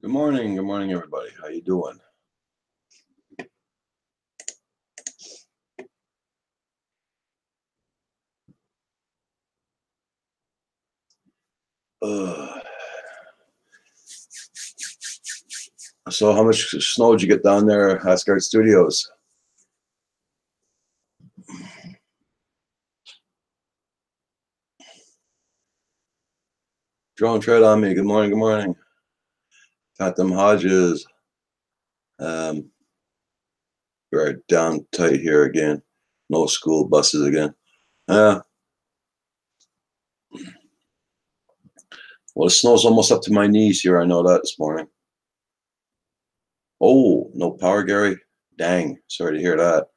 Good morning, everybody. How you doing? So how much snow did you get down there at Asgard Studios? Drone tread on me. Good morning, good morning. Phantom Hodges. We're down tight here again. No school buses again. Well, the snow's almost up to my knees here. I know that this morning. Oh, no power, Gary. Dang. Sorry to hear that.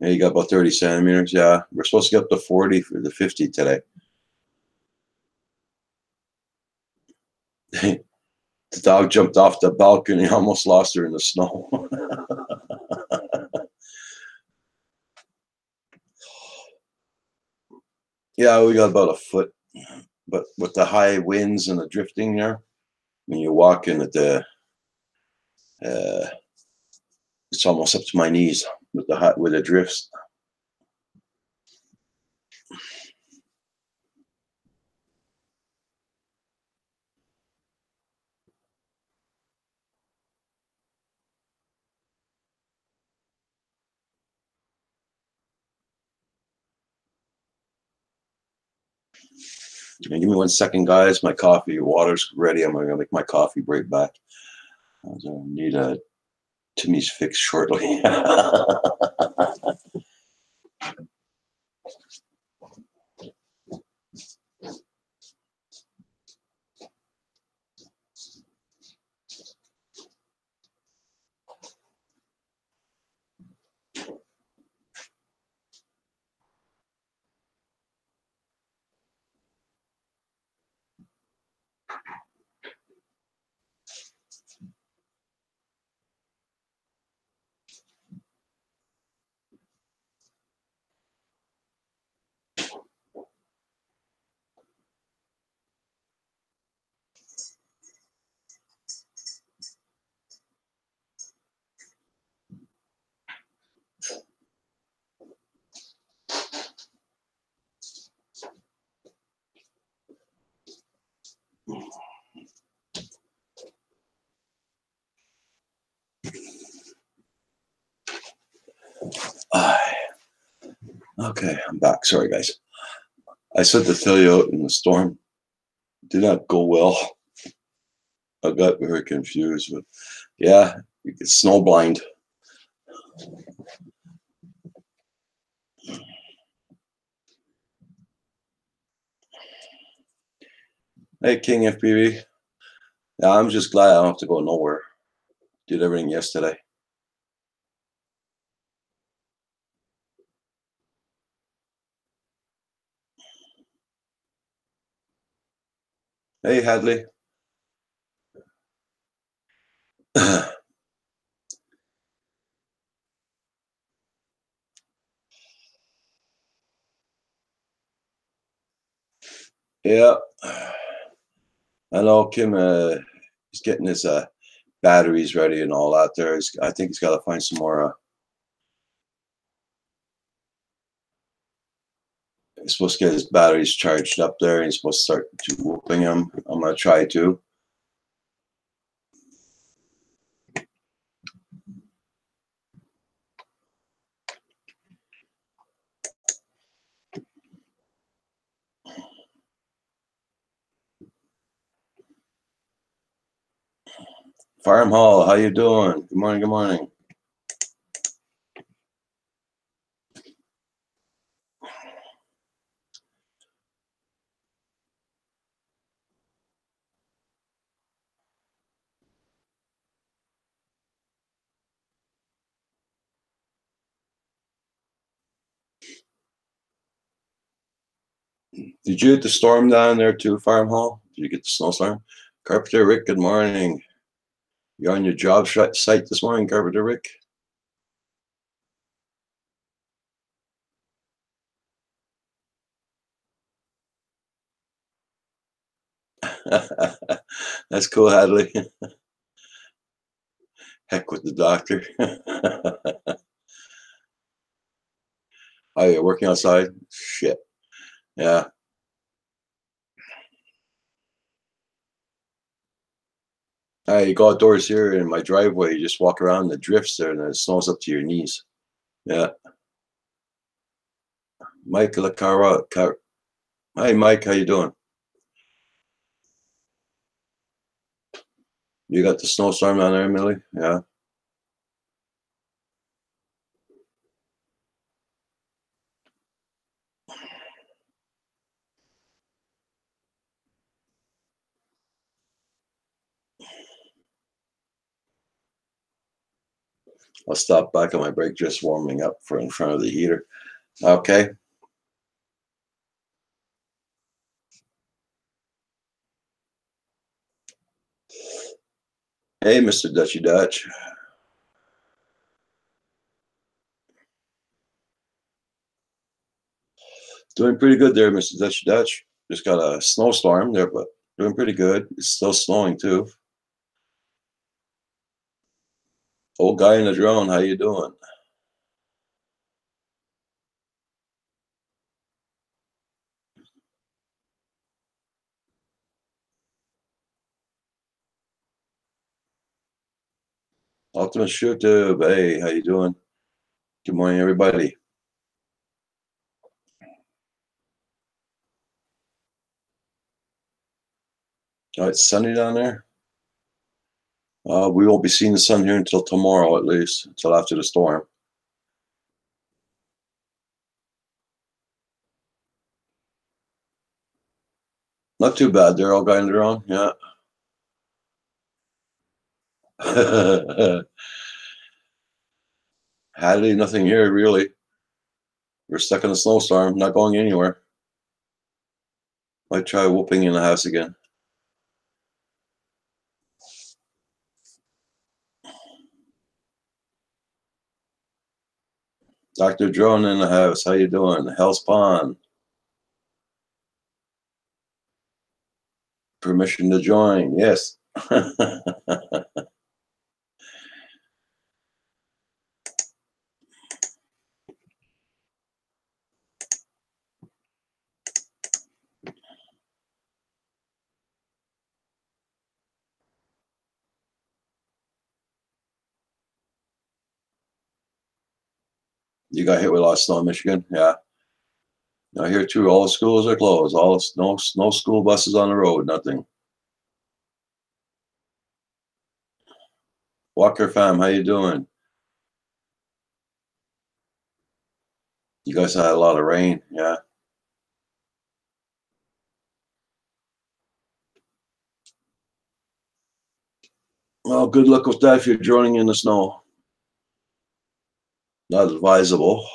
Yeah, you got about 30 centimeters. Yeah, we're supposed to get up to 40 for the 50 today. The dog jumped off the balcony, almost lost her in the snow. Yeah, we got about a foot, but with the high winds and the drifting there, when you walk in at the, it's almost up to my knees with the drifts. Give me 1 second, guys. My coffee, water's ready. I'm gonna make my coffee right back. I need a Timmy's fix shortly. Okay, I'm back. Sorry, guys. I said to tell you out in the storm did not go well. I got very confused, but yeah, you get snowblind. Hey, King FPV. Yeah, I'm just glad I don't have to go nowhere. Did everything yesterday. Hey, Hadley. Yeah, I know Kim. He's getting his batteries ready and all that. I think he's got to find some more. He's supposed to get his batteries charged up there. And he's supposed to start whooping them. I'm gonna try to. Farm Hall, how you doing? Good morning. Good morning. Did you get the storm down there too, Farm Hall? Did you get the snowstorm? Carpenter Rick, good morning. You're on your job site this morning, Carpenter Rick? That's cool, Hadley. Heck with the doctor. Oh, you're working outside? Shit. Yeah. You go outdoors here in my driveway, you just walk around the drifts there and it snows up to your knees. Yeah. Mike Lacara. Hi, Mike. How you doing? You got the snowstorm down there, Millie? Yeah. I'll stop back on my break, just warming up for in front of the heater. Okay. Hey, Mr. Dutchy Dutch. Doing pretty good there, Mr. Dutchy Dutch. Just got a snowstorm there, but doing pretty good. It's still snowing too. Old guy in the drone, how you doing? Ultimate YouTube, hey, how you doing? Good morning, everybody. Oh, it's sunny down there. We won't be seeing the sun here until tomorrow, at least, until after the storm. Not too bad. They're all going their own. Yeah. Hadley, nothing here really. We're stuck in a snowstorm, not going anywhere. Might try whooping in the house again. Dr. Drone in the house. How you doing? Hell's Pond. Permission to join. Yes. You got hit with a lot of snow in Michigan? Yeah. I hear too, all the schools are closed. All no school buses on the road, nothing. Walker fam, how you doing? You guys had a lot of rain, yeah. Well, good luck with that if you're joining in the snow. Not advisable.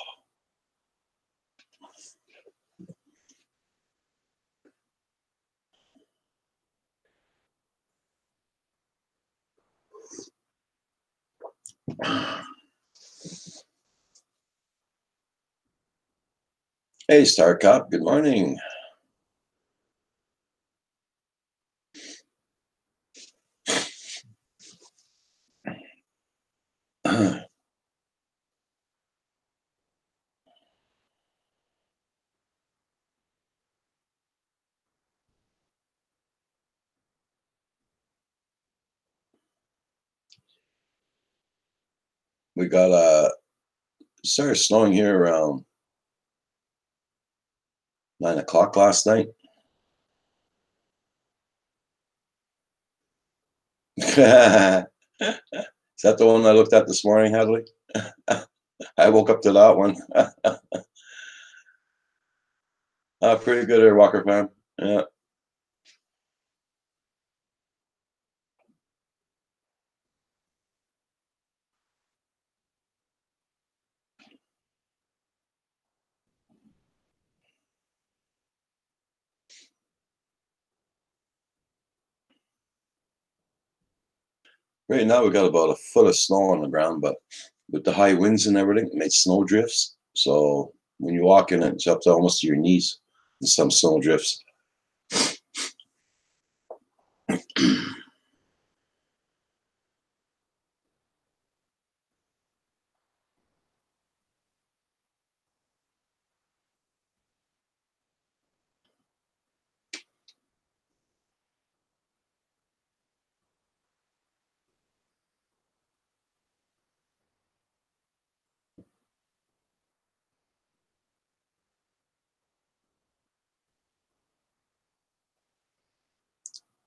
Hey, Star Cop, good morning. We got started snowing here around 9 o'clock last night. Is that the one I looked at this morning, Hadley? I woke up to that one. Pretty good there, Walker fam. Yeah. Right now we got about a foot of snow on the ground, but with the high winds and everything, it made snow drifts. So when you walk in it, it's up to almost to your knees in some snow drifts.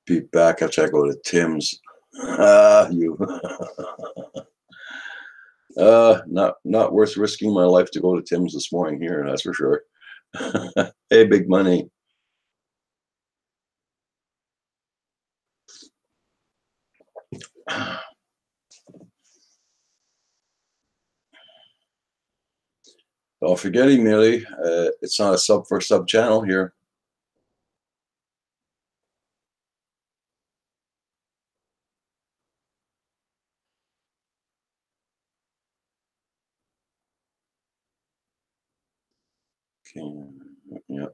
Be back after I go to Tim's. You. Not worth risking my life to go to Tim's this morning here, that's for sure. Hey, big money. Don't forget, Emily, it's not a sub for sub channel here. Okay. Yeah.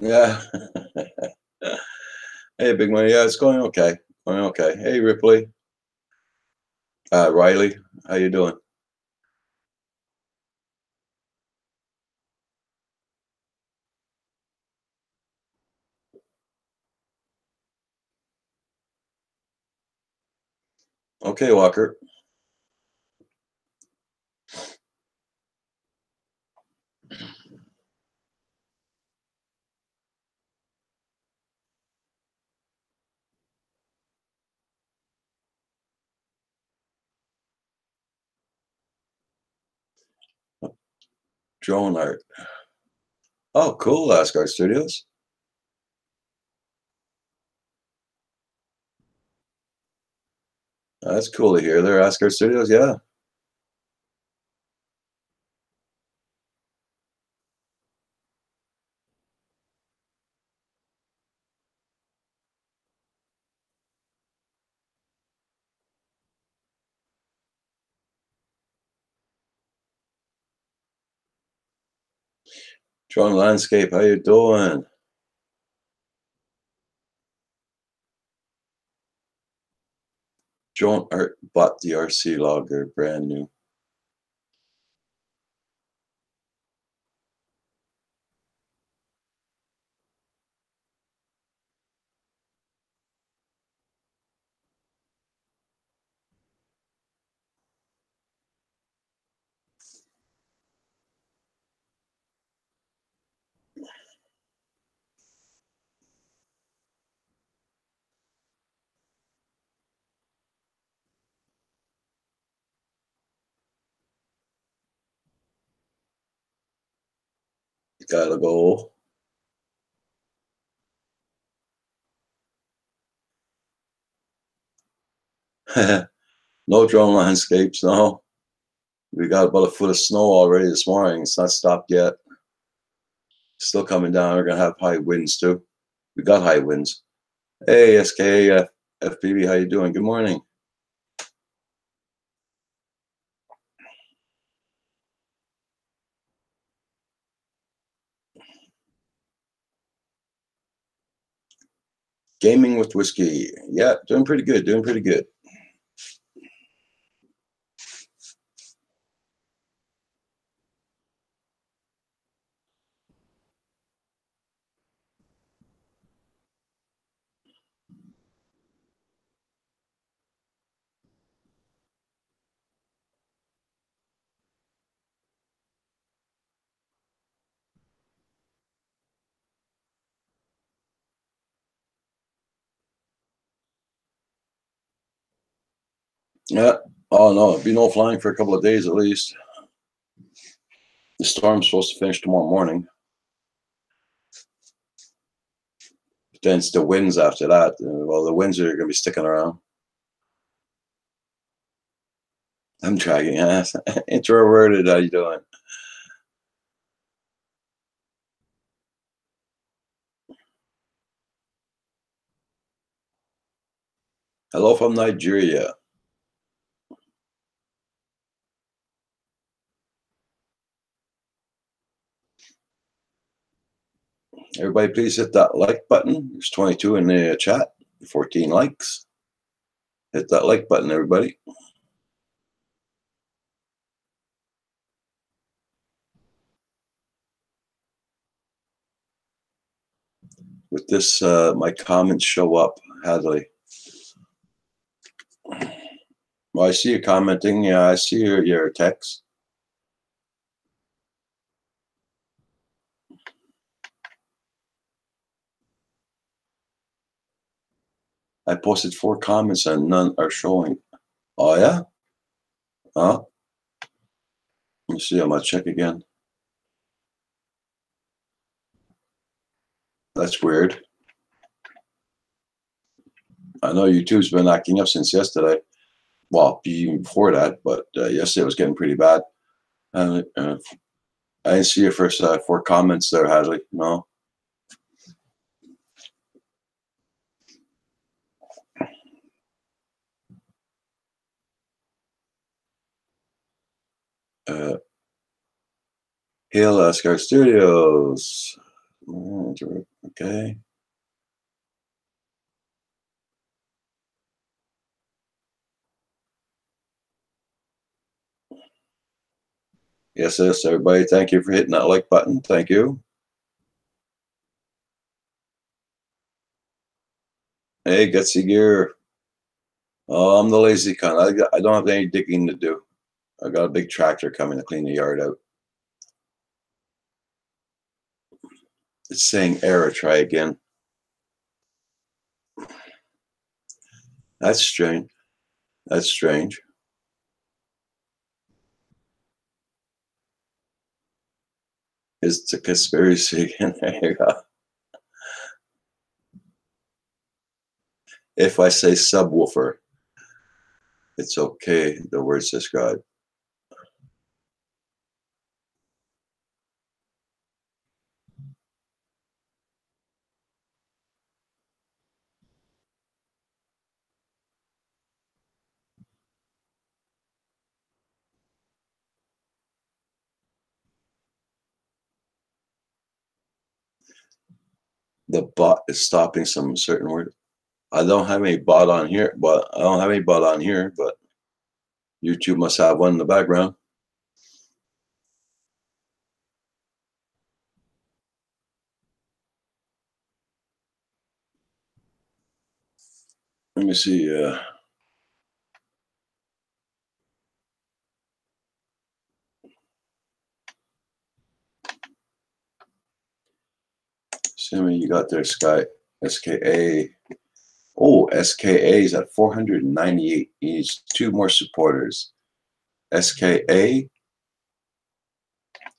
Yeah. Hey, big money. Yeah, it's going okay. Going okay. Hey, Ripley. Riley, how you doing? Okay, Walker. Drone art. Oh, cool, Asgard Studios. That's cool to hear. They're Asgard Studios, yeah. Drone Landscape, how you doing? Drone Art bought the RC logger, brand new. Gotta go. No drone landscapes, no. We got about a foot of snow already this morning. It's not stopped yet. Still coming down. We're gonna have high winds too. We got high winds. Hey, SK, FPV, how you doing? Good morning. Gaming with whiskey. Yeah, doing pretty good. Doing pretty good. Yeah. Oh no, it'll be no flying for a couple of days at least. The storm's supposed to finish tomorrow morning. But then it's the winds after that. Well, the winds are going to be sticking around. I'm dragging ass. Introverted, how you doing? Hello from Nigeria. Everybody, please hit that like button. There's 22 in the chat, 14 likes. Hit that like button, everybody. With this, my comments show up. Hadley. Well, I see you commenting. Yeah, I see your text. I posted 4 comments and none are showing. Oh, yeah? Huh? Let me see. I'm going to check again. That's weird. I know YouTube's been acting up since yesterday. Well, even before that, but yesterday was getting pretty bad. And I didn't see your first 4 comments there, Hadley. No. Hail Ascar Studios. Okay. Yes, everybody. Thank you for hitting that like button. Thank you. Hey, Gutsy Gear. Oh, I'm the lazy cunt. I don't have any digging to do. I got a big tractor coming to clean the yard out. It's saying error. Try again. That's strange. That's strange. It's a conspiracy again. There you go. If I say subwoofer, it's okay. The word's described. The bot is stopping some certain word. I don't have any bot on here, but YouTube must have one in the background. Let me see. Sammy, you got there, Sky. SKA. Oh, SKA is at 498. He needs 2 more supporters. SKA,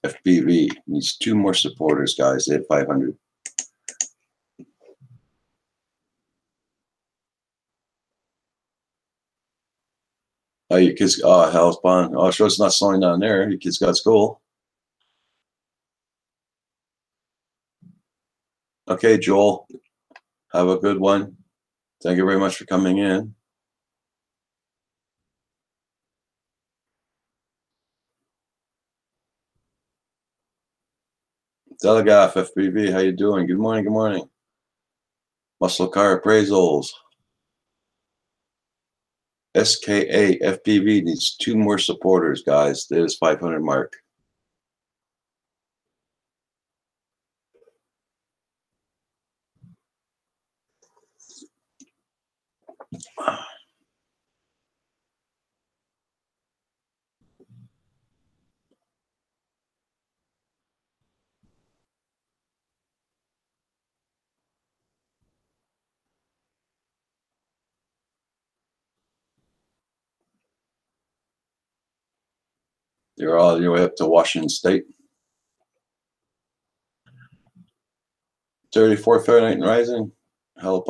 FPV needs 2 more supporters, guys. They have 500. Oh, your kids. Oh, hell, spawn. Oh, sure, it's not slowing down there. Your kids got school. Okay, Joel. Have a good one. Thank you very much for coming in. Telegraph FPV, how you doing? Good morning. Good morning. Muscle car appraisals. SKA FPV needs 2 more supporters, guys. There's 500 mark. You're all your way up to Washington State. 34 Fahrenheit and rising. Hell's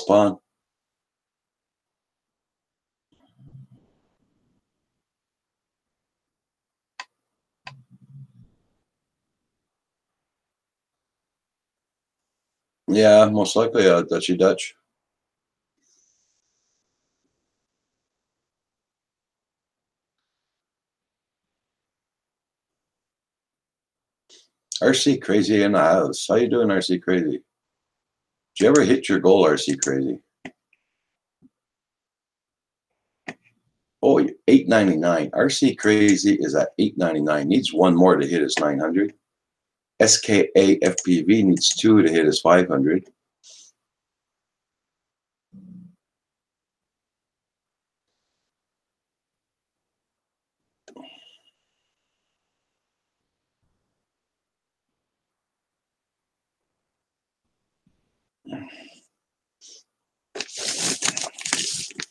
Pond. Yeah, most likely Dutchy Dutch. RC Crazy in the house. How you doing, RC Crazy? Did you ever hit your goal, RC Crazy? Oh, 899. RC Crazy is at 899. Needs one more to hit his 900. SKA FPV needs two to hit his 500.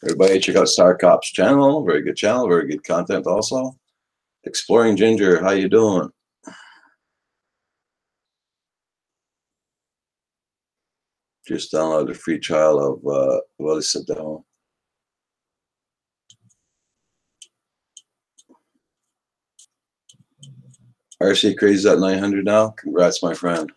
Everybody check out Star Cop's channel. Very good channel, very good content also. Exploring Ginger, how you doing? Just download a free trial of well, sit down. RC Crazy's at 900 now. Congrats, my friend.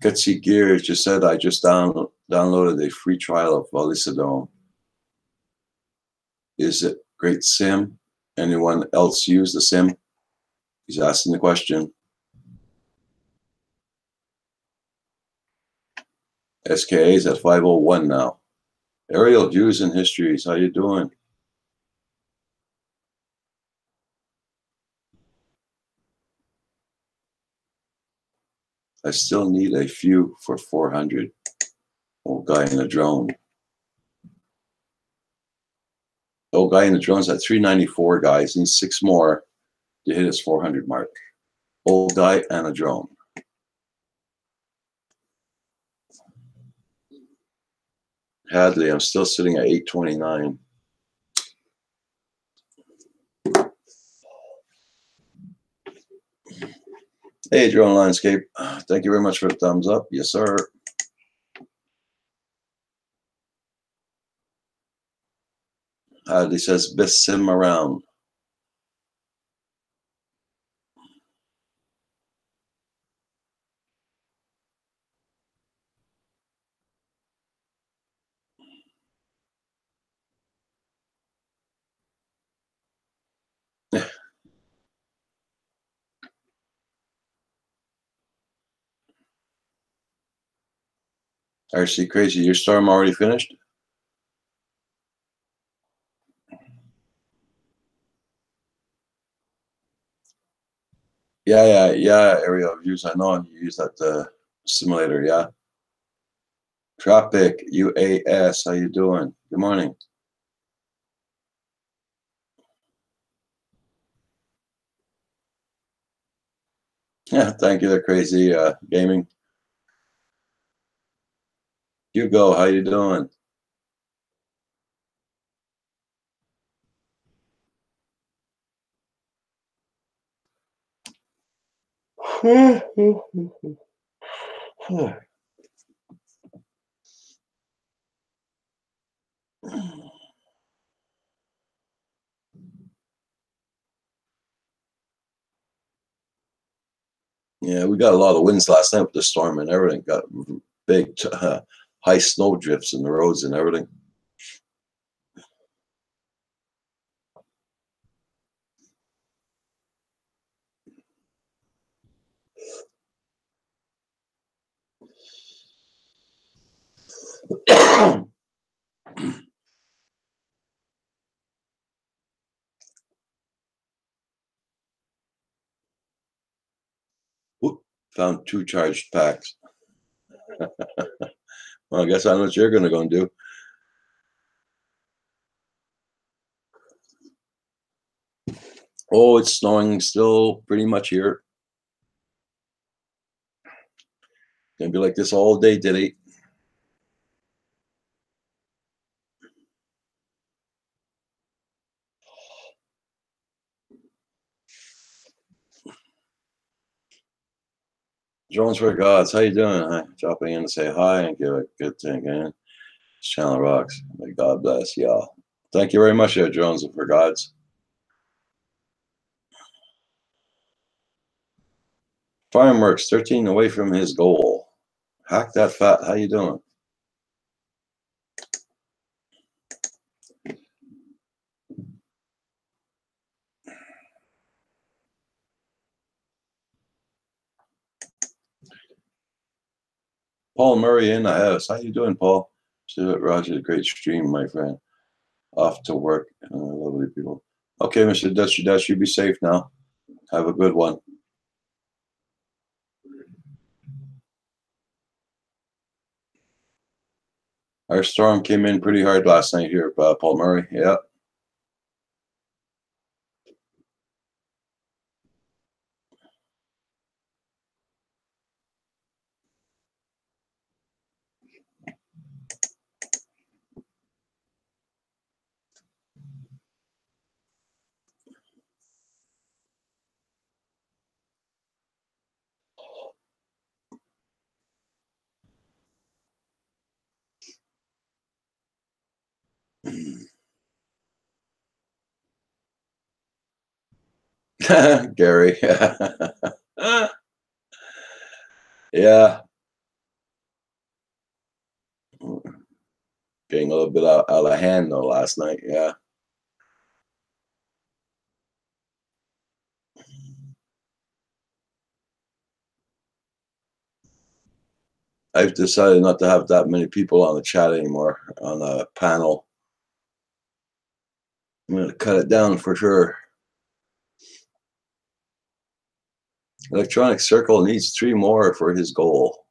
Gutsy Gears just said I just downloaded a free trial of Valisadome. Is it great sim? Anyone else use the sim? He's asking the question. SKA is at 501 now. Aerial views and histories. How you doing? I still need a few for 400. Old guy in a drone. Old guy in the drone's at 394, guys. Needs 6 more to hit his 400 mark. Old guy and a drone. Hadley, I'm still sitting at 829. Hey, Drone Landscape. Thank you very much for the thumbs up. Yes, sir. Hadley says, best sim around. RC Crazy, your storm already finished? Yeah, area of use. I know you use that simulator, yeah. Tropic UAS, how you doing? Good morning. Yeah, thank you, the Crazy Gaming. Hugo, how you doing? Yeah, we got a lot of winds last night with the storm and everything. Got big, high snow drifts in the roads and everything. Whoop, found 2 charged packs. Well, I guess I know what you're going to go and do. Oh, it's snowing still pretty much here. Gonna be like this all day today. Drones for Gods, how you doing? Hi. Dropping in to say hi and give a good thing, man. This channel rocks. May God bless y'all. Thank you very much, Drones for Gods. Fireworks 13 away from his goal. Hack that fat. How you doing? Paul Murray in the house. How you doing, Paul? Roger, great stream, my friend. Off to work. Lovely people. Okay, Mr. Dutch, you be safe now. Have a good one. Our storm came in pretty hard last night here, Paul Murray. Yeah. Gary. Yeah. Getting a little bit out of hand though last night. Yeah. I've decided not to have that many people on the chat anymore on a panel. I'm going to cut it down for sure. Electronic Circle needs 3 more for his goal.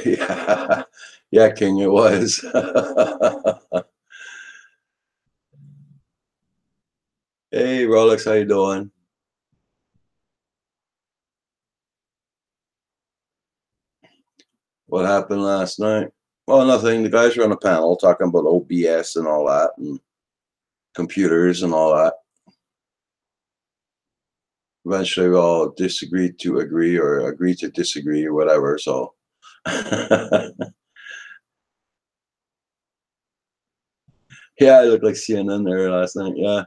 Yeah. Yeah, King, it was. Hey, Rolex, how you doing? What happened last night? Well, nothing. The guys were on a panel talking about OBS and all that, and computers and all that. Eventually, we all disagreed to agree or agreed to disagree or whatever. So, yeah, I looked like CNN there last night. Yeah.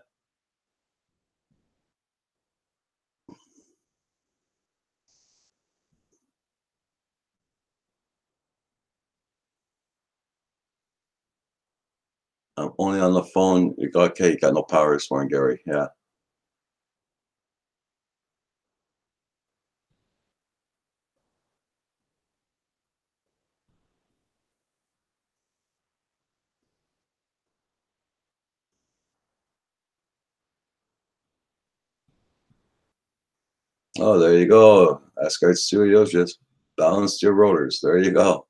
I'm only on the phone. Okay, you got no power this morning, Gary. Yeah. Oh, there you go. Asgard Studios just balanced your rotors. There you go.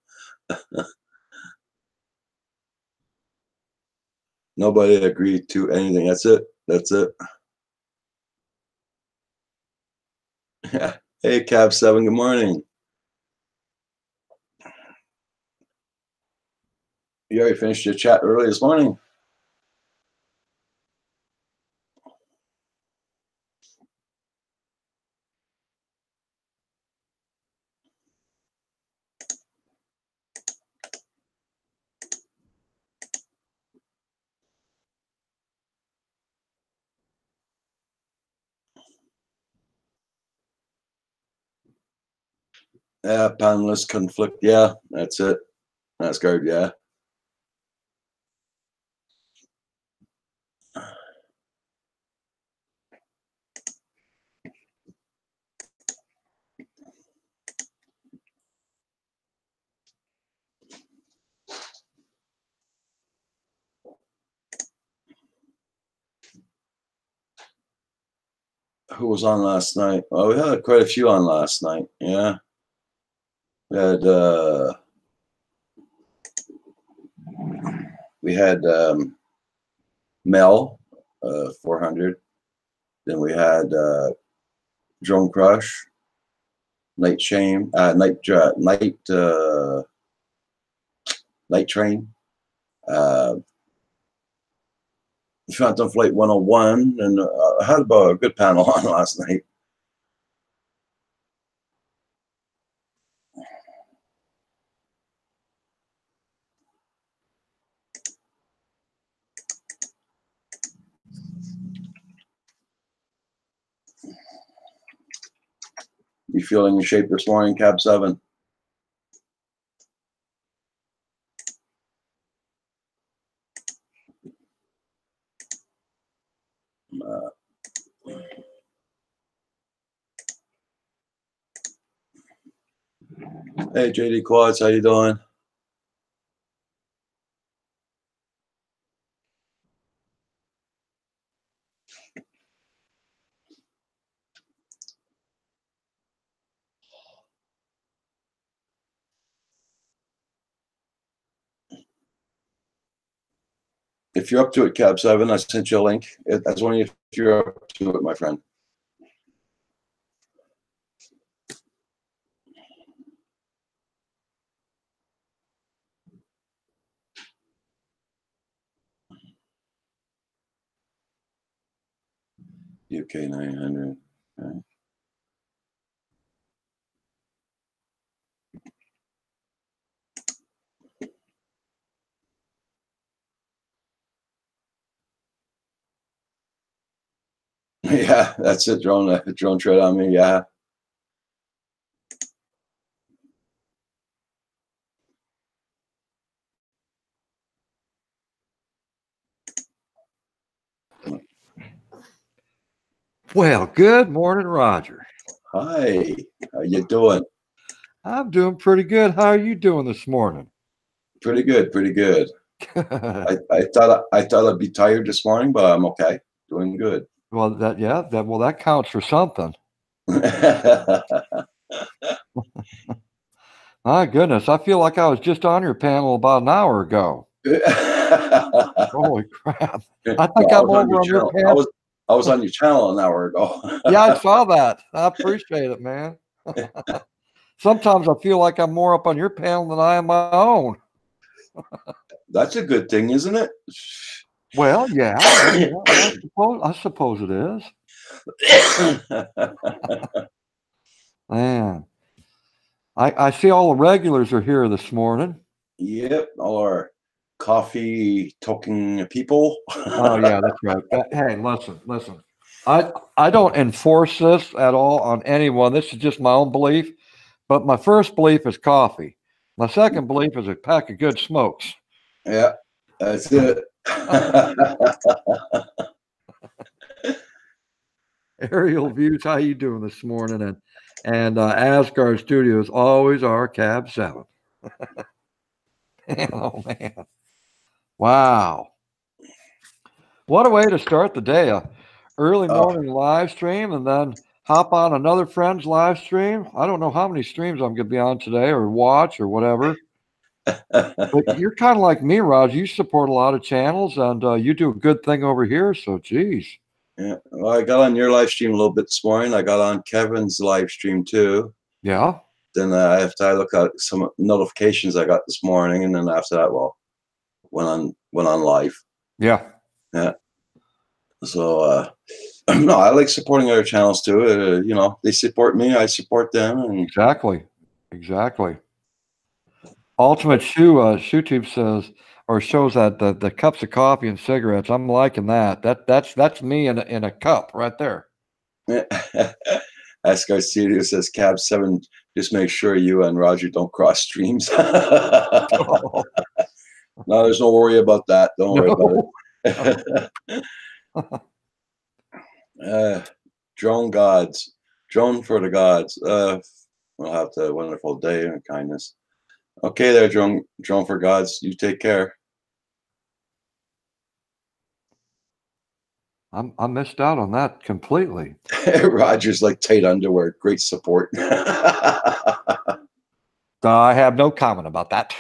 Nobody agreed to anything. That's it. That's it. Yeah. Hey, Cab 7, good morning. You already finished your chat early this morning. Yeah, panelist conflict. Yeah, that's it. That's good. Yeah. Who was on last night? Well, we had quite a few on last night. Yeah. We had Mel, 400. Then we had Drone Crush, Night Shame, Night. night train. Phantom Flight 101, and I had about a good panel on last night. You feeling in shape this morning, Cab 7? Hey, JD Quads, how you doing? If you're up to it, Cab 7, I sent you a link. That's only if you're up to it, my friend. UK 900. Okay. Yeah, that's it. Drone tread on me. Yeah. Well, good morning, Roger. Hi. How you doing? I'm doing pretty good. How are you doing this morning? Pretty good. Pretty good. Well, I thought I'd be tired this morning, but I'm okay. Doing good. that counts for something. My goodness, I feel like I was just on your panel about an hour ago. Holy crap! I think No, I'm over on your panel. I was on your channel an hour ago. Yeah, I saw that. I appreciate it, man. Sometimes I feel like I'm more up on your panel than I am my own. That's a good thing, isn't it? Well, yeah, I suppose it is. Man, I see all the regulars are here this morning. Yep, all our coffee talking people. Oh yeah, that's right. Hey, listen. I don't enforce this at all on anyone. This is just my own belief. But my first belief is coffee. My second belief is a pack of good smokes. Yeah, that's it. Aerial views, how you doing this morning? And Asgard Studios always are Cab 7. Oh man, wow! What a way to start the day! A early morning live stream, and then hop on another friend's live stream. I don't know how many streams I'm going to be on today, or watch, or whatever. But you're kind of like me, Raj. You support a lot of channels, and you do a good thing over here. So, geez. Yeah, well, I got on your live stream a little bit this morning. I got on Kevin's live stream too. Yeah. Then I look at some notifications I got this morning, and then after that, well, went on live. Yeah. Yeah. So no, I like supporting other channels too. You know, they support me, I support them, and Exactly. Ultimate ShoeTube says or shows that the cups of coffee and cigarettes. I'm liking that. That's me in a cup right there. Asgard Studio says Cab 7, just make sure you and Roger don't cross streams. Oh. No, there's no worry about that. Don't worry about it. Drone gods. Drone for the gods. We'll have a wonderful day and kindness. Okay there, drone for gods. You take care. I missed out on that completely. Roger's like tight underwear. Great support. I have no comment about that.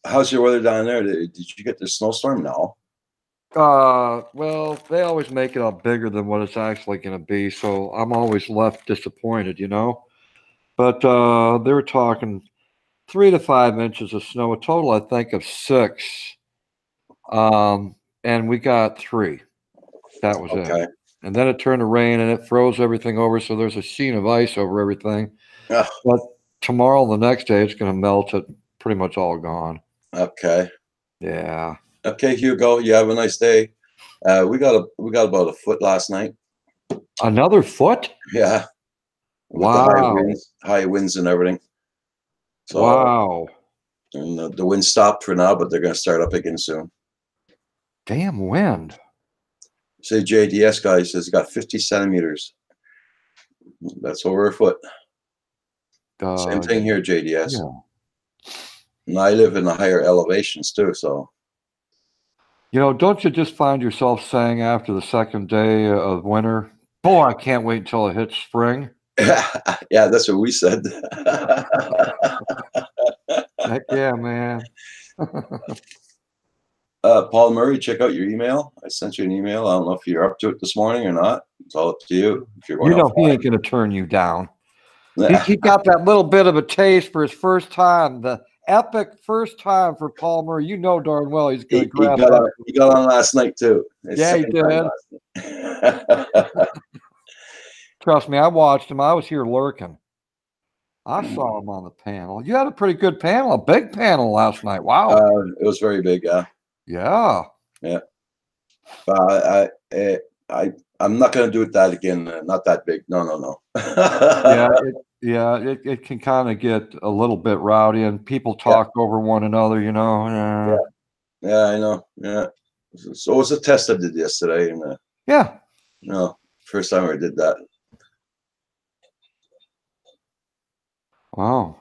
How's your weather down there? Did you get the snowstorm now? Well, they always make it out bigger than what it's actually going to be, so I'm always left disappointed, you know. But they were talking 3 to 5 inches of snow, a total, I think, of 6. And we got 3. That was it. Okay. And then it turned to rain and it froze everything over, so there's a sheen of ice over everything. Ah, But tomorrow, the next day, it's going to melt it pretty much all gone. okay. Yeah. Okay, Hugo. You have a nice day. We got about a foot last night. Another foot? Yeah, with the Wow. high winds and everything. So, Wow. and the wind stopped for now, but they're going to start up again soon. Damn wind. Say JDS guy says he got 50 centimeters. That's over a foot. Same thing here, JDS. Yeah. And I live in the higher elevations too, so. You know, don't you just find yourself saying after the second day of winter, boy, I can't wait until it hits spring? Yeah, that's what we said. Heck yeah, man. Paul Murray, check out your email. I sent you an email. I don't know if you're up to it this morning or not. It's all up to you. If you're going You know, he offline. ain't going to turn you down. He got that little bit of a taste for his first time, the epic first time for Paul Murray. You know darn well he's going to grab that. He got on last night too. Yeah, he did. Trust me, I watched him. I was here lurking. I saw him on the panel. You had a pretty good panel, a big panel last night. Wow. It was very big. Yeah. Yeah. Yeah. I'm not going to do that again. Not that big. No. It can kind of get a little bit rowdy, and people talk over one another. You know. Yeah, I know. Yeah. So it was a test I did yesterday, and yeah. No, first time I did that. Wow.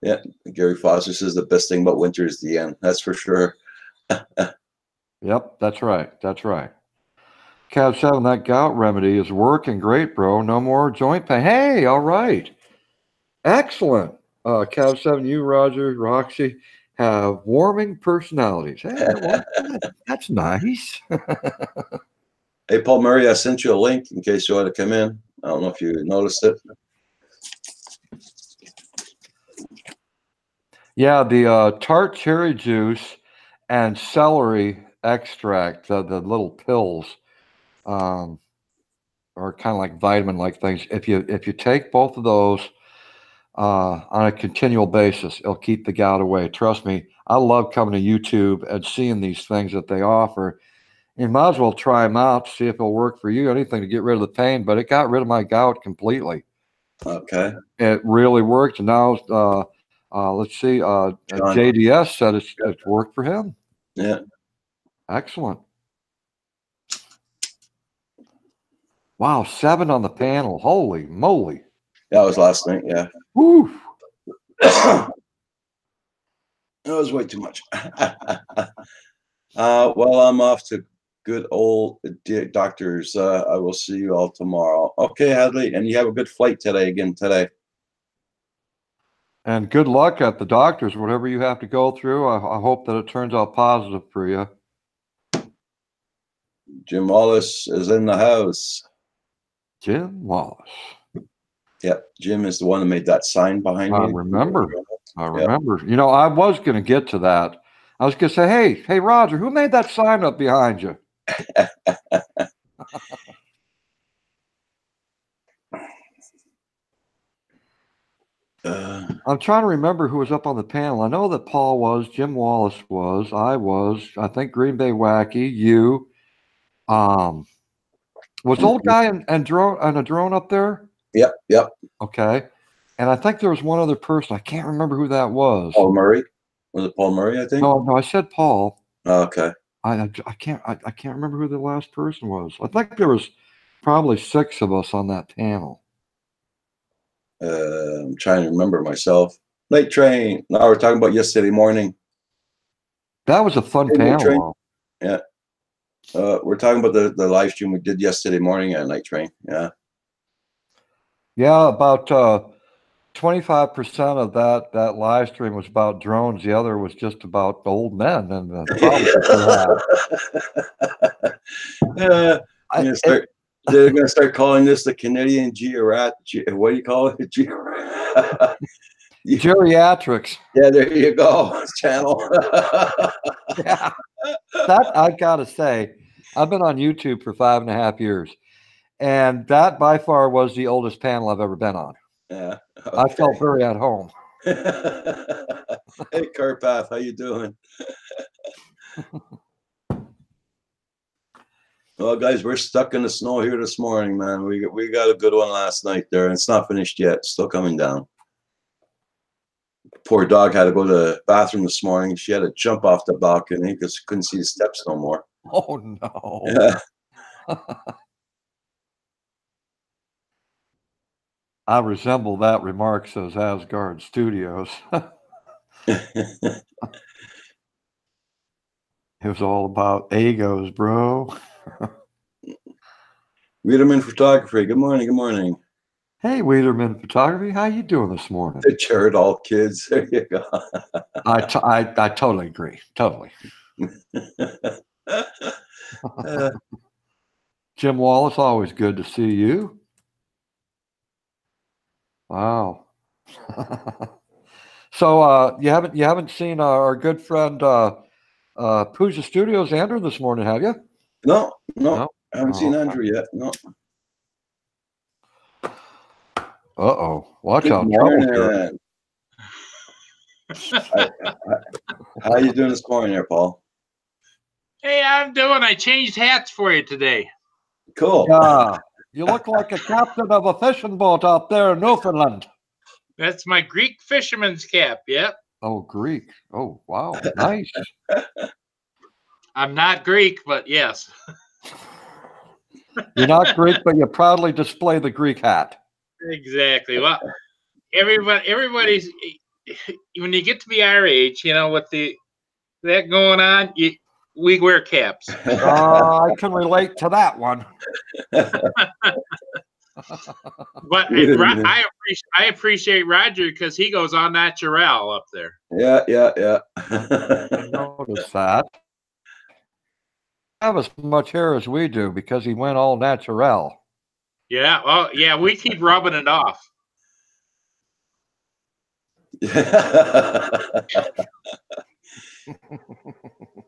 Yeah, Gary Foster says the best thing about winter is the end. That's for sure. Yep, that's right. That's right. Cav 7, that gout remedy is working great, bro. No more joint pain. Hey, all right. Excellent. Cav 7, you, Roger, Roxy have warming personalities. Hey, that's nice. Hey, Paul Murray, I sent you a link in case you want to come in. I don't know if you noticed it. Yeah, the tart cherry juice and celery extract, the little pills, are kind of like vitamin-like things. If you take both of those on a continual basis, it'll keep the gout away. Trust me, I love coming to YouTube and seeing these things that they offer. You might as well try them out to see if it'll work for you. Anything to get rid of the pain, but it got rid of my gout completely. Okay. It really worked. And now, let's see, JDS said it's worked for him. Yeah. Excellent. Wow, 7 on the panel. Holy moly. That was last night, yeah. Woo. That was way too much. Well, I'm off to good old doctors. I will see you all tomorrow. Okay, Hadley, and you have a good flight today. And good luck at the doctors, whatever you have to go through. I hope that it turns out positive for you. Jim Wallace is in the house. Jim Wallace. Yep, Jim is the one that made that sign behind me. I remember. Yep. You know, I was going to get to that. I was going to say, hey, Roger, who made that sign up behind you? I'm trying to remember who was up on the panel. I know that Paul was, Jim Wallace was, I was, I think Green Bay Wacky, you. Was old guy and a drone up there? Yep. Okay. And I think there was one other person. I can't remember who that was. Paul Murray. Was it Paul Murray, I think? No, I said Paul. Oh, okay. I can't remember who the last person was. I think there was probably 6 of us on that panel. I'm trying to remember myself. Night train. No, we're talking about yesterday morning. That was a fun panel. Yeah. We're talking about the live stream we did yesterday morning at Night Train. Yeah. Yeah, about 25% of that live stream was about drones. The other was just about old men and the problems Yeah, they had. they're gonna start calling this the Canadian what do you call it? Geriatrics. Yeah, there you go. Channel. Yeah. That I gotta say, I've been on YouTube for 5.5 years, and that by far was the oldest panel I've ever been on. Yeah. Okay. I felt very at home. Hey, Carpath, how you doing? Well, guys, we're stuck in the snow here this morning, man. We got a good one last night there, and it's not finished yet. It's still coming down. Poor dog had to go to the bathroom this morning. She had to jump off the balcony because she couldn't see the steps no more. Oh, no. Yeah. I resemble that remark, says Asgard Studios. It was all about egos, bro. Wiedemann Photography. Good morning. Good morning. Hey, Wiedemann Photography. How you doing this morning? The Jared All Kids. There you go. I totally agree. Totally. Jim Wallace, always good to see you. Wow. So you haven't seen our good friend Pooja Studios Andrew this morning, have you? No. I haven't seen Andrew yet. No. Uh-oh. Watch Good out. morning. How you doing this morning there, Paul? Hey, I'm doing. I changed hats for you today. Cool. Yeah. You look like a captain of a fishing boat out there in Newfoundland. That's my Greek fisherman's cap. Yep. Oh, Greek. Oh, wow. Nice. I'm not Greek, but yes. You're not Greek, but you proudly display the Greek hat. Exactly. Well, everybody's when you get to be our age, with that going on, we wear caps. I can relate to that one. But I appreciate Roger because he goes on natural up there. Yeah. I noticed that. Have as much hair as we do because he went all natural. Yeah. Well, yeah, we keep rubbing it off.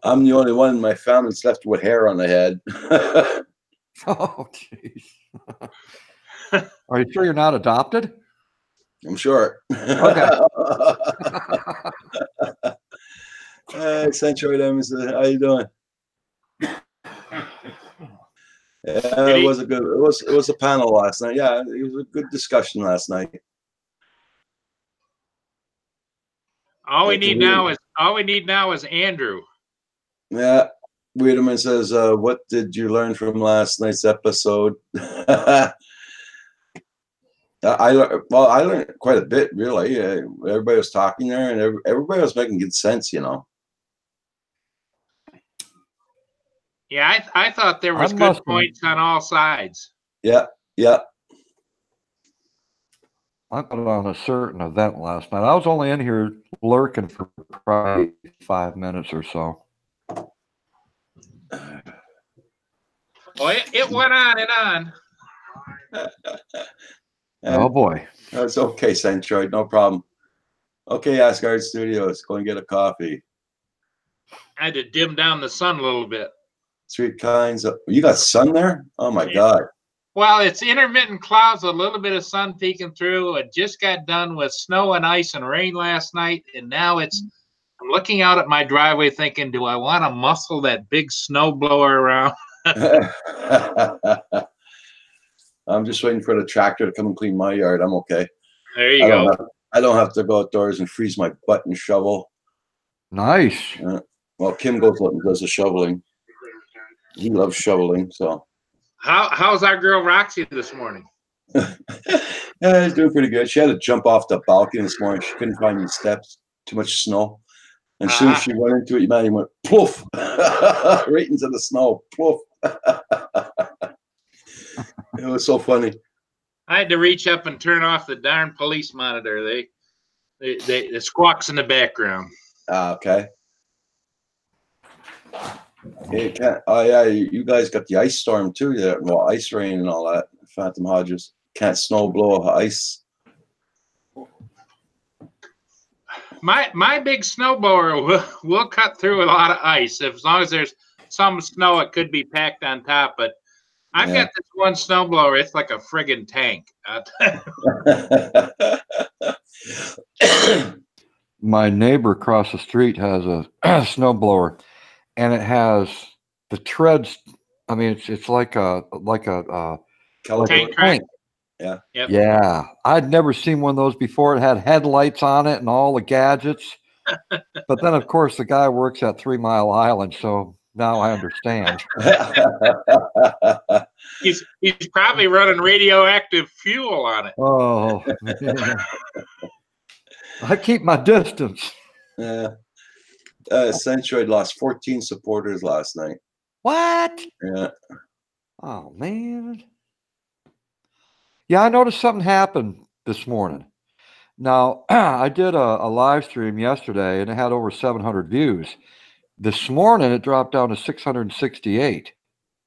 I'm the only one in my family that's left with hair on the head. Oh, jeez. Are you sure you're not adopted? I'm sure. Okay. Hey, Centroid Emerson, how you doing? Yeah, it was a panel last night. Yeah, it was a good discussion last night. All we need now is Andrew. Yeah. Wiedemann says, what did you learn from last night's episode? I learned quite a bit, really. Everybody was talking there, and everybody was making good sense, Yeah, I thought there was good points on all sides. Yeah. I put on a certain event last night. I was only in here lurking for probably 5 minutes or so. Well, it went on and on. Oh, boy. That's okay, Centroid. No problem. Okay, Asgard Studios. Go and get a coffee. I had to dim down the sun a little bit. Three kinds of... You got sun there? Oh, my God. Well, it's intermittent clouds, a little bit of sun peeking through. I just got done with snow and ice and rain last night, and now I'm looking out at my driveway thinking, do I want to muscle that big snow blower around? I'm just waiting for the tractor to come and clean my yard. I'm okay. There you go. I don't have to go outdoors and freeze my butt and shovel. Nice. Well, Kim goes out and does the shoveling. He loves shoveling, so. How's our girl Roxy this morning? Yeah, she's doing pretty good. She had to jump off the balcony this morning. She couldn't find any steps. Too much snow. And as soon as she went into it, man, went poof, right into the snow. Poof. It was so funny. I had to reach up and turn off the darn police monitor. The squawks in the background. Okay. You can't, oh yeah, you guys got the ice storm too. Yeah, well, ice rain and all that. Phantom Hodges can't snow blow ice. My big snowblower will cut through a lot of ice as long as there's some snow. It could be packed on top, but I've got this one snowblower. It's like a friggin' tank. My neighbor across the street has a snowblower, and it has the treads. I mean, it's like a tank track. Yeah. Yep. Yeah. I'd never seen one of those before. It had headlights on it and all the gadgets. But then, of course, the guy works at 3 Mile Island, so now I understand. He's probably running radioactive fuel on it. Oh, man. I keep my distance. Yeah. Centroid lost 14 supporters last night. What? Yeah. Oh, man. Yeah, I noticed something happened this morning. Now, I did a live stream yesterday, and it had over 700 views. This morning, it dropped down to 668.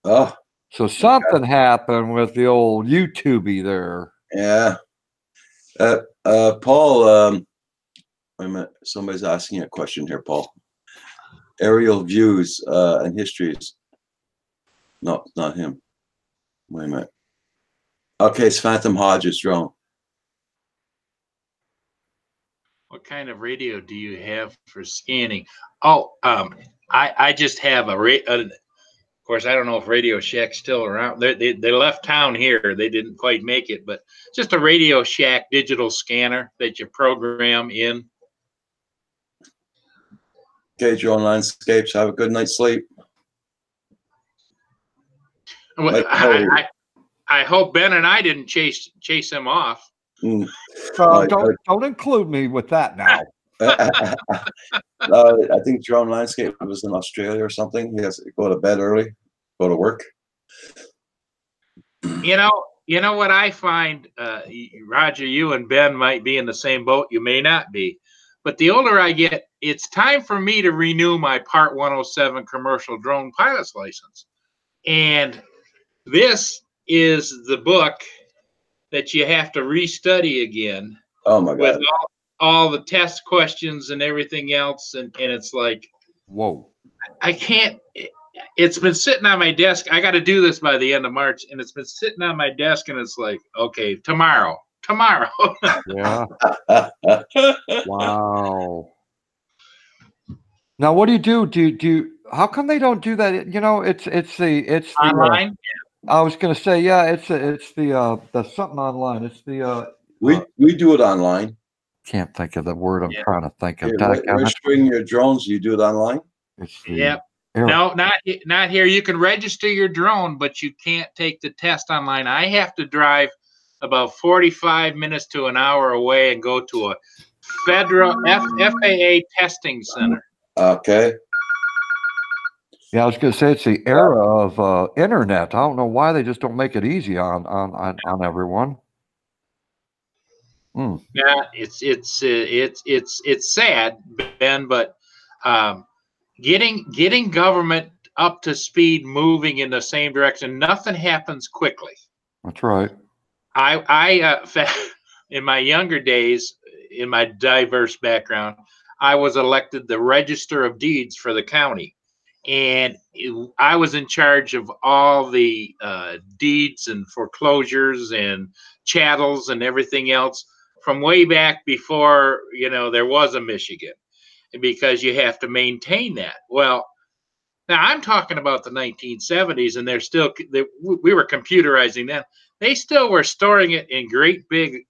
Oh. So something happened with the old YouTubey there. Yeah. Paul, wait a minute. Somebody's asking a question here, Paul. Aerial views and histories. No, not him. Wait a minute. Okay, it's Phantom Hodges drone. What kind of radio do you have for scanning? Oh, I just have of course, I don't know if Radio Shack's still around. They left town here. They didn't quite make it, but just a Radio Shack digital scanner that you program in. Okay, Drone Landscapes. Have a good night's sleep. Well, I hope Ben and I didn't chase him off. Don't include me with that now. I think Drone Landscape was in Australia or something. He has to go to bed early, go to work. You know what I find, Roger, you and Ben might be in the same boat. You may not be. But the older I get, it's time for me to renew my Part 107 commercial drone pilot's license. And this is the book that you have to restudy again. Oh my God. With all the test questions and everything else. And it's like, whoa. I can't. It's been sitting on my desk. I got to do this by the end of March. And it's been sitting on my desk. And it's like, okay, tomorrow. Yeah. Wow. Now, what do you do? Do you? How come they don't do that? You know, it's the online. I was going to say, yeah, it's the something online. It's the we do it online. Can't think of the word I'm trying to think of. Registering your drones, you do it online. Yep. No, not here. You can register your drone, but you can't take the test online. I have to drive about 45 minutes to an hour away and go to a federal FAA testing center. Okay. Yeah, I was going to say it's the era of internet. I don't know why they just don't make it easy on everyone. Yeah, it's sad, Ben, but getting government up to speed, moving in the same direction, nothing happens quickly. That's right. I in my younger days, in my diverse background, I was elected the Register of Deeds for the county. And I was in charge of all the deeds and foreclosures and chattels and everything else from way back before, there was a Michigan, because you have to maintain that. Well, now I'm talking about the 1970s, and we were computerizing them. They still were storing it in great big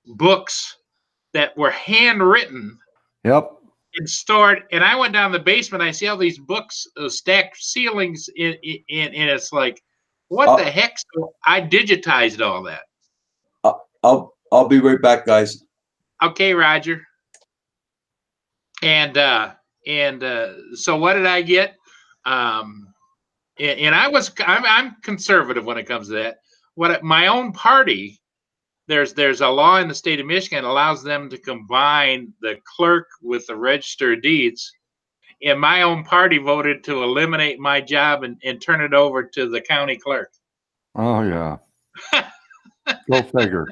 books that were handwritten. Yep. And stored, and I went down the basement. I see all these books, stacked ceilings, and it's like, what the heck? So I digitized all that. I'll be right back, guys. Okay, Roger. And so what did I get? And I'm conservative when it comes to that. My own party there's a law in the state of Michigan that allows them to combine the clerk with the register of deeds. And my own party voted to eliminate my job and turn it over to the county clerk. Oh yeah. Go figure.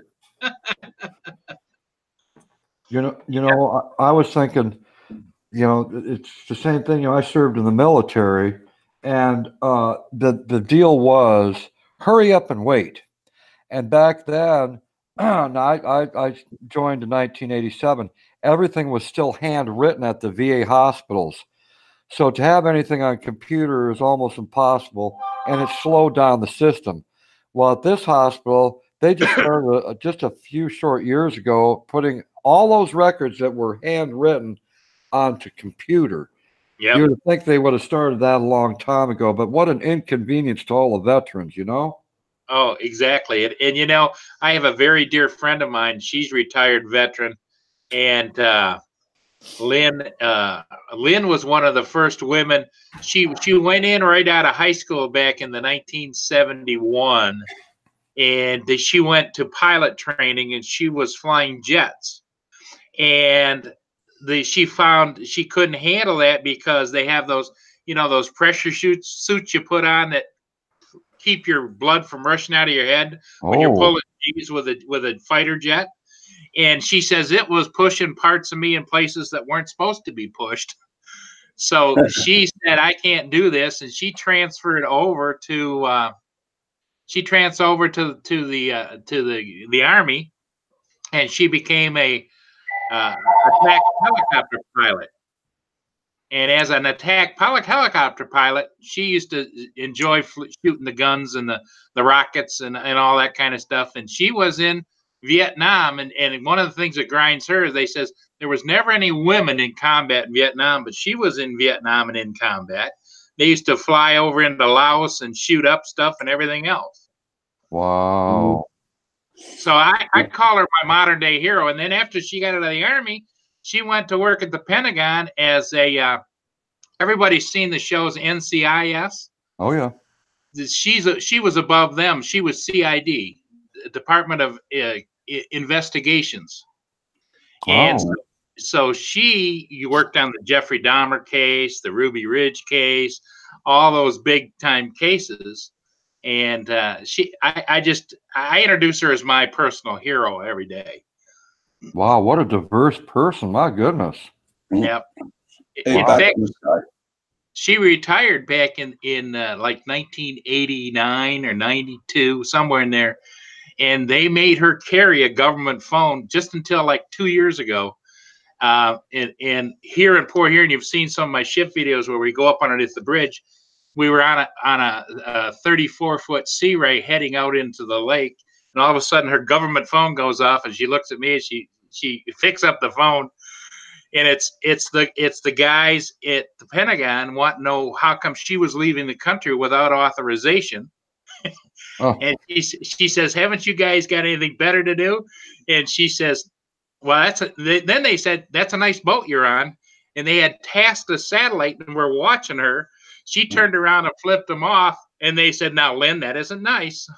I was thinking, it's the same thing. I served in the military, and the deal was hurry up and wait. And back then, I joined in 1987. Everything was still handwritten at the VA hospitals. So to have anything on computer is almost impossible, and it slowed down the system. Well, at this hospital, they just started just a few short years ago putting all those records that were handwritten onto computer. Yep. You would think they would have started that a long time ago, but what an inconvenience to all the veterans, Oh, exactly. And I have a very dear friend of mine. She's retired veteran, and Lynn was one of the first women. She went in right out of high school back in the 1971, and she went to pilot training, and she was flying jets. And she found she couldn't handle that because they have those those pressure suits you put on that keep your blood from rushing out of your head when you're pulling G's with a fighter jet. And she says it was pushing parts of me in places that weren't supposed to be pushed. So she said, I can't do this. And she transferred over to the Army, and she became a attack helicopter pilot. And as an attack helicopter pilot, she used to enjoy shooting the guns and the rockets and all that kind of stuff. And she was in Vietnam. And one of the things that grinds her, they says there was never any women in combat in Vietnam, but she was in Vietnam and in combat. They used to fly over into Laos and shoot up stuff and everything else. Wow. So I'd call her my modern day hero. And then after she got out of the Army, she went to work at the Pentagon as a everybody's seen the shows NCIS. Oh yeah. She was above them. She was CID, Department of Investigations. And so you worked on the Jeffrey Dahmer case, the Ruby Ridge case, all those big time cases. And I introduce her as my personal hero every day. Wow, what a diverse person! My goodness. Yep. In fact, she retired back in like 1989 or 92, somewhere in there, and they made her carry a government phone just until like 2 years ago. And here in Port Huron, you've seen some of my ship videos where we go up underneath the bridge. We were on a 34-foot sea ray heading out into the lake, and all of a sudden her government phone goes off, and she looks at me and she picks up the phone, and it's the guys at the Pentagon want to know how come she was leaving the country without authorization. And she says, "Haven't you guys got anything better to do?" And she says, "Well, then they said that's a nice boat you're on," and they had tasked a satellite and were watching her. She turned around and flipped them off, and they said, "Now, Lynn, that isn't nice."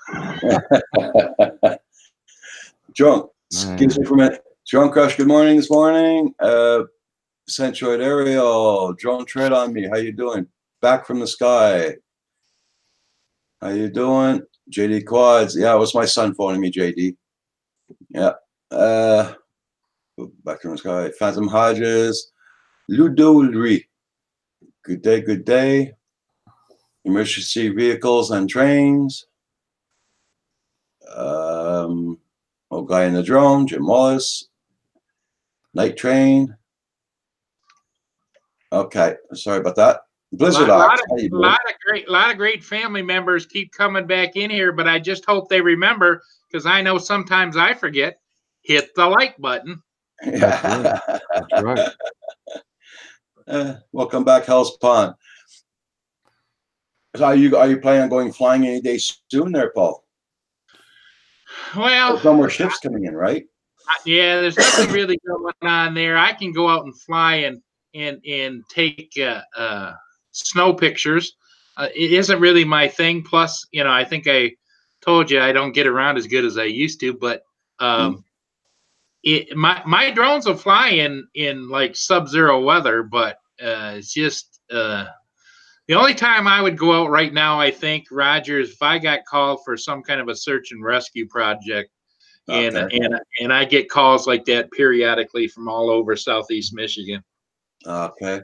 Drunk, excuse me for a minute. Drone Crush, good morning this morning. Centroid Aerial, Drone Tread on me. How you doing? Back from the sky. How you doing? JD Quads. Yeah, it was my son phoning me, JD. Yeah. Back from the sky. Phantom Hodges. Ludolry. Good day, good day. Emergency vehicles and trains. Old guy in the drone, Jim Wallace. Night train. Okay, sorry about that. Blizzard Ox. A lot of great family members keep coming back in here, but I just hope they remember, because I know sometimes I forget. Hit the like button. Yeah. That's right. Welcome back, Hell's Pond. So are you planning on going flying any day soon there, Paul? Well, there's no more ships coming in, right? Yeah, there's nothing really going on there. I can go out and fly and take snow pictures. It isn't really my thing. Plus, I think I told you I don't get around as good as I used to. But Um, my drones will fly in like sub-zero weather, but it's just the only time I would go out right now, I think, Roger, is if I got called for some kind of a search and rescue project, and Okay. and I get calls like that periodically from all over Southeast Michigan. Okay.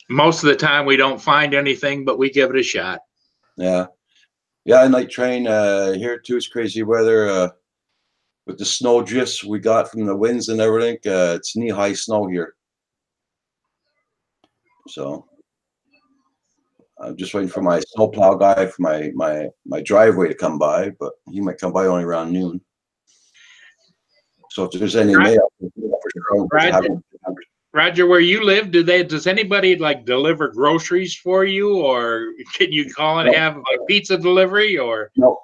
Most of the time, we don't find anything, but we give it a shot. Yeah. Yeah, I night train here too. It's crazy weather with the snow drifts we got from the winds and everything. It's knee-high snow here. So I'm just waiting for my snowplow guy for my driveway to come by, but he might come by only around noon. So if there's any mail, Roger, where you live, does anybody like deliver groceries for you, or can you call and have like pizza delivery, or no,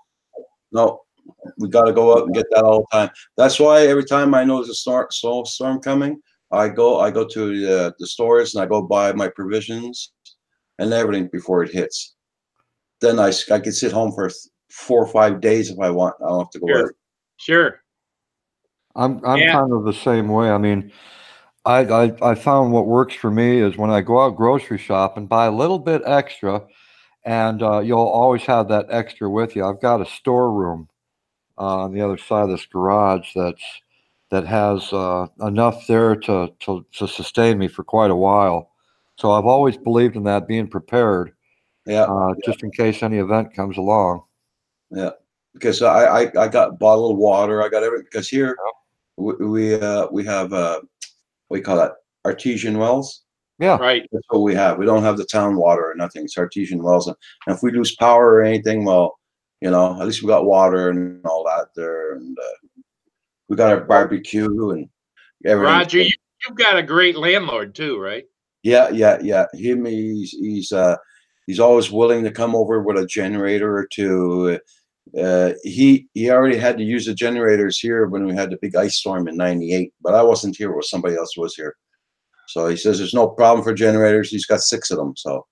we got to go out and get that all the time. That's why every time I know there's a storm coming, I go to the stores and I go buy my provisions and everything before it hits. Then I can sit home for 4 or 5 days if I want. I don't have to go out. Sure. I'm kind of the same way. I mean, I found what works for me is when I go out grocery shopping, buy a little bit extra, and you'll always have that extra with you. I've got a storeroom on the other side of this garage that has enough there to sustain me for quite a while. So I've always believed in that, being prepared, just in case any event comes along. Yeah, because I got bottled water. I got everything because here we have what do you call that? Artesian wells. Yeah, right. That's what we have. We don't have the town water or nothing. It's artesian wells, and if we lose power or anything, well, you know, at least we got water and all that there, and we got our barbecue and everything. Roger, you've got a great landlord too, right? Yeah. He's always willing to come over with a generator or two. He already had to use the generators here when we had the big ice storm in '98, but I wasn't here, or somebody else was here. So he says there's no problem for generators. He's got 6 of them. So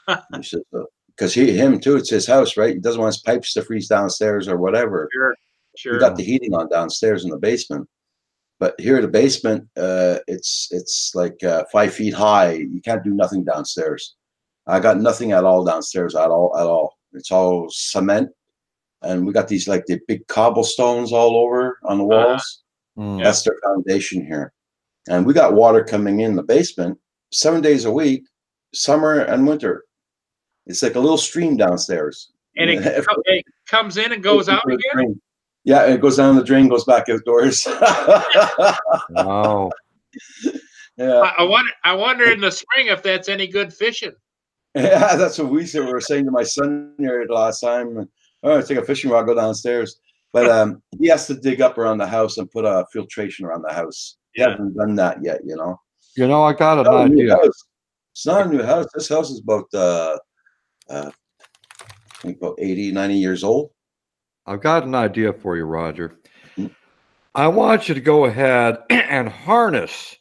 he says, because him too, it's his house, right? He doesn't want his pipes to freeze downstairs or whatever. Sure. We got the heating on downstairs in the basement, but here in the basement, it's like 5 feet high. You can't do nothing downstairs. I got nothing at all downstairs at all. It's all cement, and we got these like the big cobblestones all over on the walls. That's their foundation here. And we got water coming in the basement 7 days a week, summer and winter. It's like a little stream downstairs. And it comes in and goes out again? Yeah, it goes down the drain, goes back outdoors. Wow. Yeah. I wonder in the spring if that's any good fishing. Yeah, that's what we were saying to my son here the last time. Oh, take a fishing rod, go downstairs. But he has to dig up around the house and put a filtration around the house. He hasn't done that yet, you know. You know, I got an idea. It's not a new house. This house is about I think about 80, 90 years old. I've got an idea for you, Roger. I want you to go ahead and harness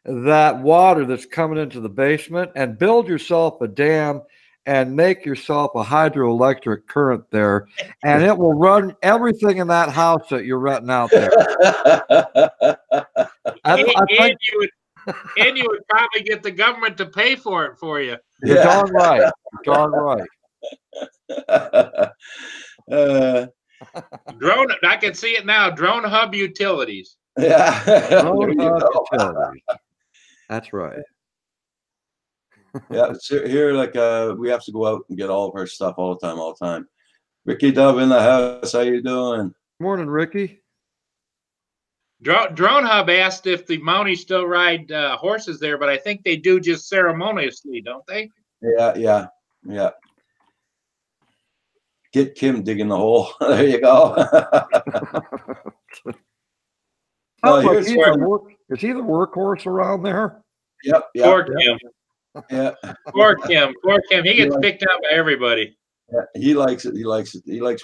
that water that's coming into the basement and build yourself a dam and make yourself a hydroelectric current there, and it will run everything in that house that you're renting out there. And you would probably get the government to pay for it for you. You're darn right. You're darn right. Drone, I can see it now. Drone Hub Utilities. Yeah. Drone Hub Utilities. That's right. Yeah, so here, like, we have to go out and get all of our stuff all the time. Ricky Dove in the house. How you doing? Morning, Ricky. Drone Hub asked if the Mounties still ride horses there, but I think they do just ceremoniously, don't they? Yeah. Get Kim digging the hole. There you go. Is he the workhorse around there? Yep. Poor Kim. Yeah. Poor Kim. He gets picked up by everybody. Yeah, he likes it. He likes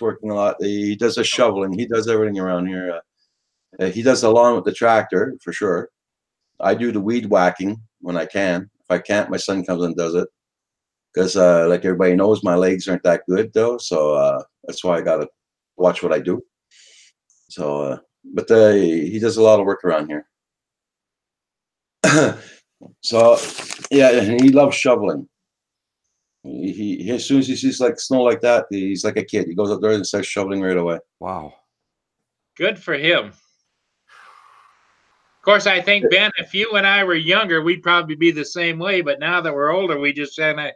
working a lot. He does the shoveling. He does everything around here. He does the lawn with the tractor for sure. I do the weed whacking when I can. If I can't, my son comes and does it. Because like everybody knows, my legs aren't that good though. So that's why I gotta watch what I do. So, but he does a lot of work around here. So, yeah, and he loves shoveling. He as soon as he sees like snow like that, he's like a kid. He goes up there and starts shoveling right away. Wow. Good for him. Of course, I think, Ben, if you and I were younger, we'd probably be the same way. But now that we're older, we just kind of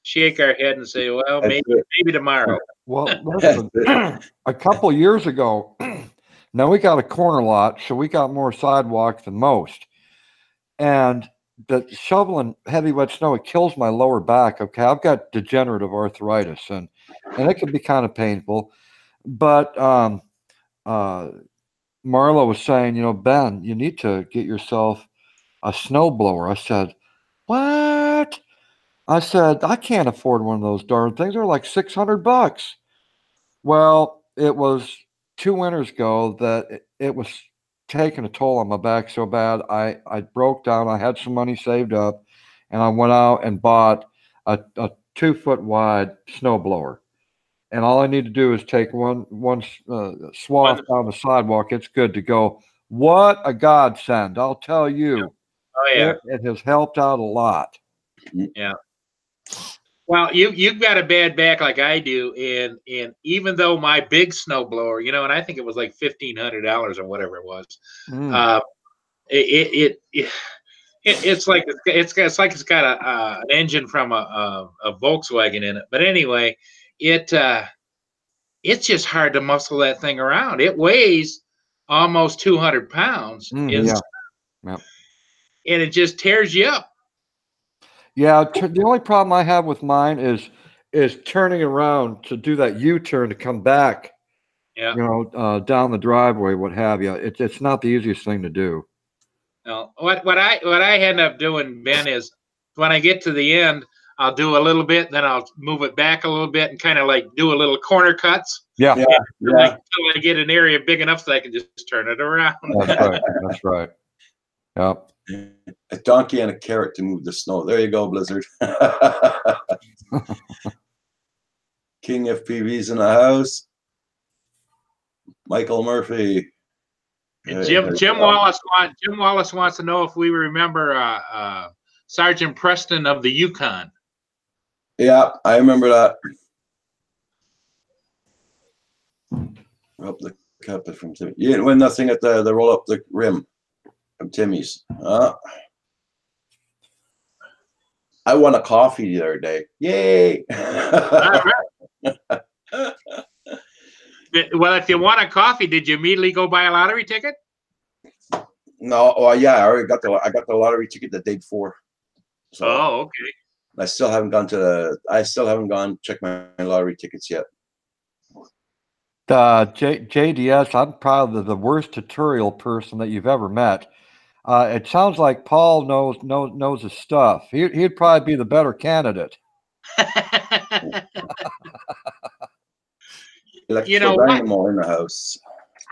shake our head and say, well, maybe tomorrow. Well, listen, a couple years ago, now we got a corner lot, so we got more sidewalk than most. And the shoveling heavy wet snow, it kills my lower back. Okay, I've got degenerative arthritis, and it can be kind of painful. But Marlo was saying, you know, Ben, you need to get yourself a snow blower. I said, what? I said, I can't afford one of those darn things. They're like $600. Well, it was 2 winters ago that it was taking a toll on my back so bad. I broke down. I had some money saved up, and I went out and bought a 2-foot wide snow blower. And all I need to do is take one swath down the sidewalk. It's good to go. What a godsend! I'll tell you. Oh yeah, it has helped out a lot. Yeah. Well, you've got a bad back like I do, and even though my big snow blower, you know, and I think it was like $1,500 or whatever it was, it's like it's got an engine from a Volkswagen in it. But anyway, it's just hard to muscle that thing around. It weighs almost 200 pounds, Yeah. and it just tears you up. Yeah, the only problem I have with mine is turning around to do that U-turn to come back. Yeah. You know, down the driveway, what have you. It's not the easiest thing to do. No, what I end up doing, Ben, is when I get to the end, I'll do a little bit, then I'll move it back a little bit and kind of like do a little corner cuts. Yeah. Like until I get an area big enough so I can just turn it around. That's right. That's right. Yep. A donkey and a carrot to move the snow. There you go, Blizzard. King FPV's in the house. Michael Murphy. Jim Wallace wants to know if we remember Sergeant Preston of the Yukon. Yeah, I remember that. Up the cup from Timmy. You didn't win nothing at the roll up the rim from Timmy's. I won a coffee the other day. Yay! Well, if you want a coffee, did you immediately go buy a lottery ticket? No, oh yeah, I already got the lottery ticket the day before. So okay. I still haven't gone check my lottery tickets yet. JDS, I'm probably the worst tutorial person that you've ever met. It sounds like Paul knows his stuff. He'd probably be the better candidate. You know what? In the house.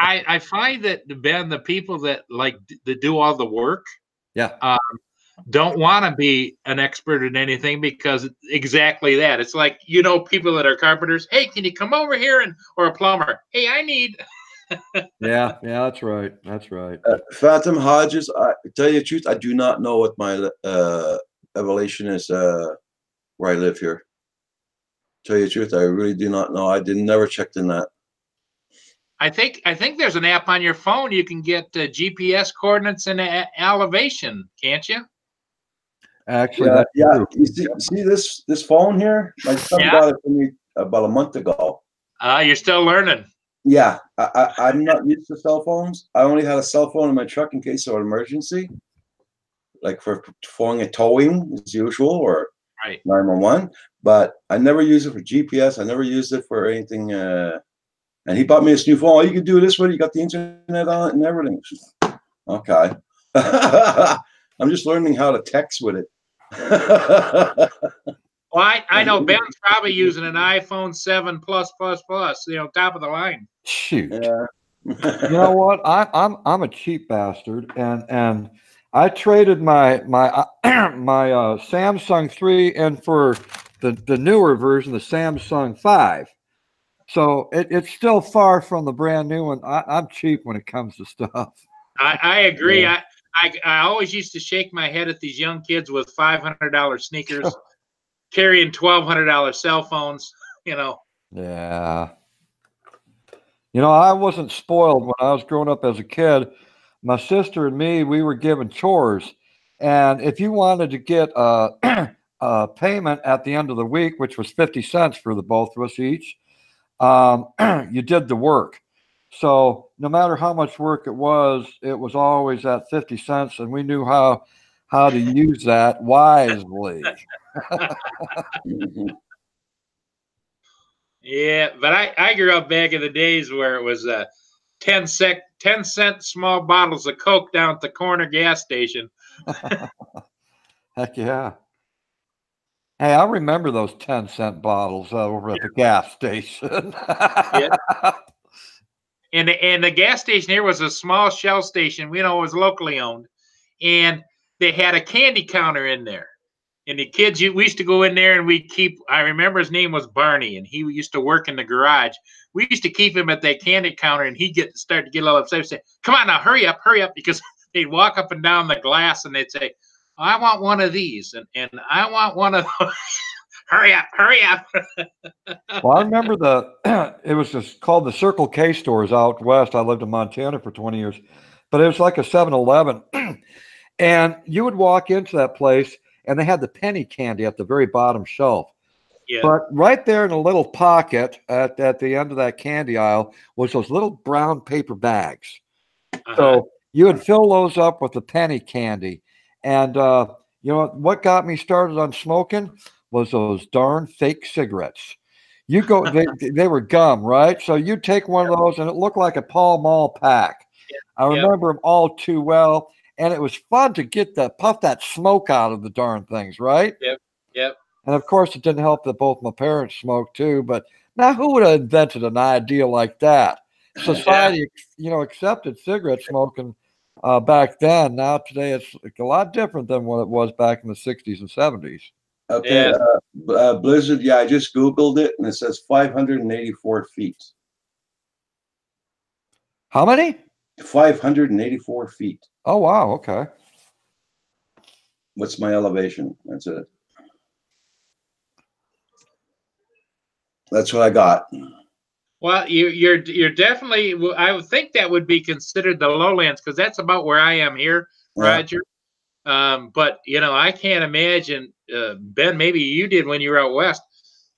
I find that, Ben, the people that do all the work, don't want to be an expert in anything, because exactly that. It's like, you know, people that are carpenters. Hey, can you come over here or a plumber? Hey, I need. Yeah, that's right. That's right. Phantom Hodges, I tell you the truth, I do not know what my elevation is where I live here. Tell you the truth, I really do not know. I never checked in that. I think there's an app on your phone you can get GPS coordinates and elevation, can't you? Actually, yeah. You see this phone here? My son got it for me about a month ago. You're still learning. Yeah, I'm not used to cell phones. I only had a cell phone in my truck in case of an emergency, like for towing as usual, or 911. But I never use it for GPS. I never used it for anything. And he bought me this new phone. Oh, you can do this with it. You got the internet on it and everything. Okay. I'm just learning how to text with it. Well, I know Ben's probably using an iPhone 7 plus, you know, top of the line. Shoot. Yeah. You know what? I'm a cheap bastard, and I traded my Samsung 3 in for the newer version, the Samsung 5. So it's still far from the brand new one. I'm cheap when it comes to stuff. I agree. Yeah. I always used to shake my head at these young kids with $500 sneakers carrying $1,200 cell phones. You know. Yeah. You know, I wasn't spoiled when I was growing up as a kid. My sister and me, we were given chores. And if you wanted to get a payment at the end of the week, which was 50 cents for the both of us each, you did the work. So no matter how much work it was always at 50 cents, and we knew how to use that wisely. Mhm. Yeah, but I grew up back in the days where it was 10 cent small bottles of Coke down at the corner gas station. Heck yeah. Hey, I remember those 10-cent bottles over at the gas station. Yeah. And the gas station here was a small shell station. We know it was locally owned, and they had a candy counter in there. And the kids, we used to go in there and we'd keep. I remember his name was Barney, and he used to work in the garage. We used to keep him at that candy counter, and he'd start to get a little upset. Say, "Come on now, hurry up!" Because they'd walk up and down the glass, and they'd say, "I want one of these," and I want one of those. Hurry up! Hurry up! Well, I remember it was just called the Circle K stores out west. I lived in Montana for 20 years, but it was like a 7-Eleven. And you would walk into that place and they had the penny candy at the very bottom shelf. Yeah. But right there in a little pocket at the end of that candy aisle was those little brown paper bags. So you would fill those up with the penny candy. And you know what got me started on smoking was those darn fake cigarettes. You go, they were gum, right? So you take one of those and it looked like a Pall Mall pack. I Yep. remember them all too well. And it was fun to get puff that smoke out of the darn things, right? Yep. Yep. And of course, it didn't help that both my parents smoked too. But now, who would have invented an idea like that? Society, you know, accepted cigarette smoking back then. Now, today, it's a lot different than what it was back in the 60s and 70s. Okay, Yeah. Blizzard. Yeah, I just Googled it, and it says 584 feet. How many? 584 feet. Oh, wow. Okay. What's my elevation? That's it. That's what I got. Well, you're definitely. I would think that would be considered the lowlands because that's about where I am here, Roger. But you know, I can't imagine, Ben. Maybe you did when you were out west.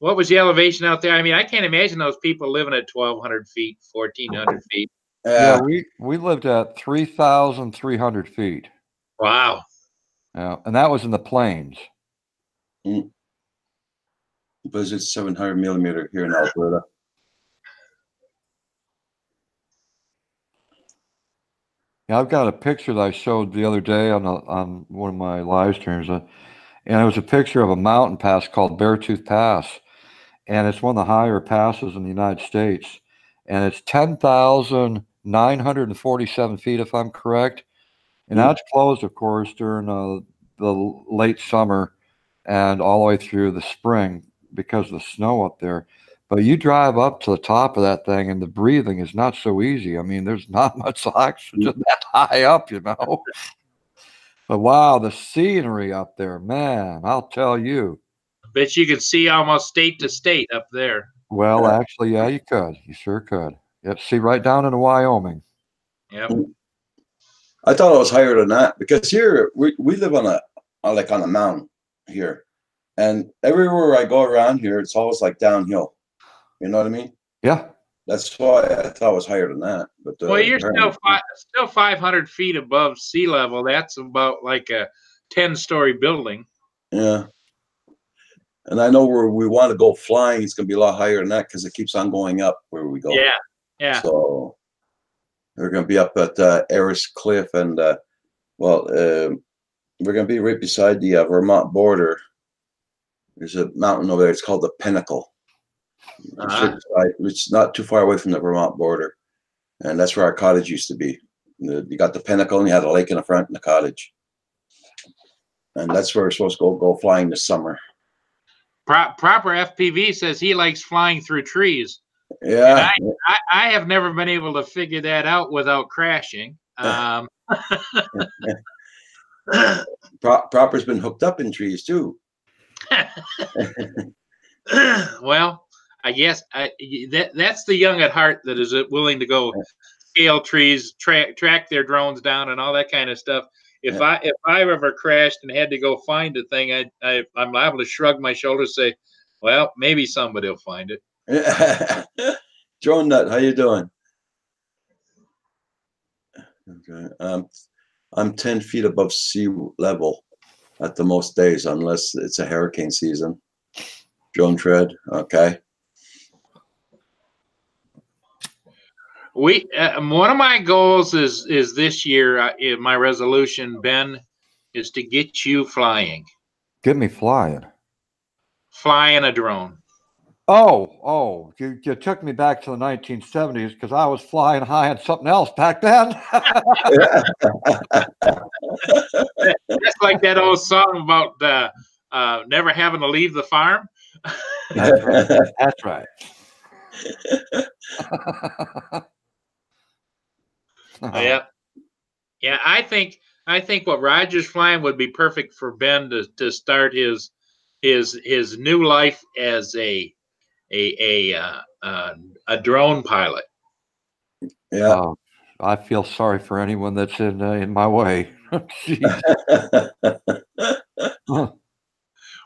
What was the elevation out there? I mean, I can't imagine those people living at 1,200 feet, 1,400 feet. Yeah, we lived at 3,300 feet. Wow. Yeah, and that was in the plains. Blizzard 700 millimeter here in Alberta. Yeah, I've got a picture that I showed the other day on one of my live streams, and it was a picture of a mountain pass called Beartooth Pass, and it's one of the higher passes in the United States, and it's 10,947 feet, if I'm correct, and that's closed, of course, during the late summer and all the way through the spring because of the snow up there. But you drive up to the top of that thing, and the breathing is not so easy. I mean, there's not much oxygen that high up, you know. But wow, the scenery up there, man, I'll tell you. Bet you could see almost state to state up there. Well, actually, yeah, you could. You sure could. Yep, see right down into Wyoming. Yep. I thought it was higher than that because here we live on a mountain here, and everywhere I go around here, it's always like downhill. You know what I mean? Yeah. That's why I thought it was higher than that. But Well, you're still 500 feet above sea level. That's about like a 10-story building. Yeah. And I know where we want to go flying, it's going to be a lot higher than that because it keeps on going up where we go. Yeah. Yeah. So we're going to be up at Eris Cliff, and we're going to be right beside the Vermont border. There's a mountain over there. It's called the Pinnacle. It's not too far away from the Vermont border, and that's where our cottage used to be. You got the Pinnacle, and you had a lake in the front and the cottage, and that's where we're supposed to go flying this summer. Proper FPV says he likes flying through trees. And Yeah. I have never been able to figure that out without crashing. Proper's been hooked up in trees too. Well, I guess that's the young at heart that is willing to go scale trees, track their drones down, and all that kind of stuff. If I ever crashed and had to go find a thing, I'm liable to shrug my shoulders, and say, "Well, maybe somebody will find it." Drone Nut, how you doing? Okay. I'm 10 feet above sea level at the most days, unless it's a hurricane season. Drone tread, okay. One of my goals is this year. My resolution, Ben, is to get you flying. Get me flying. Flying a drone. Oh, you took me back to the 1970s because I was flying high on something else back then. That's like that old song about never having to leave the farm. That's right. That's right. Yeah, yeah. I think what Roger's flying would be perfect for Ben to start his new life as a drone pilot. Yeah. I feel sorry for anyone that's in my way.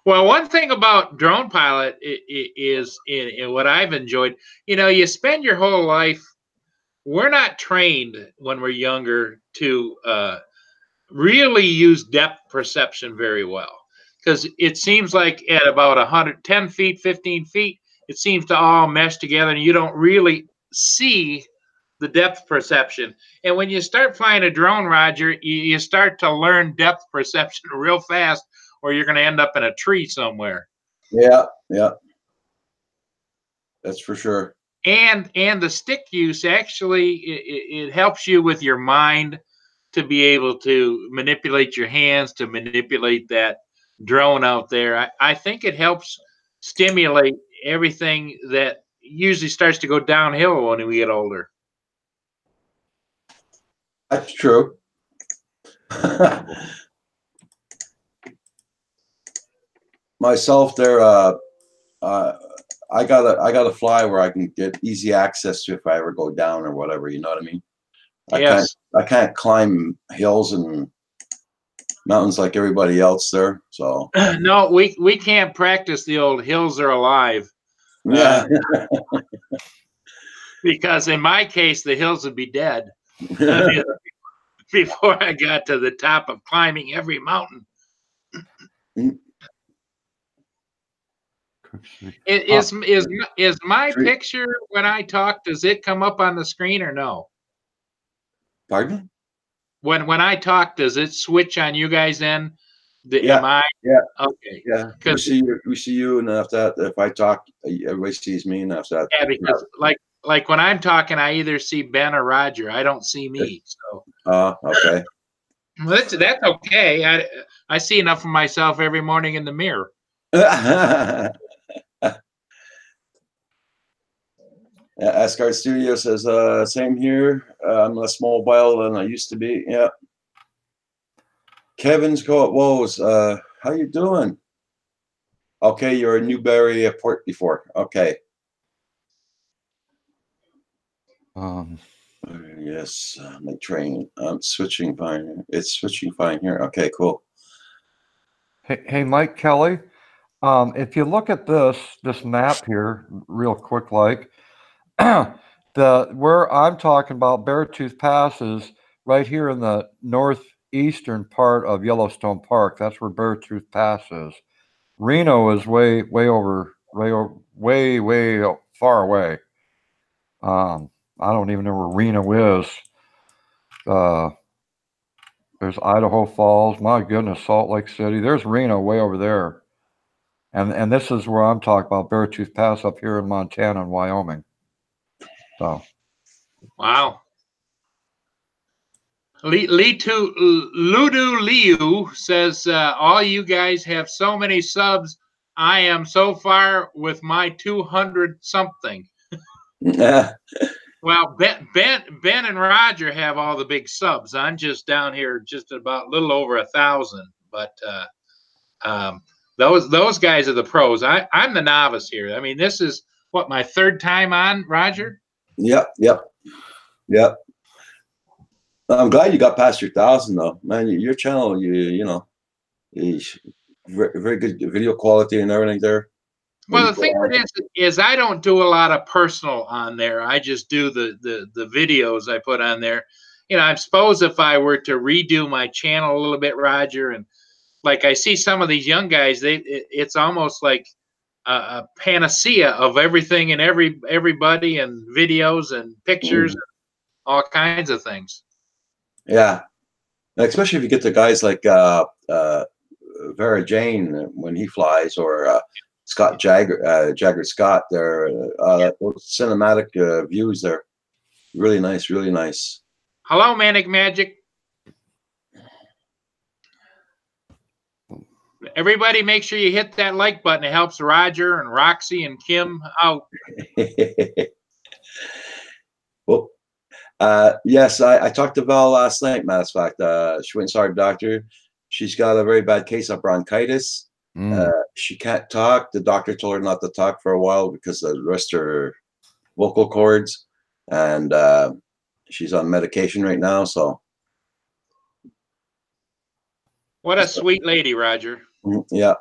Well, one thing about drone pilot is in what I've enjoyed. You spend your whole life. We're not trained when we're younger to really use depth perception very well, because it seems like at about 110 feet, 15 feet, it seems to all mesh together, and you don't really see the depth perception. And when you start flying a drone, Roger, you start to learn depth perception real fast, or you're going to end up in a tree somewhere. Yeah, that's for sure. And the stick use actually it helps you with your mind to be able to manipulate your hands, to manipulate that drone out there. I think it helps stimulate everything that usually starts to go downhill when we get older. That's true. Myself, there. I gotta fly where I can get easy access to if I ever go down or whatever. You know what I mean? Yes. I can't climb hills and mountains like everybody else there. So No, we can't practice the old hills are alive. yeah. Because in my case, the hills would be dead before I got to the top of climbing every mountain. Is my picture when I talk, does it come up on the screen or no? Pardon? When I talk, does it switch on you guys then? Yeah. Okay. Yeah. We see you, and after that, if I talk, everybody sees me, and after that. Yeah, because like when I'm talking, I either see Ben or Roger. I don't see me. So. Okay. Well, that's okay. I see enough of myself every morning in the mirror. Asgard Studio says, same here. I'm less mobile than I used to be. Yeah. Kevin's go at Woes. How you doing? Okay, you're in Newberry Port before. Okay. Yes, my train. I'm switching fine. It's switching fine here. Okay, cool. Hey, Mike Kelly. If you look at this map here, real quick, like where I'm talking about Beartooth Pass is right here in the northeastern part of Yellowstone Park. That's where Beartooth Pass is. Reno is way far away. I don't even know where Reno is. There's Idaho Falls. My goodness, Salt Lake City. There's Reno way over there. And this is where I'm talking about Beartooth Pass up here in Montana and Wyoming. So. Wow. Ludu Liu says, all you guys have so many subs. I am so far with my 200 something. Yeah. Well, Ben and Roger have all the big subs. I'm just down here, just about a little over 1,000. But those guys are the pros. I'm the novice here. I mean, this is what, my third time on, Roger. Yep. I'm glad you got past your 1,000 though, man. Your channel, you know, is very good video quality and everything there. Well, the thing with this is I don't do a lot of personal on there. I just do the videos I put on there. You know, I suppose if I were to redo my channel a little bit, Roger, and like I see some of these young guys, it's almost like a panacea of everything and everybody and videos and pictures, and all kinds of things. Yeah, especially if you get the guys like Vera Jane when he flies, or Scott Jagger Scott. There, those cinematic views there, really nice, really nice. Hello, Manic Magic. Everybody, make sure you hit that like button. It helps Roger and Roxy and Kim out. Well, yes, I talked to Val last night. Matter of fact, she went and saw her doctor. She's got a very bad case of bronchitis. She can't talk. The doctor told her not to talk for a while because it rest her vocal cords, and she's on medication right now. So, what a sweet lady, Roger. Yeah.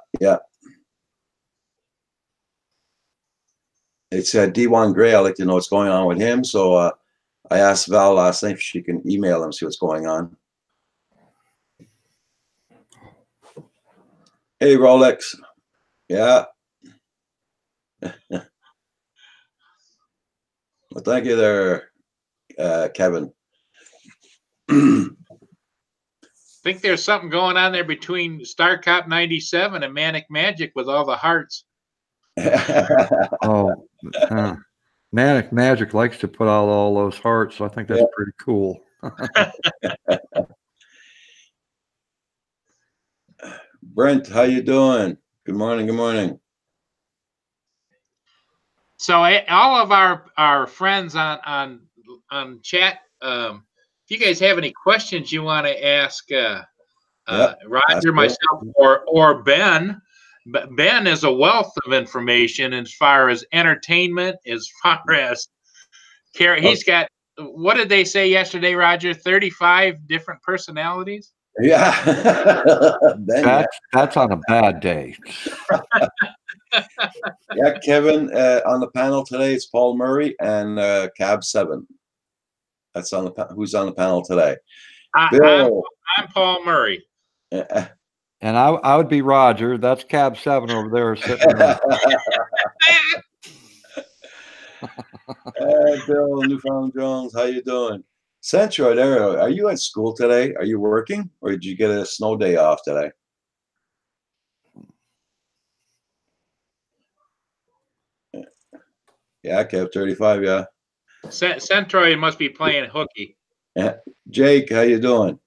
It's D1 Gray. I'd like to know what's going on with him. So I asked Val last night if she can email him, see what's going on. Hey, Rolex. Yeah. Well, thank you there, Kevin. I think there's something going on there between Star Cop 97 and Manic Magic with all the hearts. Manic Magic likes to put out all those hearts, so I think that's pretty cool. Brent, how you doing? Good morning. Good morning. So all of our friends on chat, if you guys have any questions you want to ask Roger, myself, or Ben. Ben is a wealth of information as far as entertainment, as far as care. He's got, what did they say yesterday, Roger? 35 different personalities? Yeah. That's on a bad day. Yeah, Kevin, on the panel today, it's Paul Murray and Cab 7. That's on the who's on the panel today. I'm Paul Murray. And I would be Roger. That's Cab 7 over there sitting there. Bill, Newfoundland Jones, how you doing? Centro, there. Are you at school today? Are you working, or did you get a snow day off today? Yeah, Kev 35. Yeah. Centroid must be playing hooky. Yeah. Jake, how you doing?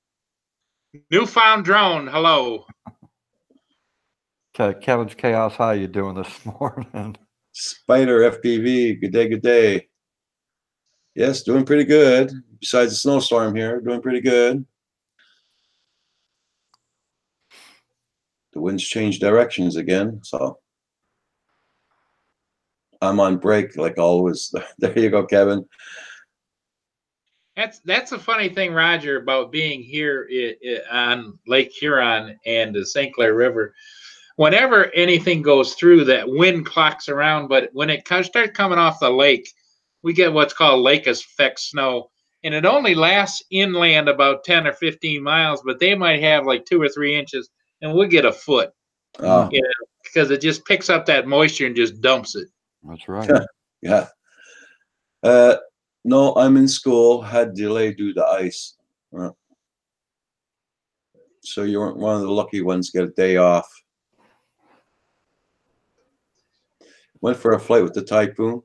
Newfound Drone, hello. Kevin's Chaos, how you doing this morning? Spider FPV, good day, good day. Yes, doing pretty good. Besides the snowstorm here, doing pretty good. The winds changed directions again, so I'm on break like always. There you go, Kevin. That's a funny thing, Roger, about being here on Lake Huron and the St. Clair River. Whenever anything goes through, that wind clocks around, but when it starts coming off the lake, we get what's called lake effect snow, and it only lasts inland about 10 or 15 miles, but they might have like 2 or 3 inches, and we'll get a foot. Oh. You know, because it just picks up that moisture and just dumps it. That's right. Yeah. No, I'm in school. Had delay due to ice. So you weren't one of the lucky ones to get a day off. Went for a flight with the typhoon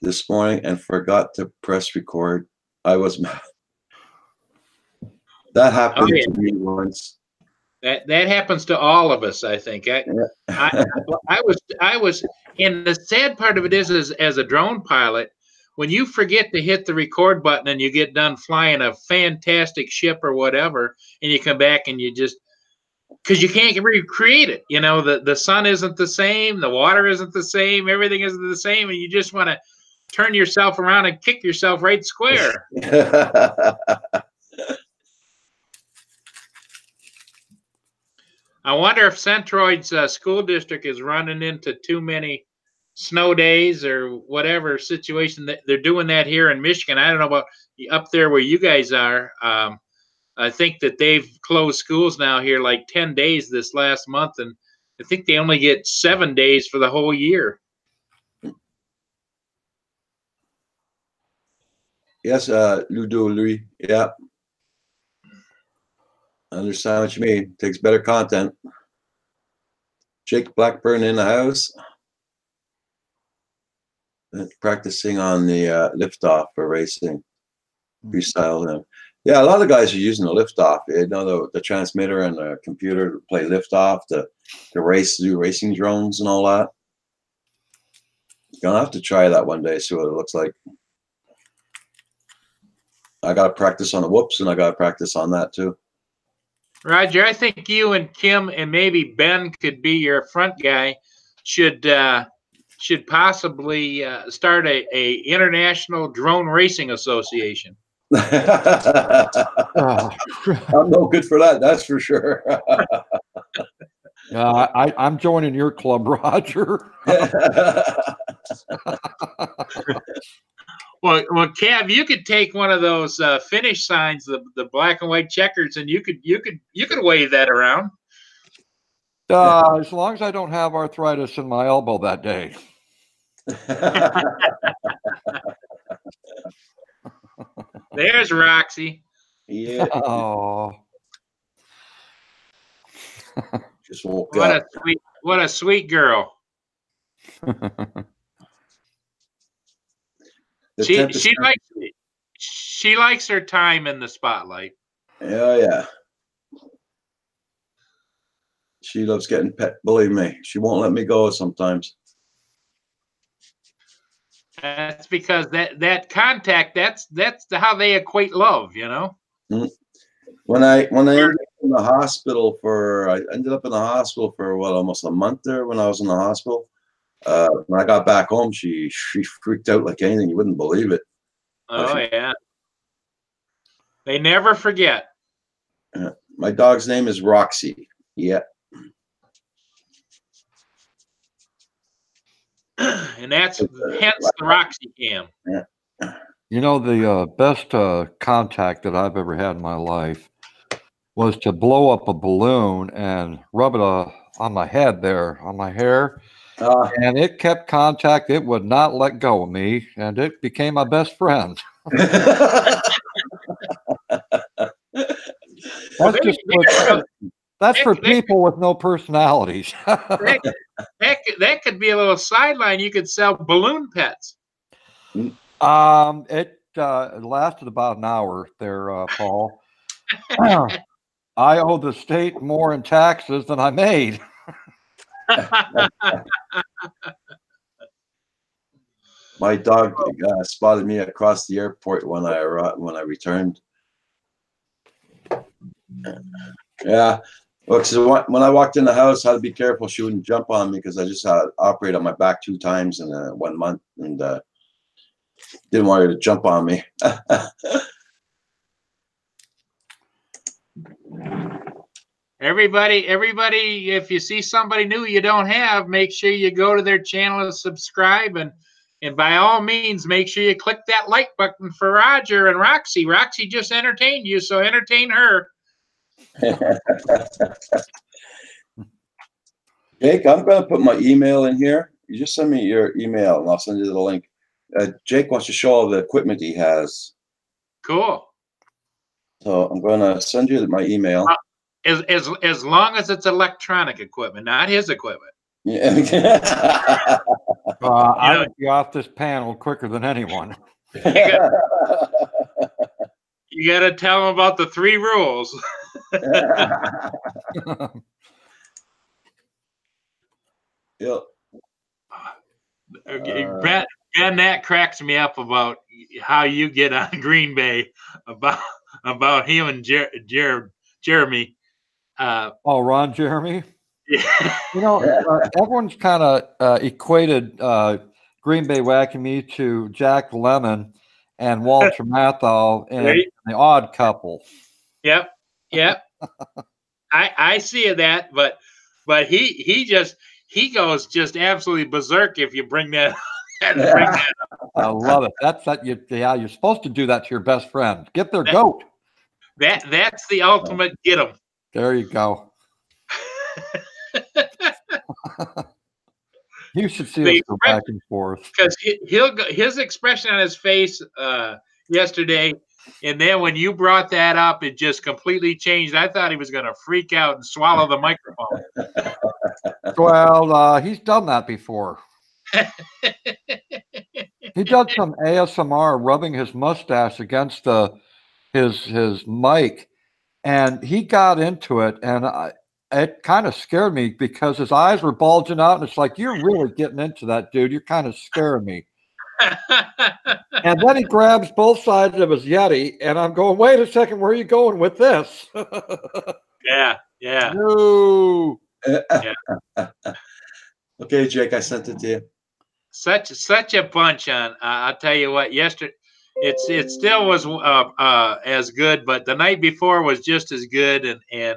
this morning and forgot to press record. I was mad. That happened to me once. That happens to all of us, I think. I was, and the sad part of it is as a drone pilot, when you forget to hit the record button and you get done flying a fantastic ship or whatever, and you come back and you just, because you can't recreate it. You know, the sun isn't the same, the water isn't the same, everything isn't the same, and you just want to turn yourself around and kick yourself right square. I wonder if Centroid's school district is running into too many snow days or whatever situation. That they're doing that here in Michigan. I don't know about up there where you guys are. I think that they've closed schools now here like 10 days this last month, and I think they only get 7 days for the whole year. Yes, Ludo Louis. Yeah. I understand what you mean. Takes better content. Jake Blackburn in the house. Practicing on the liftoff for racing. Freestyle. Yeah, a lot of guys are using the liftoff. You know, the transmitter and the computer to play liftoff, to race, do racing drones and all that. Gonna have to try that one day, see what it looks like. I got to practice on the whoops, and I got to practice on that too. Roger, I think you and Kim and maybe Ben could be your front guy. Should possibly start a international drone racing association. I'm no good for that. That's for sure. I'm joining your club, Roger. Well, Cav, you could take one of those finish signs, the black and white checkers, and you could wave that around. As long as I don't have arthritis in my elbow that day. There's Roxy. Yeah. Oh. Just woke up. What a sweet girl. She likes her time in the spotlight. Oh yeah. She loves getting pet. Believe me, she won't let me go sometimes. That's because that contact, that's how they equate love, you know. When I ended up in the hospital for almost a month there when I was in the hospital. When I got back home, she freaked out like anything. You wouldn't believe it. Oh yeah. They never forget. My dog's name is Roxy. Yeah. And that's hence the Roxy Cam. Yeah. You know, the best contact that I've ever had in my life was to blow up a balloon and rub it on my head there, on my hair. And it kept contact. It would not let go of me, and it became my best friend. That's for people with no personalities. that could be a little sideline. You could sell balloon pets. It lasted about an hour there, Paul. I owe the state more in taxes than I made. My dog spotted me across the airport when I returned. Yeah, well, when I walked in the house, I had to be careful she wouldn't jump on me because I just had to operate on my back 2 times in 1 month, and didn't want her to jump on me. Everybody, if you see somebody new you don't have, make sure you go to their channel and subscribe, and by all means, make sure you click that like button for Roger and Roxy. Roxy just entertained you, so entertain her. Jake, I'm going to put my email in here. You just send me your email, and I'll send you the link. Jake wants to show all the equipment he has. Cool. So I'm going to send you my email. As long as it's electronic equipment, not his equipment. Yeah. I would be off this panel quicker than anyone. You got to tell them about the 3 rules. Yep. And that cracks me up about how you get on Green Bay about him and Jeremy. Oh, Ron Jeremy. Yeah. You know, everyone's kind of equated Green Bay Wackamy to Jack Lemmon and Walter Matthau and The Odd Couple. Yep. Yep. I see that, but he goes just absolutely berserk if you bring that. I love it. You're supposed to do that to your best friend. Get their goat. That's the ultimate get 'em. There you go. You should see us go back and forth. Because his expression on his face yesterday, and then when you brought that up, it just completely changed. I thought he was going to freak out and swallow the microphone. Well, he's done that before. He did some ASMR rubbing his mustache against his mic, and he got into it, and it kind of scared me because his eyes were bulging out, and it's like, you're really getting into that, dude. You're kind of scaring me. And then he grabs both sides of his Yeti, and I'm going, wait a second, where are you going with this? Yeah. No. Yeah. Okay, Jake, I sent it to you. Such a bunch on. I'll tell you what. Yesterday, it still was as good, but the night before was just as good. And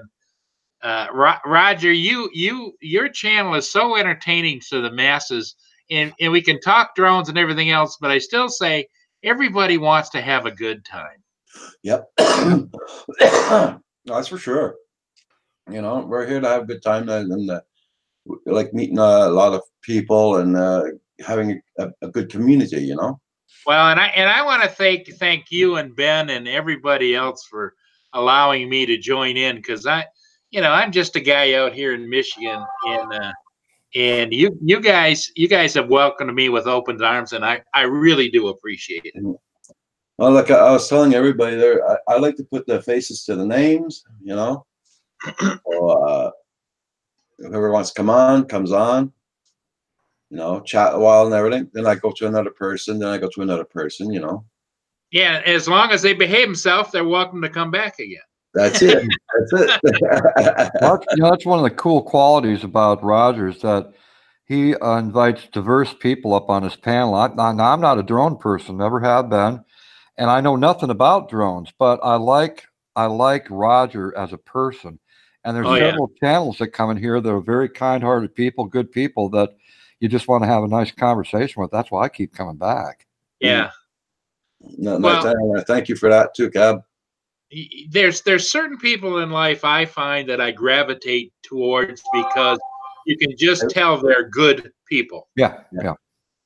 Roger, your channel is so entertaining to the masses, and we can talk drones and everything else, but I still say everybody wants to have a good time. Yep. That's for sure. You know, we're here to have a good time, and like meeting a lot of people and having a good community, you know. Well, and I want to thank you and Ben and everybody else for allowing me to join in, because I'm just a guy out here in Michigan, and you guys have welcomed me with open arms, and I really do appreciate it. Well, like I was telling everybody there, I like to put the faces to the names, you know. So, whoever wants to come on, comes on, you know, chat a while and everything. Then I go to another person, then I go to another person, you know. Yeah, as long as they behave themselves, they're welcome to come back again. That's it. That's it. That's one of the cool qualities about Rogers, that he invites diverse people up on his panel. I'm not a drone person, never have been, and I know nothing about drones, but I like Roger as a person. And there's several channels that come in here that are very kind-hearted people, good people that you just want to have a nice conversation with. That's why I keep coming back. Yeah. No, thank you for that too, Cab. There's certain people in life I find that I gravitate towards because you can just tell they're good people. Yeah.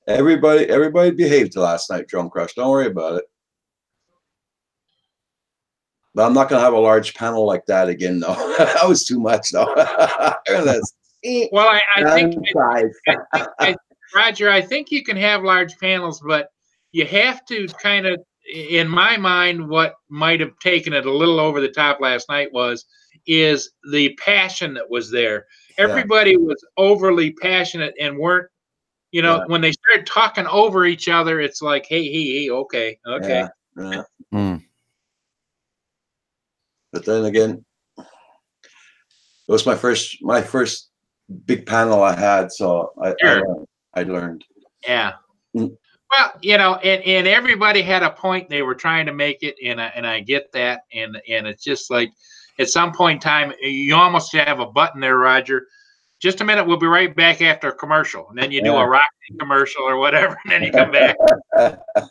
Everybody behaved last night, Drone Crush. Don't worry about it. But I'm not going to have a large panel like that again, though. That was too much, though. Well, I think, Roger, I think you can have large panels, but you have to kind of, in my mind, what might have taken it a little over the top last night is the passion that was there. Everybody was overly passionate and weren't, when they started talking over each other, it's like, hey, okay. Yeah. But then again, it was my first big panel I had, so I learned. Yeah. Well, and everybody had a point they were trying to make it, and I get that, and it's just like at some point in time you almost have a button there, Roger. Just a minute, we'll be right back after a commercial, and then you do a Rocky commercial or whatever, and then you come back.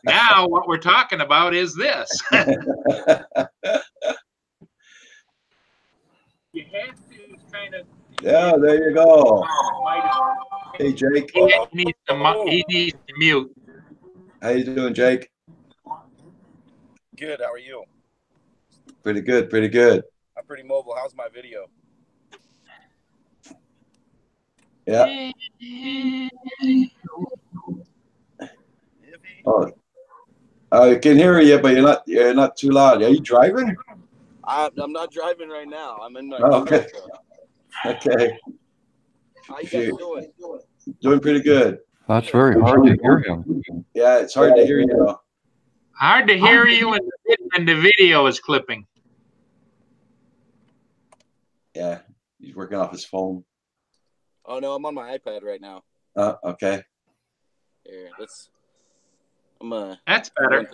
Now what we're talking about is this. You have to kind of. Yeah, there you go. Hey, Jake. He needs to mute. How you doing, Jake? Good. How are you? Pretty good. Pretty good. I'm pretty mobile. How's my video? Yeah. Oh, I can hear you, but you're not too loud. Are you driving? I'm not driving right now. I'm in my okay. truck. Okay. How you guys doing? Doing pretty good. That's very hard to hear him. Yeah, it's hard to hear you now. Hard to hear you, and the video is clipping. Yeah, he's working off his phone. Oh no, I'm on my iPad right now. Okay. Here, that's better.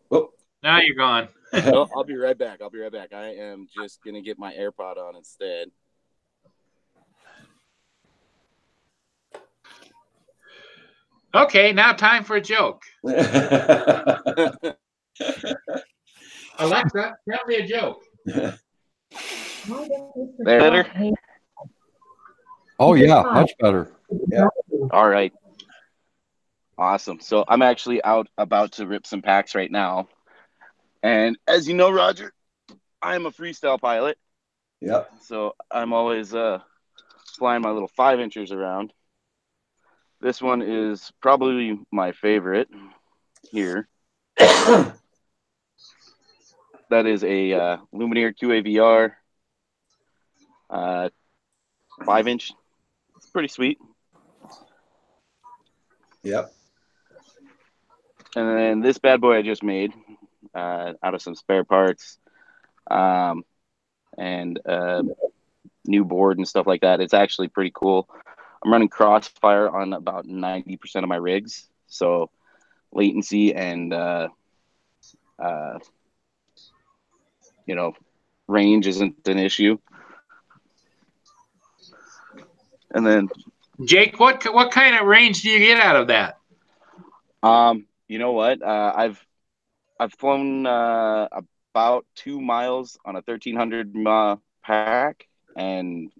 Whoop. Now you're gone. No, I'll be right back. I am just gonna get my AirPod on instead. Okay, now time for a joke. Alexa, tell me a joke. Better? Oh yeah, much better. Yeah. All right. Awesome. So I'm actually out about to rip some packs right now. And as you know, Roger, I'm a freestyle pilot. Yep. So I'm always flying my little 5-inchers around. This one is probably my favorite here. That is a Lumineer QAVR 5-inch. It's pretty sweet. Yep. And then this bad boy I just made out of some spare parts and new board and stuff like that. It's actually pretty cool. I'm running Crossfire on about 90% of my rigs, so latency and range isn't an issue. And then Jake, what kind of range do you get out of that? you know what? I've flown about 2 miles on a 1300 pack, and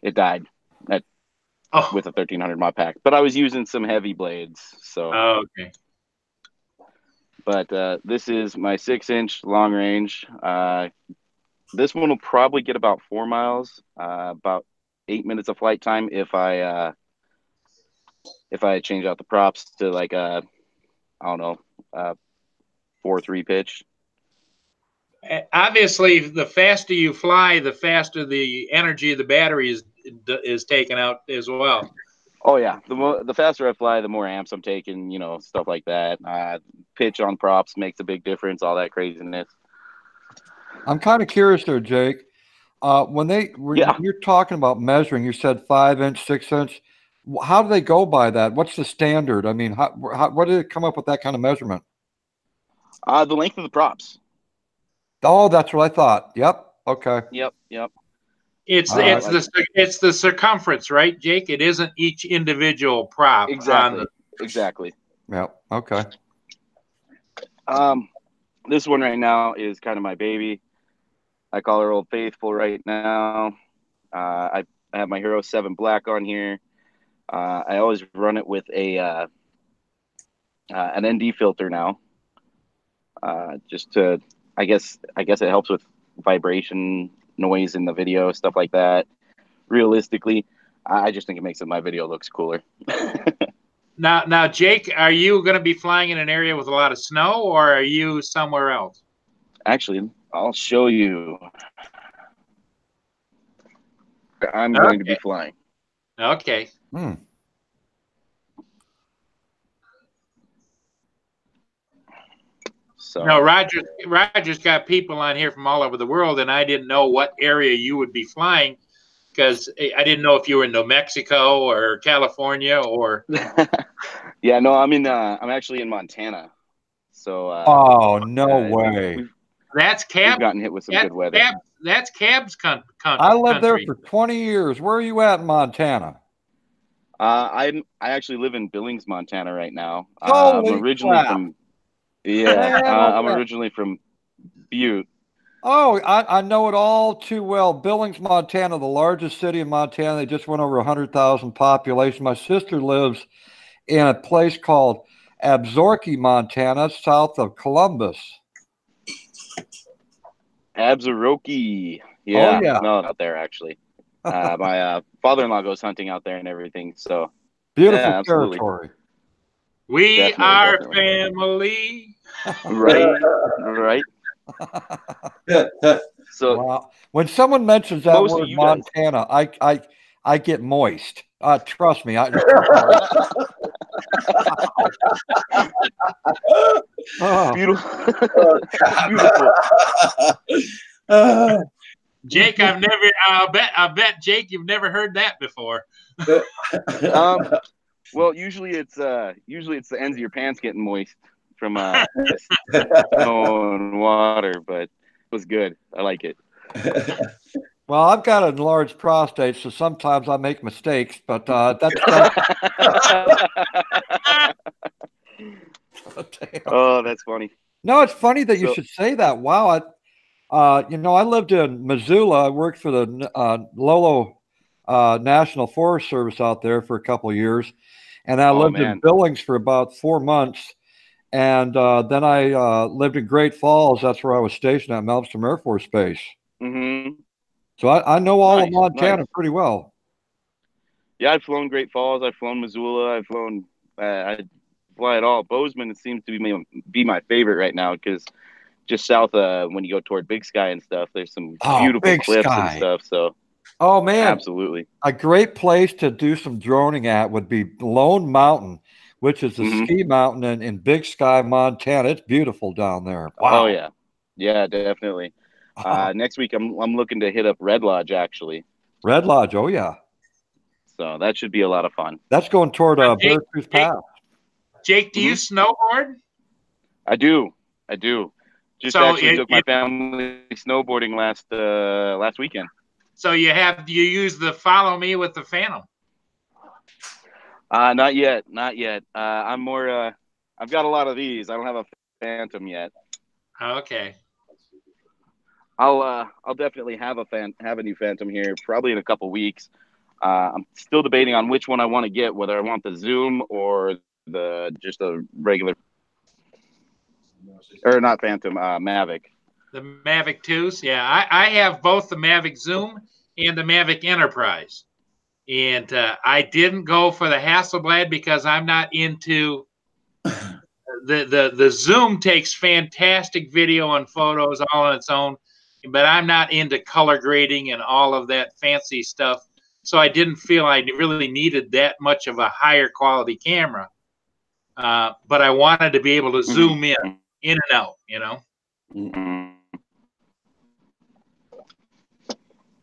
it died with a 1300 mah pack. But I was using some heavy blades, so. Oh, okay. But this is my 6-inch long range. This one will probably get about 4 miles, about 8 minutes of flight time if I change out the props to like I don't know, 4.3 pitch. Obviously, the faster you fly, the faster the energy of the battery is taken out as well. Oh yeah, the faster I fly, the more amps I'm taking. Stuff like that. Pitch on props makes a big difference. All that craziness. I'm kind of curious there, Jake. When you're talking about measuring, you said 5-inch, 6-inch. How do they go by that? What's the standard? I mean, what did it come up with that kind of measurement? The length of the props. Oh, that's what I thought. Yep. Okay. Yep. It's the circumference, right, Jake? It isn't each individual prop. Exactly. Yep. Okay. This one right now is kind of my baby. I call her Old Faithful right now. I have my Hero 7 Black on here. I always run it with an ND filter now. Just to, I guess it helps with vibration, noise in the video, stuff like that. Realistically, I just think it makes my video looks cooler. Now, Jake, are you going to be flying in an area with a lot of snow, or are you somewhere else? Actually, I'll show you. I'm going to be flying. Okay. So no, Roger's got people on here from all over the world, and I didn't know what area you would be flying because I didn't know if you were in New Mexico or California or. Yeah, no, I'm actually in Montana. So. Oh no way! That's Cab. We've gotten hit with some good weather. That's Cab's country. I lived there for 20 years. Where are you at in Montana? I actually live in Billings, Montana right now. Holy I'm originally crap. from. Yeah, I'm originally from Butte. Oh, I know it all too well. Billings, Montana, the largest city in Montana. They just went over 100,000 population. My sister lives in a place called Absaroka, Montana, south of Columbus. Absaroka. Yeah. Oh, yeah. No, not there, actually. My father-in-law goes hunting out there and everything. So beautiful territory. We are family. Right. So wow. When someone mentions that word Montana, I I get moist. Trust me. Oh, Beautiful. Oh, God. Beautiful. Jake, I bet Jake, you've never heard that before. Well, usually it's the ends of your pants getting moist from snow and water, but it was good. I like it. well, I've got an enlarged prostate, so sometimes I make mistakes, but that's Oh, that's funny. no, it's funny that you So- should say that. Wow. I lived in Missoula. I worked for the Lolo National Forest Service out there for a couple of years, and I lived in man. Billings for about 4 months, and then I lived in Great Falls. That's where I was stationed at Malmstrom Air Force Base. Mm-hmm. So I know all of Nice, Montana nice. pretty well. Yeah, I've flown Great Falls. I've flown Missoula. I've flown. I fly it all. Bozeman seems to be my favorite right now because just south when you go toward Big Sky and stuff, there's some beautiful Big cliffs and Sky. stuff. So Oh man, absolutely. a great place to do some droning at would be Lone Mountain, which is the ski mountain in Big Sky, Montana. It's beautiful down there. Wow. Oh yeah, definitely. Next week I'm looking to hit up Red Lodge actually. Red Lodge. Oh yeah, so that should be a lot of fun. that's going toward Beartooth Pass. Jake, do you snowboard? I do. Just So actually took my family snowboarding last weekend. So you use the follow me with the Phantom? Not yet. I'm more. I've got a lot of these. I don't have a Phantom yet. Okay. I'll definitely have a new Phantom here probably in a couple weeks. I'm still debating on which one I want to get, whether I want the Zoom or just a regular, or not Phantom, Mavic. The Mavic 2s, yeah. I have both the Mavic Zoom and the Mavic Enterprise. And I didn't go for the Hasselblad because I'm not into the Zoom takes fantastic video and photos all on its own, but I'm not into color grading and all of that fancy stuff. So I didn't feel I really needed that much of a higher quality camera. But I wanted to be able to zoom in and out,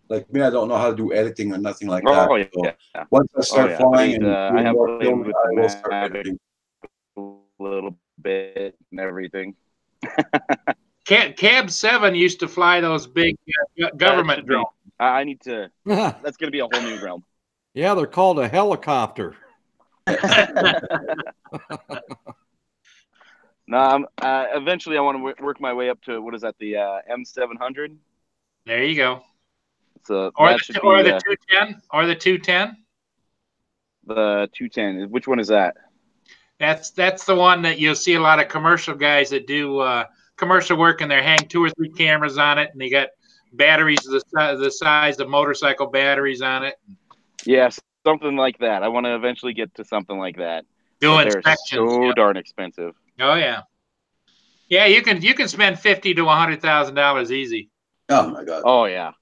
Like me, I don't know how to do editing or nothing like Oh, that. yeah. So once I start flying and I doing have more played filming, with I the will start Mavic editing. a little bit and everything. Cab 7 used to fly those big government drones. I need to. That's going to be a whole new realm. Yeah, they're called a helicopter. No, eventually I want to work my way up to what is that? The M700. There you go. So or that the should or be the 210 or the 210. The 210. Which one is that? That's the one that you'll see a lot of commercial guys that do commercial work, and they hang 2 or 3 cameras on it, and they got batteries the size of motorcycle batteries on it. Yes, something like that. I want to eventually get to something like that. Do But inspections. they're so darn expensive. Oh yeah, yeah. You can spend $50,000 to $100,000 easy. Oh my God. Oh yeah.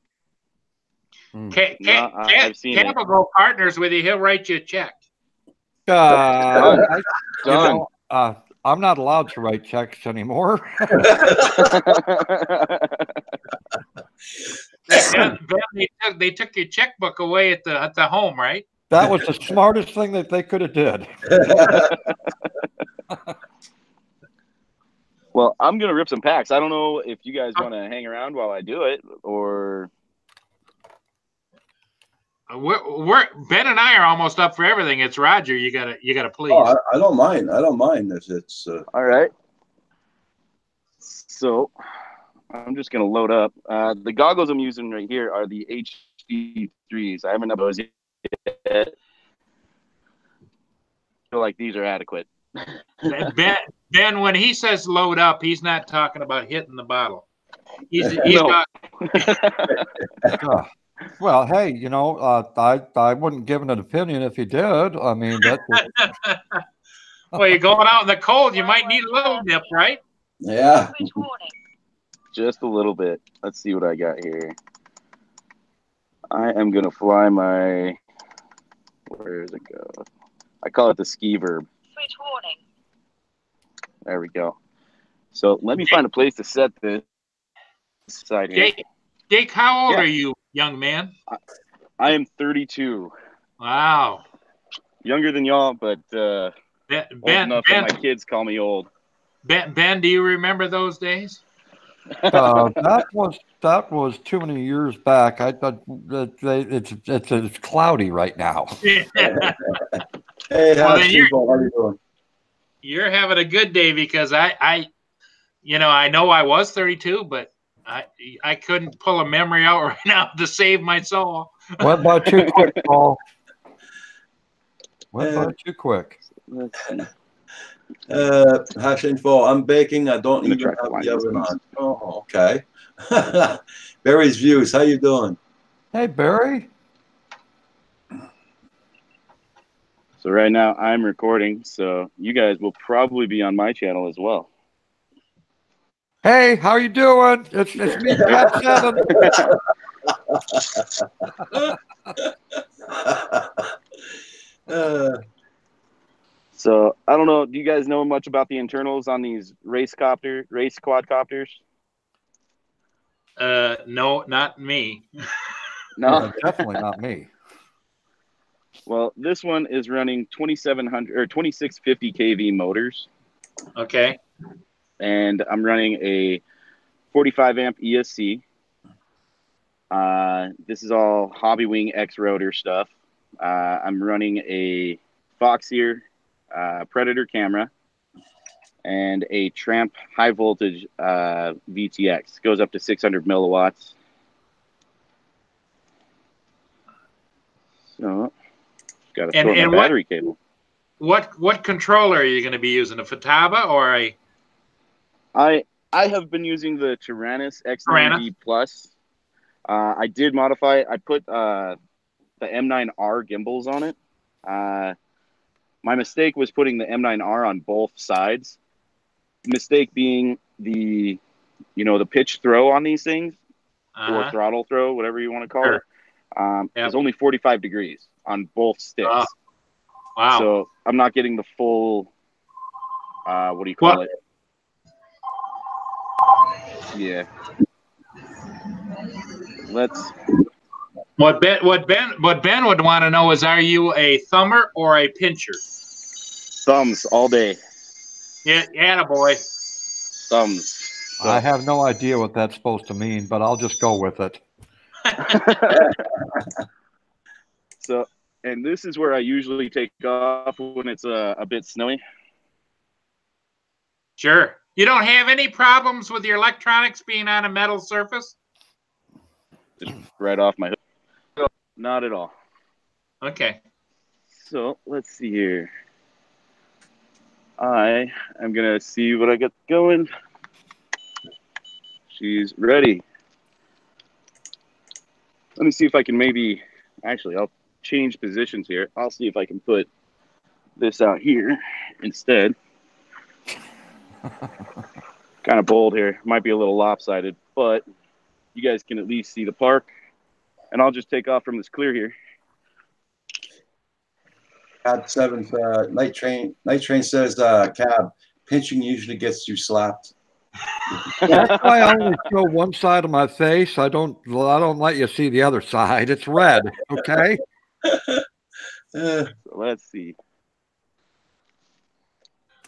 I've seen Cab will go partners with you. He'll write you a check. Done. I'm not allowed to write checks anymore. Ben, they took your checkbook away at the home, right? That was the smartest thing that they could have did. Well, I'm gonna rip some packs. I don't know if you guys want to hang around while I do it, or we're Ben and I are almost up for everything. It's Roger. You gotta please. Oh, I don't mind. I don't mind if it's. All right. So I'm just gonna load up. The goggles I'm using right here are the HD3s. I haven't up those yet. I feel like these are adequate. Ben, when he says load up, he's not talking about hitting the bottle. He's No. Well, hey, I wouldn't give an opinion if he did. I mean, well, you're going out in the cold. You might need a little nip, right? Yeah. Just a little bit. Let's see what I got here. I am gonna fly my Where does it go? I call it the ski verb. Switch warning. There we go. So let me find a place to set this side here. Jake, how old are you, young man? I am 32. Wow. Younger than y'all, but old enough that my kids call me old. Ben, do you remember those days? That was too many years back. I thought it's cloudy right now. Hey, Well, how you doing? You're having a good day because I know I was 32, but I couldn't pull a memory out right now to save my soul. Went by too quick, Paul. Went by too quick. Hash info. I'm baking. I don't even have the oven on. Oh, okay. Barry's views. How you doing? Hey, Barry. So right now I'm recording, so you guys will probably be on my channel as well. Hey, how you doing? It's me, Feb.13. So I don't know. Do you guys know much about the internals on these race quadcopters? No, not me. No, yeah, definitely not me. Well, this one is running 2700 or 2650 kV motors. Okay. And I'm running a 45 amp ESC. This is all Hobbywing X rotor stuff. I'm running a Foxeer Predator camera and a Tramp high voltage VTX. Goes up to 600 milliwatts. So, got to sort my battery cable. What controller are you going to be using? A Futaba or a? I have been using the Tyrannus X9D Plus. I did modify it. I put the M9R gimbals on it. My mistake was putting the M9R on both sides. Mistake being the pitch throw on these things, or throttle throw, whatever you want to call it, is only 45 degrees on both sticks. Wow. So I'm not getting the full, what do you call it? Yeah. What Ben would want to know is, are you a thumber or a pincher? Thumbs all day. Yeah, attaboy. Thumbs. So. I have no idea what that's supposed to mean, but I'll just go with it. So, and this is where I usually take off when it's a bit snowy. Sure. You don't have any problems with your electronics being on a metal surface? Just right off my hook. No, not at all. Okay. So let's see here. I am going to see what I got going. She's ready. Let me see if I can actually, I'll change positions here. I'll see if I can put this out here instead. Kind of bold here. Might be a little lopsided, but you guys can at least see the park. And I'll just take off from this clear here. Cab 7, Night Train says, Cab, pinching usually gets you slapped. That's why I only show one side of my face. I don't let you see the other side. It's red, okay? So let's see.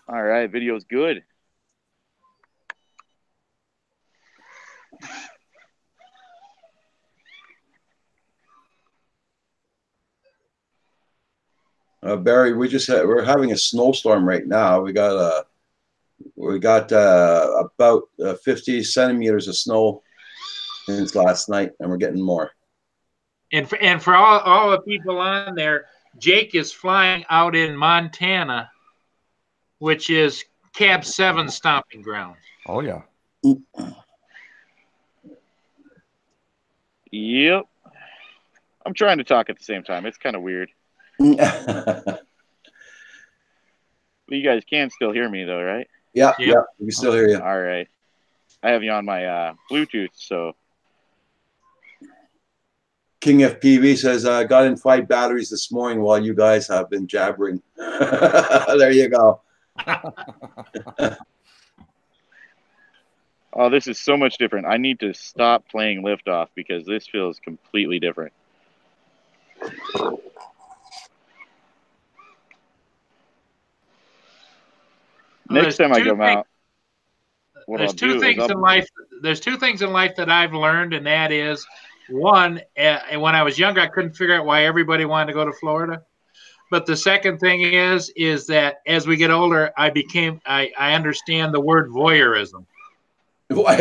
All right, video's good. Barry, we're having a snowstorm right now. We got about 50 centimeters of snow since last night, and we're getting more. And for all the people on there, Jake is flying out in Montana, which is Cab 7 stomping ground. Oh yeah. Yep. I'm trying to talk at the same time. It's kind of weird. You guys can still hear me though, right? Yeah, we can still hear you. All right. I have you on my Bluetooth, so. King FPV says, I got in 5 batteries this morning while you guys have been jabbering. There you go. Oh, this is so much different. I need to stop playing liftoff because this feels completely different. Next time I come out, what I'll do is there's two things in life that I've learned, and that is, one, when I was younger, I couldn't figure out why everybody wanted to go to Florida. But the second thing is that as we get older, I understand the word voyeurism. Holy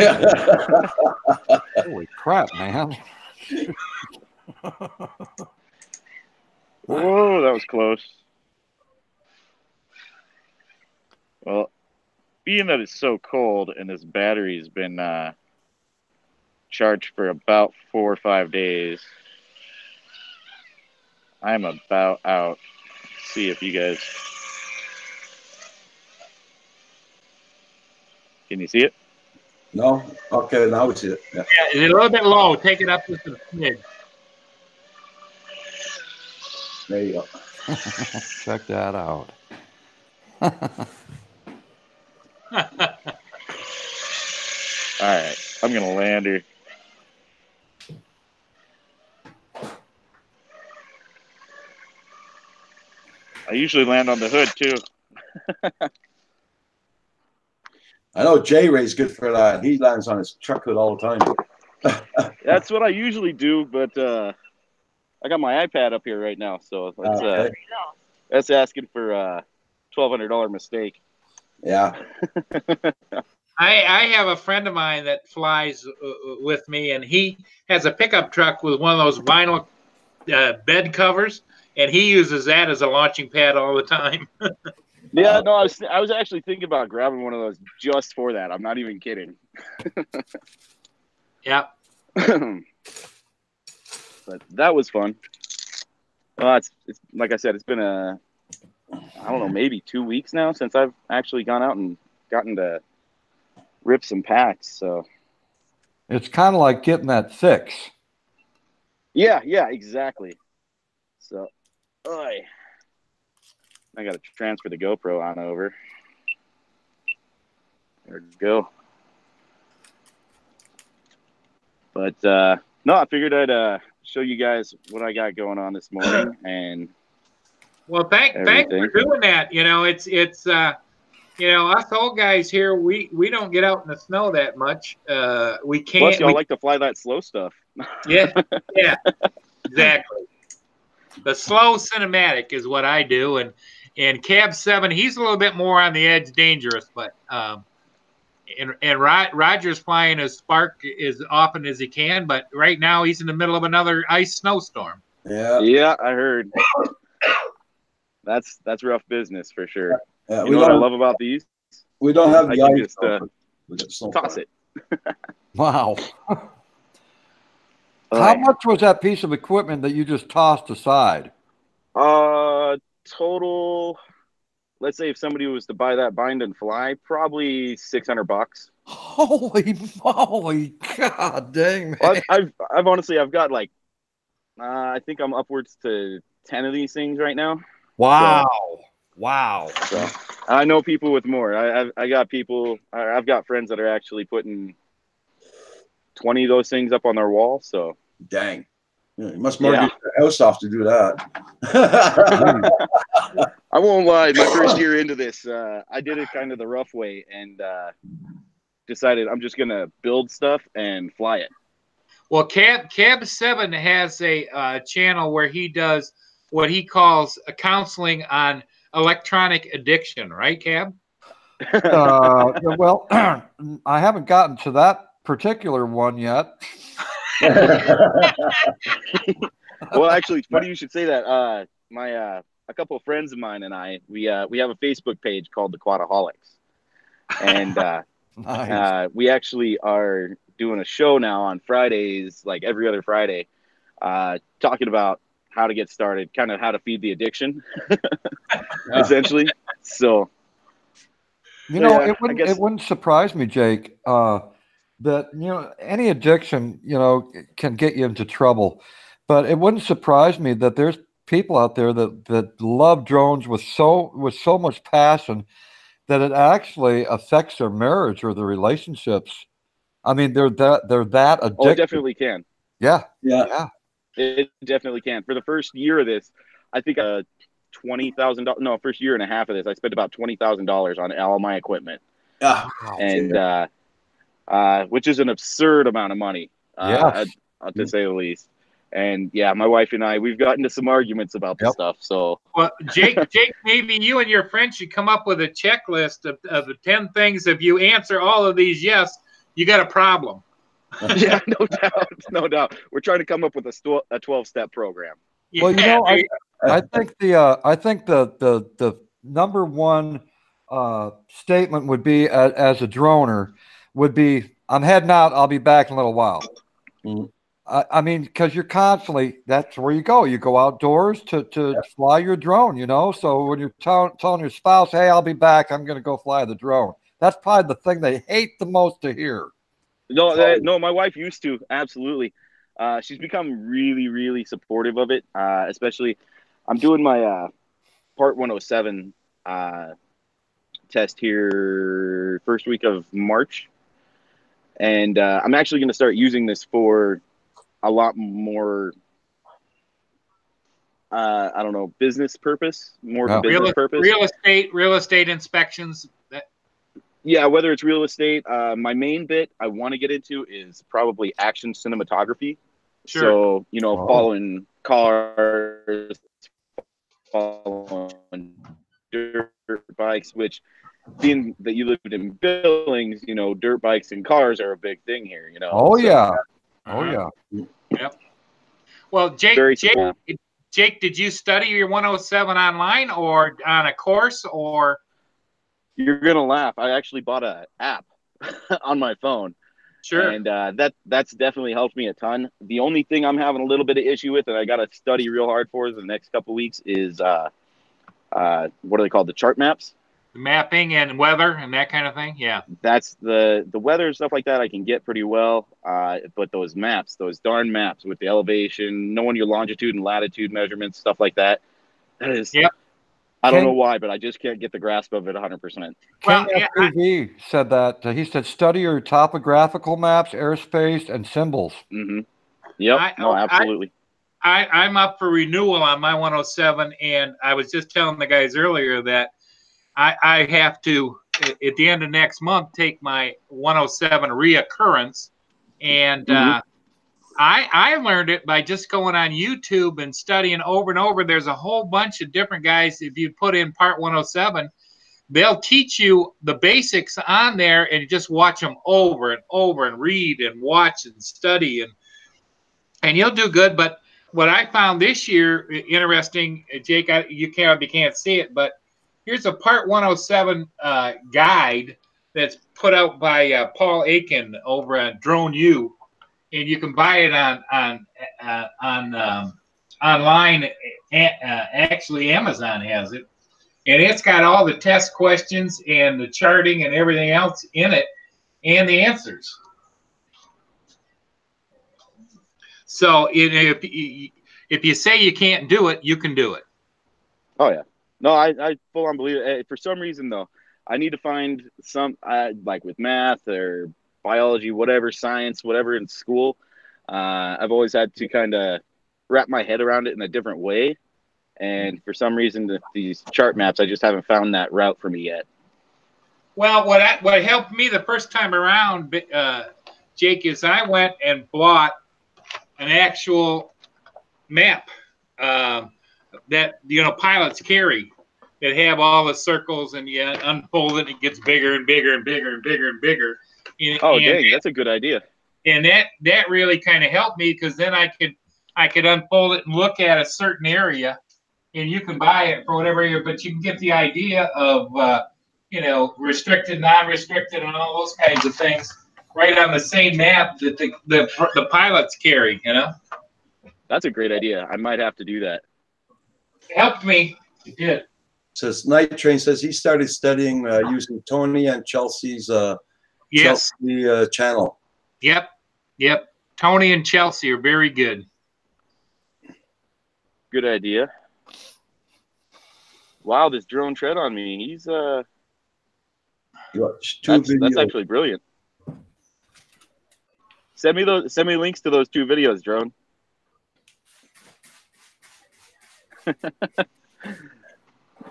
crap, man. Whoa, that was close. Well, being that it's so cold and this battery's been charged for about 4 or 5 days, I'm about out. Let's see if you guys can you see it? No? Okay, now we see it. Yeah. Yeah, it's a little bit low. Take it up just a smidge. There you go. Check that out. All right, I'm gonna land her. I usually land on the hood too. I know J Ray's good for that. He lands on his truck hood all the time. That's what I usually do, but I got my iPad up here right now, so that's asking for a $1,200 mistake. Yeah. I have a friend of mine that flies with me, and he has a pickup truck with one of those vinyl bed covers, and he uses that as a launching pad all the time. Yeah, no, I was actually thinking about grabbing one of those just for that. I'm not even kidding. Yeah. But that was fun. Well, it's like I said, it's been I don't know, maybe 2 weeks now since I've actually gone out and gotten to rip some packs. So it's kind of like getting that fix. Yeah, exactly. So, I got to transfer the GoPro on over. There we go. But no, I figured I'd show you guys what I got going on this morning, and well, thanks for doing that. You know, it's us old guys here, we don't get out in the snow that much. We can't. Plus, y'all like to fly that slow stuff. Yeah, exactly. The slow cinematic is what I do, and Cab 7, he's a little bit more on the edge, dangerous, but and Roger's flying his Spark as often as he can, but right now he's in the middle of another ice snowstorm. Yeah, I heard. That's rough business for sure. Yeah, you know what I love about these? We don't have the ice. We just toss it. Wow. How much was that piece of equipment that you just tossed aside? Total. Let's say if somebody was to buy that bind and fly, probably $600. Holy moly! God dang, man. Well, I've honestly, I've got like, I think I'm upwards to 10 of these things right now. Wow! Wow! So I know people with more. I got people. I've got friends that are actually putting 20 of those things up on their wall. So dang. Yeah, you must mortgage the house off to do that. I won't lie. My first year into this, I did it kind of the rough way and decided I'm just going to build stuff and fly it. Well, Cab 7 has a channel where he does what he calls a counseling on electronic addiction. Right, Cab? Well, I haven't gotten to that particular one yet. Well, actually, it's funny you should say that. A couple of friends of mine and I, we have a Facebook page called the Quadaholics, and nice. We actually are doing a show now on Fridays, like every other Friday, talking about how to get started, kind of how to feed the addiction, essentially. So, it wouldn't surprise me, Jake, that any addiction can get you into trouble. But it wouldn't surprise me that there's people out there that love drones with so much passion that it actually affects their marriage or their relationships. I mean, they're that addicted. Oh, it definitely can. Yeah. Yeah. Yeah. It definitely can. For the first year of this, I think $20,000. No, first year and a half of this, I spent about $20,000 on all my equipment, Yeah. and which is an absurd amount of money, Yes. to say the least. And yeah, my wife and I, we've gotten into some arguments about this stuff. So, well, Jake, maybe you and your friend should come up with a checklist of the 10 things. If you answer all of these yes, you got a problem. yeah, no doubt, no doubt. We're trying to come up with a 12-step program. Well, you know, I think the number one statement would be as a droner would be, I'm heading out. I'll be back in a little while. Mm. I mean, because you're constantly, that's where you go. You go outdoors to fly your drone, you know? So when you're telling your spouse, hey, I'll be back, I'm going to go fly the drone. That's probably the thing they hate the most to hear. No, my wife used to. Absolutely. She's become really, really supportive of it. Especially, I'm doing my Part 107 test here first week of March. And I'm actually going to start using this for a lot more, I don't know, business purpose, more Yeah. business purpose. Real estate inspections. Yeah, whether it's real estate, my main bit I want to get into is probably action cinematography. Sure. So, you know, following cars, following dirt bikes, which being that you lived in Billings, you know, dirt bikes and cars are a big thing here, you know. Oh, so, yeah. Oh, yeah. Yep. Well, Jake, did you study your 107 online or on a course or? You're going to laugh. I actually bought an app on my phone. Sure. And that's definitely helped me a ton. The only thing I'm having a little bit of issue with, and I got to study real hard for the next couple of weeks, is what are they called? The chart maps. The mapping and weather and that kind of thing. Yeah. That's the weather and stuff like that I can get pretty well. But those maps, those darn maps with the elevation, knowing your longitude and latitude measurements, stuff like that. That is. Yep. I don't know why, but I just can't get the grasp of it 100%. King FPV said that. He said, study your topographical maps, airspace, and symbols. Mm-hmm. Yep. No, absolutely. I'm up for renewal on my 107, and I was just telling the guys earlier that I have to, at the end of next month, take my 107 reoccurrence, and I learned it by just going on YouTube and studying over and over. There's a whole bunch of different guys. If you put in Part 107, they'll teach you the basics on there, and you just watch them over and over and read and watch and study, and you'll do good. But what I found this year interesting, Jake, you can't see it, but here's a Part 107 guide that's put out by Paul Aiken over at Drone U. And you can buy it on online. Actually, Amazon has it, and it's got all the test questions and the charting and everything else in it, and the answers. So if you say you can't do it, you can do it. Oh yeah, no, I full on believe it. For some reason though, I need to find some like with math or biology, whatever, science, whatever in school. I've always had to kind of wrap my head around it in a different way. And for some reason, these chart maps, I just haven't found that route for me yet. Well, what helped me the first time around, Jake, is I went and bought an actual map that pilots carry that have all the circles, and you unfold it, it gets bigger and bigger and bigger and bigger and bigger. Dang, that's a good idea. And that really kind of helped me, because then I could unfold it and look at a certain area, and you can buy it for whatever area, but you can get the idea of restricted, non-restricted, and all those kinds of things right on the same map that the pilots carry. That's a great idea. I might have to do that. It helped me. It did. Says Night Train says he started studying using Tony and Chelsea's Chelsea channel. Yep. Tony and Chelsea are very good. good idea. Wow, this drone tread on me. He's You watch two that's videos. actually brilliant. Send me links to those 2 videos, drone.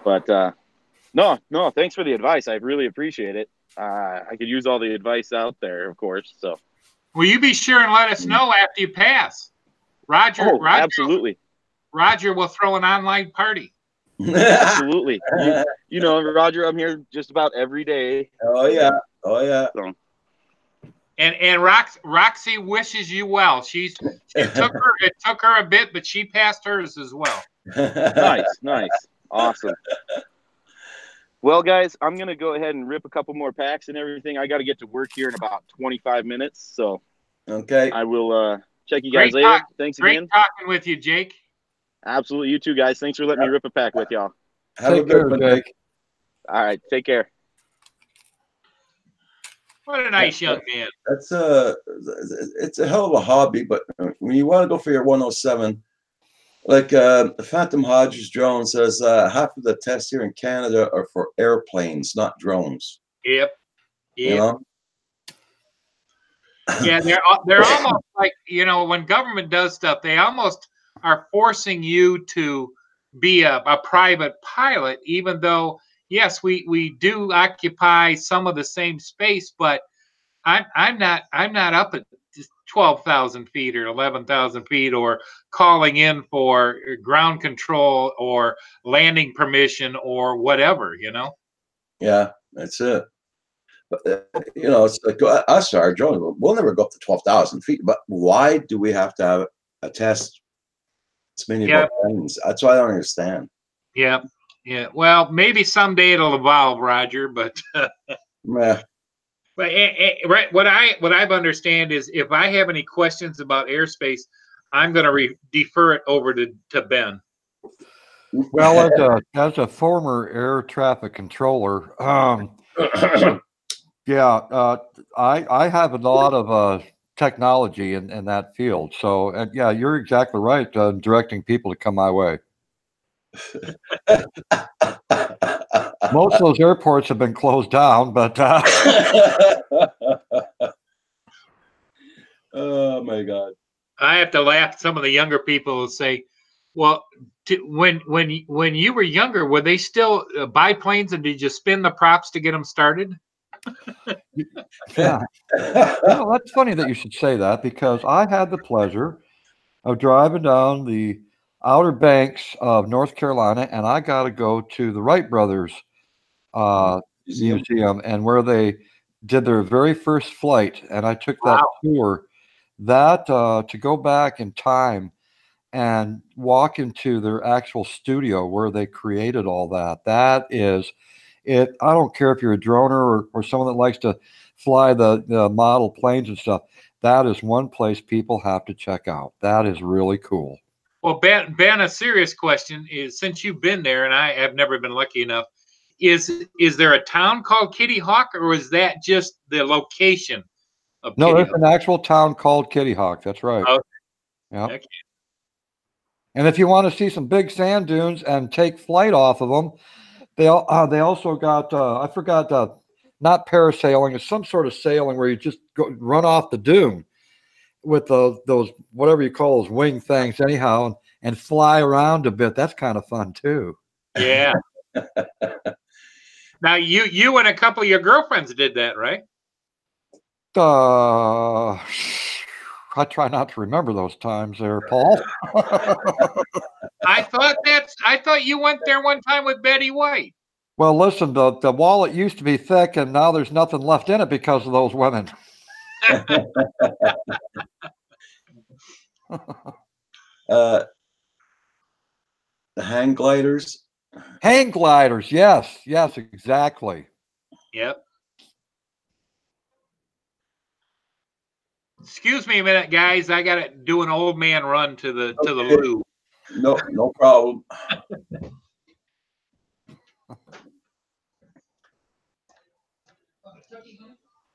But no, thanks for the advice. I really appreciate it. I could use all the advice out there, of course. So Will you be sure and let us know after you pass? Roger, oh, absolutely. Roger will throw an online party. Absolutely. You know, Roger, I'm here just about every day. Oh yeah. Oh yeah. So. And Roxy wishes you well. It took her a bit, but she passed hers as well. Nice. Awesome. Well, guys, I'm going to go ahead and rip a couple more packs and everything. I got to get to work here in about 25 minutes. So okay. I will check you guys later. Thanks again. Great talking with you, Jake. Absolutely. You too, guys. Thanks for letting me rip a pack with y'all. Have a good one, Jake. All right. Take care. What a nice young man. It's a hell of a hobby, but when you want to go for your 107, like Phantom Hodges drone says, half of the tests here in Canada are for airplanes, not drones. Yep. You know? Yeah, they're almost like, you know, when government does stuff, they almost are forcing you to be a private pilot, even though, yes, we do occupy some of the same space, but I'm not up at 12,000 feet or 11,000 feet or calling in for ground control or landing permission or whatever, you know? Yeah, that's it. But, you know, it's like us, our drone, we'll never go up to 12,000 feet. But why do we have to have a test? It's many of our planes. That's what I don't understand. Yeah. Well, maybe someday it'll evolve, Roger, but Yeah. But right, what I've understand is if I have any questions about airspace, I'm going to defer it over to Ben. Well, as a former air traffic controller, yeah, I have a lot of technology in that field. So yeah, you're exactly right. Directing people to come my way. Most of those airports have been closed down, but oh my God! I have to laugh. Some of the younger people will say, "Well, when you were younger, were they still biplanes, and did you spin the props to get them started?" Yeah, that's funny that you should say that because I had the pleasure of driving down the Outer Banks of North Carolina, and I got to go to the Wright Brothers museum and where they did their very first flight, and I took that tour. That to go back in time and walk into their actual studio where they created all that. That is it. I don't care if you're a droner or someone that likes to fly the model planes and stuff. That is one place people have to check out. That is really cool. Well, Ben, a serious question is, since you've been there, and I have never been lucky enough, is there a town called Kitty Hawk, or is that just the location of No, Kitty there's Hawk? an actual town called Kitty Hawk. That's right. Okay. Yeah. Okay. And if you want to see some big sand dunes and take flight off of them, they also got I forgot not parasailing, it's some sort of sailing where you just run off the dune with those whatever you call those wing things anyhow and fly around a bit. That's kind of fun too. Yeah. Now you and a couple of your girlfriends did that, right? I try not to remember those times there, Paul. I thought you went there one time with Betty White. Well, listen, the wallet used to be thick, and now there's nothing left in it because of those women. The hang gliders. Hang gliders, yes, exactly. Yep. Excuse me a minute, guys. I got to do an old man run to the loo. No problem.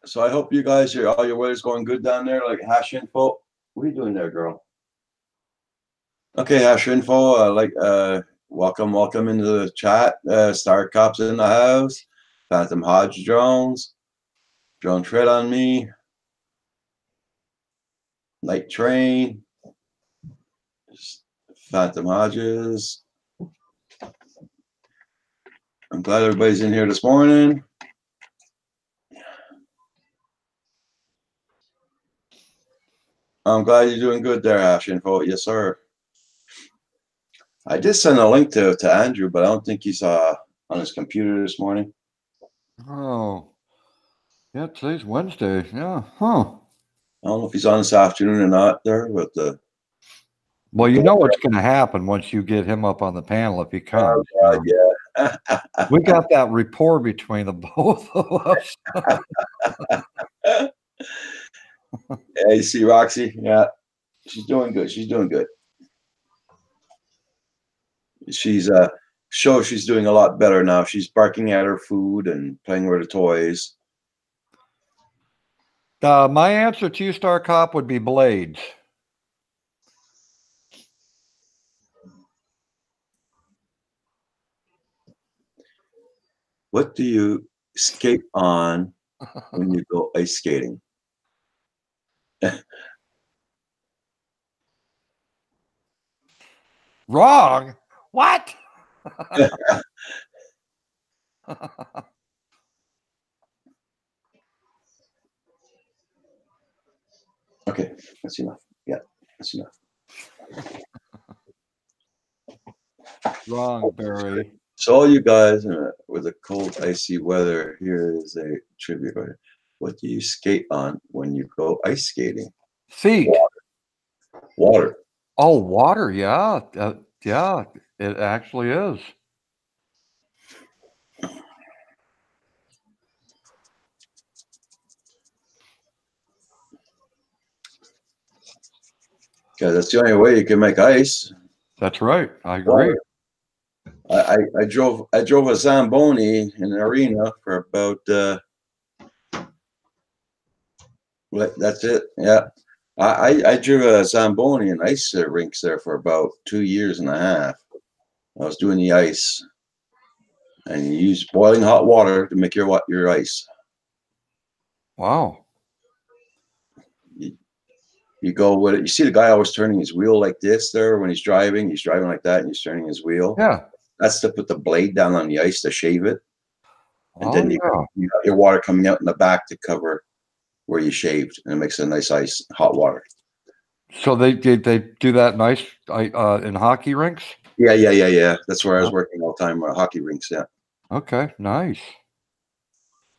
So I hope you guys all your weather's going good down there, like Hash Info. What are you doing there, girl? Okay, hash info. Welcome into the chat. Star Cops in the house. Phantom Hodge drones. Drone tread on me. Night train. Phantom Hodges. I'm glad everybody's in here this morning. I'm glad you're doing good there, Hash Info. Yes, sir. I did send a link to Andrew, but I don't think he's on his computer this morning. Oh, yeah, today's Wednesday. Yeah, huh. I don't know if he's on this afternoon or not there, but well, you know what's going to happen once you get him up on the panel if he comes. yeah. We got that rapport between the both of us. Yeah, you see Roxy? Yeah, she's doing good. She's doing good. She's she's doing a lot better now. She's barking at her food and playing with her toys. My answer to you, Star Cop, would be blades. What do you skate on when you go ice skating? Wrong. What? Okay, that's enough. Yeah, that's enough. Wrong, Barry. So all you guys with the cold, icy weather, here is a trivia. What do you skate on when you go ice skating? Feet. Water. Oh, water. Yeah. Yeah, it actually is. Yeah, that's the only way you can make ice. That's right. I agree. I drove a Zamboni in an arena for about that's it. Yeah. I drew a Zamboni in ice rinks there for about 2 years and a half. I was doing the ice, and you use boiling hot water to make your ice. Wow. You go with it. You see the guy always turning his wheel like this there when he's driving. He's driving like that, and he's turning his wheel. Yeah. That's to put the blade down on the ice to shave it, and then you got your water coming out in the back to cover where you shaved, and it makes a nice ice, hot water. So they do that nice in hockey rinks? Yeah. That's where I was working all the time, hockey rinks, yeah. Okay, nice.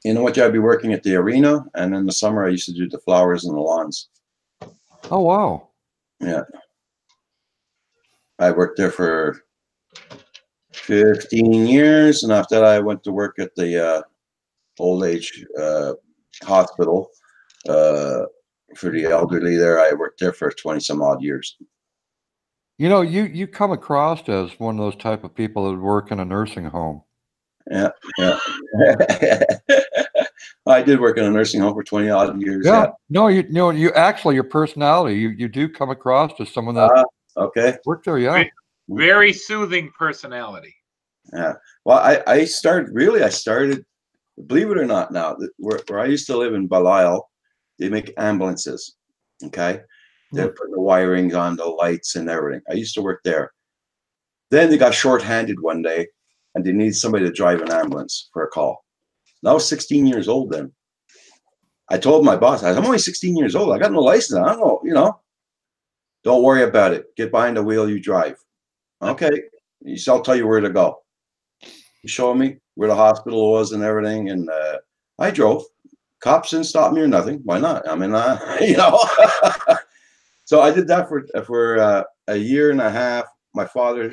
You know what? I'd be working at the arena, and in the summer I used to do the flowers and the lawns. Oh, wow. Yeah. I worked there for 15 years, and after that I went to work at the old age hospital for the elderly there. I worked there for 20 some odd years. You know, you come across as one of those type of people that work in a nursing home. Yeah. I did work in a nursing home for 20 odd years. Yeah. No, you actually, your personality, you do come across as someone that okay. worked there. Yeah. Very soothing personality. Yeah. Well, I started, believe it or not, now where I used to live in Belial, they make ambulances. Okay. They're putting the wirings on, the lights and everything. I used to work there. Then they got shorthanded one day, and they needed somebody to drive an ambulance for a call. And I was 16 years old then. I told my boss, I'm only 16 years old. I got no license. I don't know, don't worry about it. Get behind the wheel, you drive. Okay. I'll tell you where to go. He showed me where the hospital was and everything, and I drove. Cops didn't stop me or nothing. Why not? I mean, So I did that for a year and a half. My father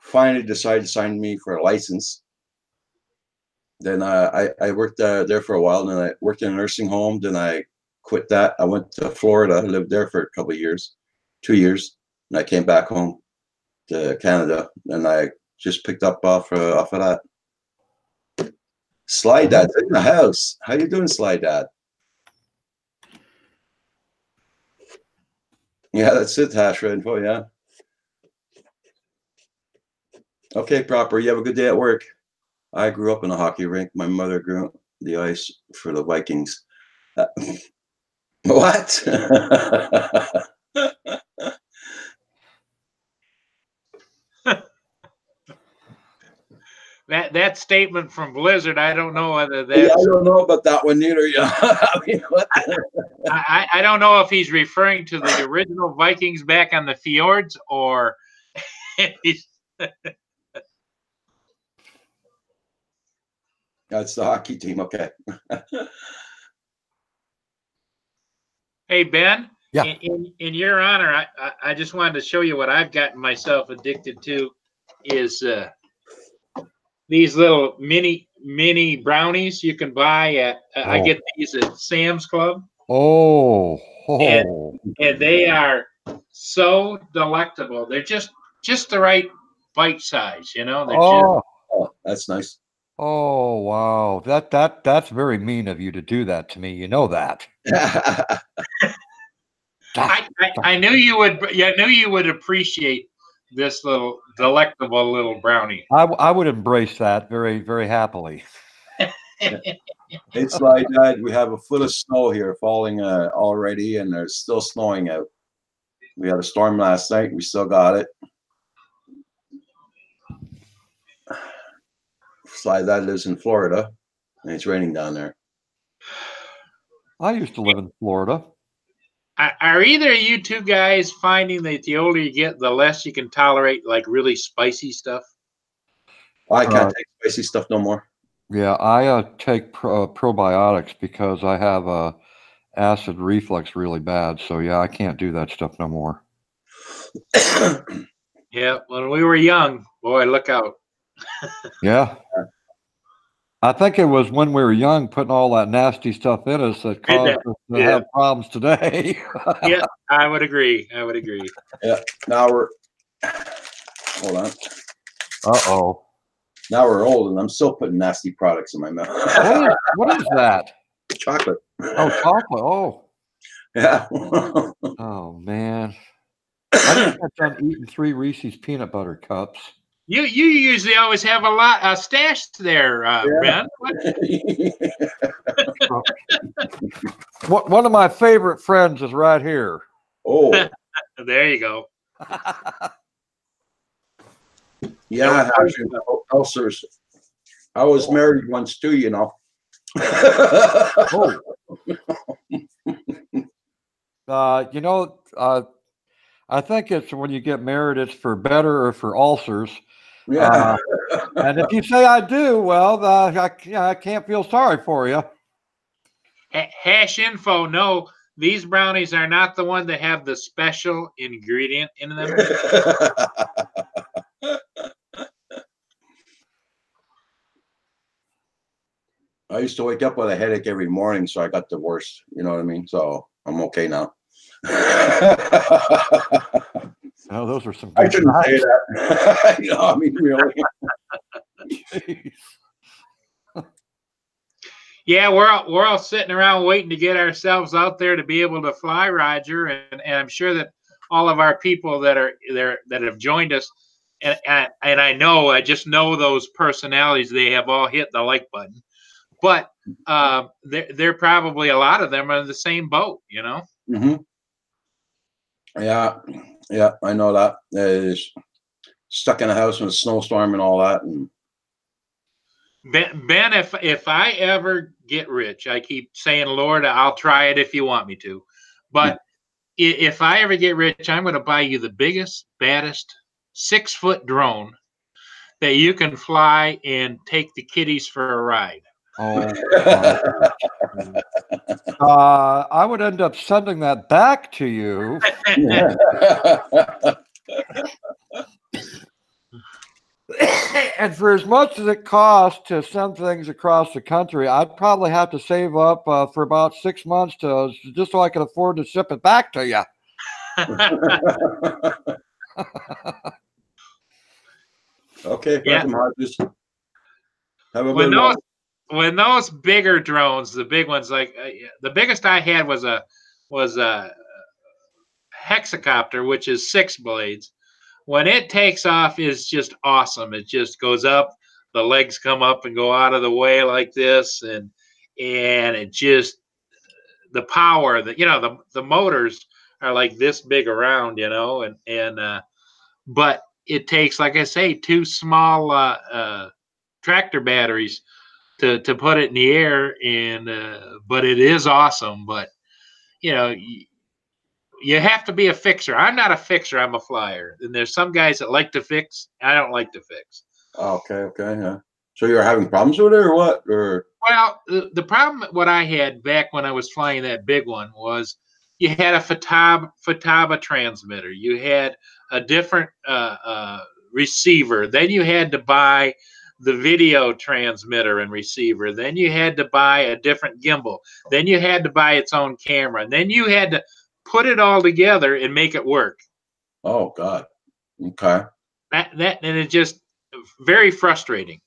finally decided to sign me for a license. Then I worked there for a while. Then I worked in a nursing home. Then I quit that. I went to Florida. Lived there for a couple of years, 2 years, and I came back home to Canada. And I just picked up off of that. Sly Dad's in the house. How you doing, Sly Dad? Yeah, that's it, Hash Info, yeah. Okay, Proper. You have a good day at work. I grew up in a hockey rink. My mother grew up the ice for the Vikings. What? That statement from Blizzard, I don't know whether Yeah, I that's. don't know about that one either. Yeah. I mean, what the- I don't know if he's referring to the original Vikings back on the fjords, or he's, That's the hockey team. Okay. hey Ben. Yeah. In your honor, I just wanted to show you what I've gotten myself addicted to is these little mini brownies you can buy at. I Oh. get these at Sam's Club, Oh. and Oh. they are so delectable. They're just the right bite size, you know. They're just Oh. Oh, that's nice. Oh, wow. That's very mean of you to do that to me. You know that. I knew you would. I knew you would appreciate this little delectable little brownie. I would embrace that very, very happily. It's like that. We have a foot of snow here falling already, and there's still snowing out. We had a storm last night. We still got it. Sly Dad lives in Florida, and it's raining down there. I used to live in Florida. Are either of you two guys finding that the older you get, the less you can tolerate like really spicy stuff? I can't take spicy stuff no more. Yeah, I take probiotics because I have acid reflux really bad. So yeah, I can't do that stuff no more. Yeah, when we were young, boy, look out. Yeah. I think it was when we were young putting all that nasty stuff in us that caused us to have problems today. Yeah, I would agree. I would agree. Yeah. Now we're hold on. Uh-oh. Now we're old, and I'm still putting nasty products in my mouth. What is that? Chocolate. Oh, chocolate. Oh. Yeah. Oh, man. I just got done eating 3 Reese's peanut butter cups. You usually always have a stash there, Ben. One of my favorite friends is right here. Oh. There you go. Yeah, ulcers. I was married once too, you know. Oh. You know, I think it's when you get married, it's for better or for ulcers. Yeah. And if you say I do, well, I can't feel sorry for you. Hash info. No, these brownies are not the one that have the special ingredient in them. I used to wake up with a headache every morning, so I got the worst. You know what I mean? So I'm okay now. Oh, those are some I good shouldn't say times. that. You know, I mean, really. Jeez. Yeah, we're all sitting around waiting to get ourselves out there to be able to fly, Roger, and I'm sure that all of our people that are there that have joined us, and I just know those personalities. They have all hit the like button, but they're probably a lot of them are in the same boat, you know. Mm-hmm. Yeah, I know that. Stuck in a house in a snowstorm and all that, and Ben, if I ever get rich, I keep saying, Lord, I'll try it if you want me to. But if I ever get rich, I'm going to buy you the biggest, baddest 6-foot drone that you can fly and take the kiddies for a ride. Oh, I would end up sending that back to you. And for as much as it costs to send things across the country, I'd probably have to save up for about 6 months just so I can afford to ship it back to you. Okay, Yeah. Hodges. Have a good one. When those bigger drones, the big ones, like the biggest I had was a hexacopter, which is 6 blades. when it takes off is just awesome. It just goes up, the legs come up and go out of the way like this, and it just, the power that, the motors are like this big around, but it takes, like I say, two small tractor batteries to put it in the air, and but it is awesome. But you have to be a fixer. I'm not a fixer. I'm a flyer. And there's some guys that like to fix. I don't like to fix. Okay, yeah. So you're having problems with it or what? Or well, the problem what I had back when I was flying that big one was you had a Futaba transmitter. You had a different receiver. Then you had to buy the video transmitter and receiver. Then you had to buy a different gimbal. Then you had to buy its own camera. And then you had to put it all together and make it work. Oh God. Okay. And it's just very frustrating.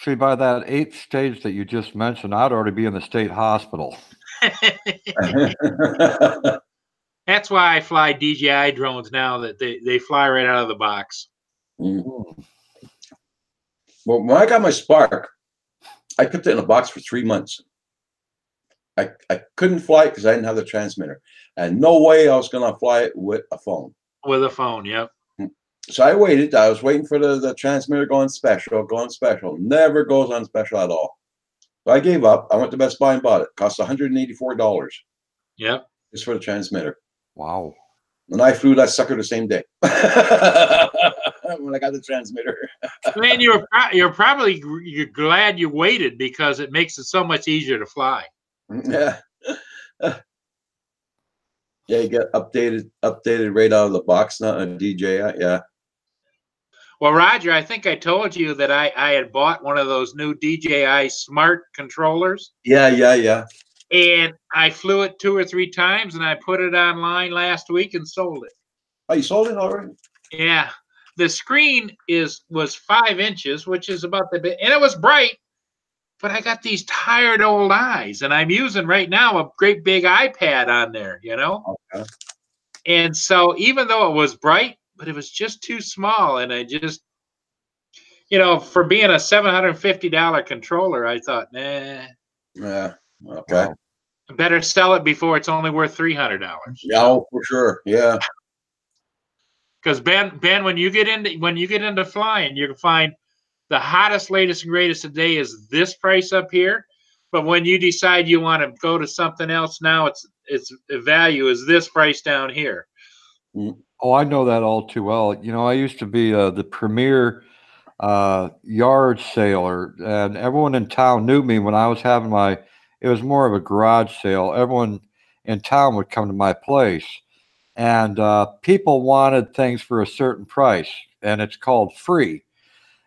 See, by that 8th stage that you just mentioned, I'd already be in the state hospital. That's why I fly DJI drones now, that they fly right out of the box. Mm-hmm. Well, when I got my Spark, I kept it in a box for 3 months. I couldn't fly it because I didn't have the transmitter. And no way I was going to fly it with a phone. With a phone, yep. So I waited. I was waiting for the transmitter going special. Never goes on special at all. So I gave up. I went to Best Buy and bought it. Cost $184. Yep. Just for the transmitter. Wow. And I flew that sucker the same day when I got the transmitter. Man, you're probably glad you waited, because it makes it so much easier to fly. Yeah. Yeah, you get updated right out of the box, not a DJI. Yeah. Well, Roger, I think I told you that I had bought one of those new DJI smart controllers. Yeah. And I flew it 2 or 3 times, and I put it online last week and sold it. Oh, you sold it already? Yeah. The screen was 5 inches, which is about the bit, and it was bright, but I got these tired old eyes, and I'm using right now a great big iPad on there, Okay. And so even though it was bright, but it was just too small, and I just, for being a $750 controller, I thought, nah. Yeah. Okay. Wow. Better sell it before it's only worth $300. Yeah, for sure. Yeah. Because Ben, when you get into flying, you can find the hottest, latest, and greatest today is this price up here. But when you decide you want to go to something else, now its value is this price down here. Oh, I know that all too well. I used to be the premier yard sailor, and everyone in town knew me when I was having it was more of a garage sale. Everyone in town would come to my place, and people wanted things for a certain price, and it's called free.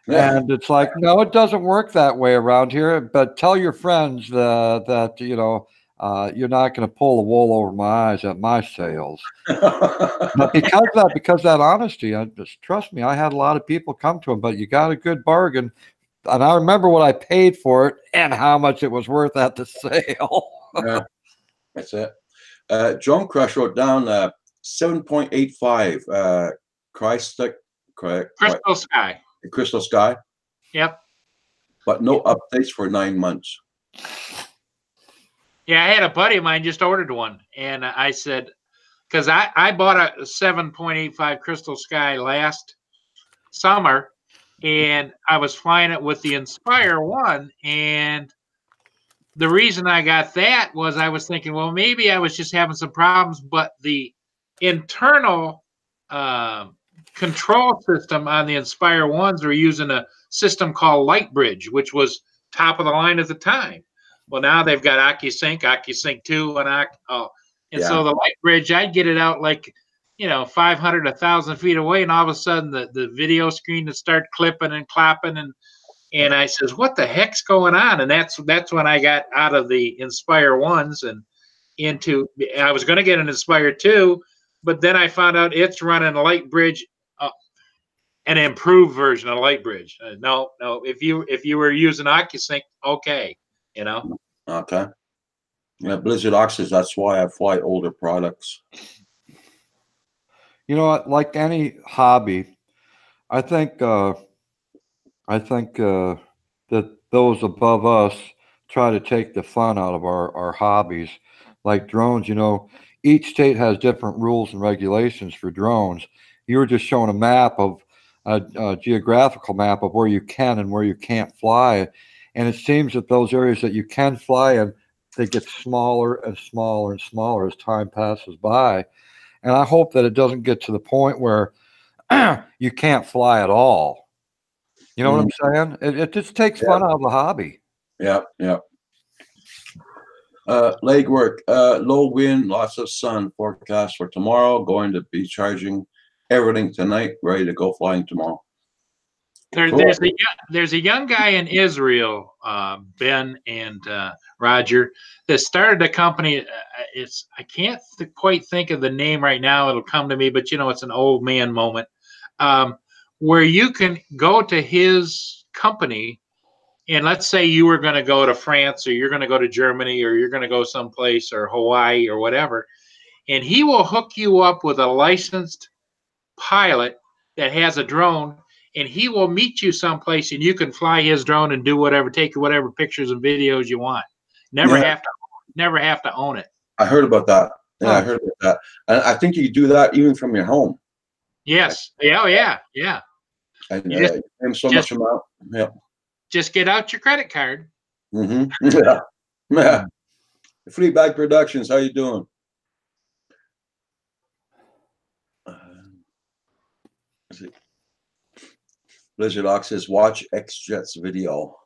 Yeah. And it's like, no, it doesn't work that way around here. But tell your friends that you're not going to pull the wool over my eyes at my sales. But because that honesty, just trust me, I had a lot of people come to them, but you got a good bargain. And I remember what I paid for it and how much it was worth at the sale. Yeah, that's it. John Crush wrote down 7.85 Crystal Sky. Crystal Sky. Yep. But no updates for 9 months. Yeah, I had a buddy of mine just ordered one, and I said, because I bought a 7.85 Crystal Sky last summer, and I was flying it with the Inspire 1, and the reason I got that was I was thinking, well, maybe I was just having some problems, but the internal control system on the Inspire 1s were using a system called Lightbridge, which was top of the line at the time. Well, now they've got OcuSync 2, and so the Lightbridge, I'd get it out like 500, 1,000 feet away, and all of a sudden the video screen would start clipping and clapping, and I says, what the heck's going on? And that's when I got out of the Inspire 1s and I was going to get an Inspire 2, but then I found out it's running Lightbridge, an improved version of Lightbridge. No, if you were using OcuSync, okay, Okay. Yeah, Blizzard Oxys. That's why I fly older products. You know what? Like any hobby, I think that those above us try to take the fun out of our hobbies, like drones. You know, each state has different rules and regulations for drones. You were just showing a map of a geographical map of where you can and where you can't fly, and it seems that those areas that you can fly in, they get smaller and smaller and smaller as time passes by. And I hope that it doesn't get to the point where you can't fly at all. You know what Mm, I'm saying? It just takes yeah, fun out of the hobby. yeah, yeah. Leg work, low wind, lots of sun forecast for tomorrow. Going to be charging everything tonight, ready to go flying tomorrow. Cool. There's a young guy in Israel, Ben and Roger, that started a company. I can't quite think of the name right now. It'll come to me, but it's an old man moment, where you can go to his company, and let's say you were going to go to France, or you're going to go to Germany, or you're going to go someplace, or Hawaii, or whatever, and he will hook you up with a licensed pilot that has a drone, and he will meet you someplace, and you can fly his drone and do whatever, take whatever pictures and videos you want. Yeah, Never have to own it. I heard about that. Yeah, I Huh. heard about that. And I think you can do that even from your home. Yes. Yeah. Oh, yeah. Yeah. And You just pay so just much amount. Yeah. just get out your credit card. Mm-hmm. Yeah. Yeah. Fleabag Productions, how you doing? Blizzard Ox says, watch X-Jet's video.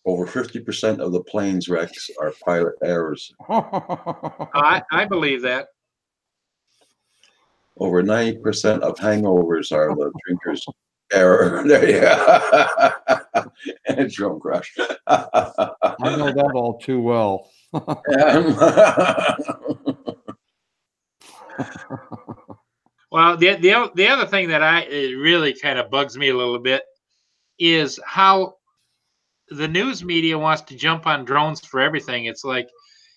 Over 50% of the plane's wrecks are pilot errors. I believe that. Over 90% of hangovers are the drinker's error. There you go. And drone crash. I know that all too well. Well, the other thing that it really kind of bugs me a little bit is how the news media wants to jump on drones for everything. It's like,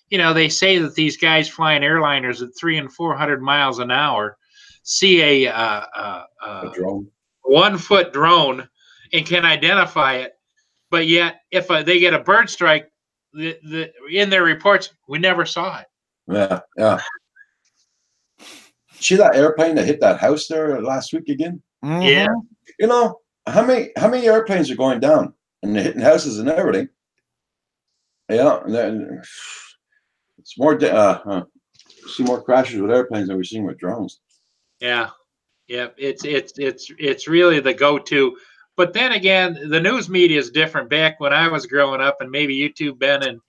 they say that these guys flying airliners at 300 and 400 miles an hour see a drone. 1 foot drone and can identify it, but yet if they get a bird strike, in their reports, we never saw it. Yeah, yeah. See that airplane that hit that house there last week again? Yeah. How many airplanes are going down and they're hitting houses and everything? Yeah, and then it's more. See more crashes with airplanes than we're seeing with drones. Yeah, yeah. It's really the go-to. But then again, the news media is different. Back when I was growing up, and maybe you too, Ben, and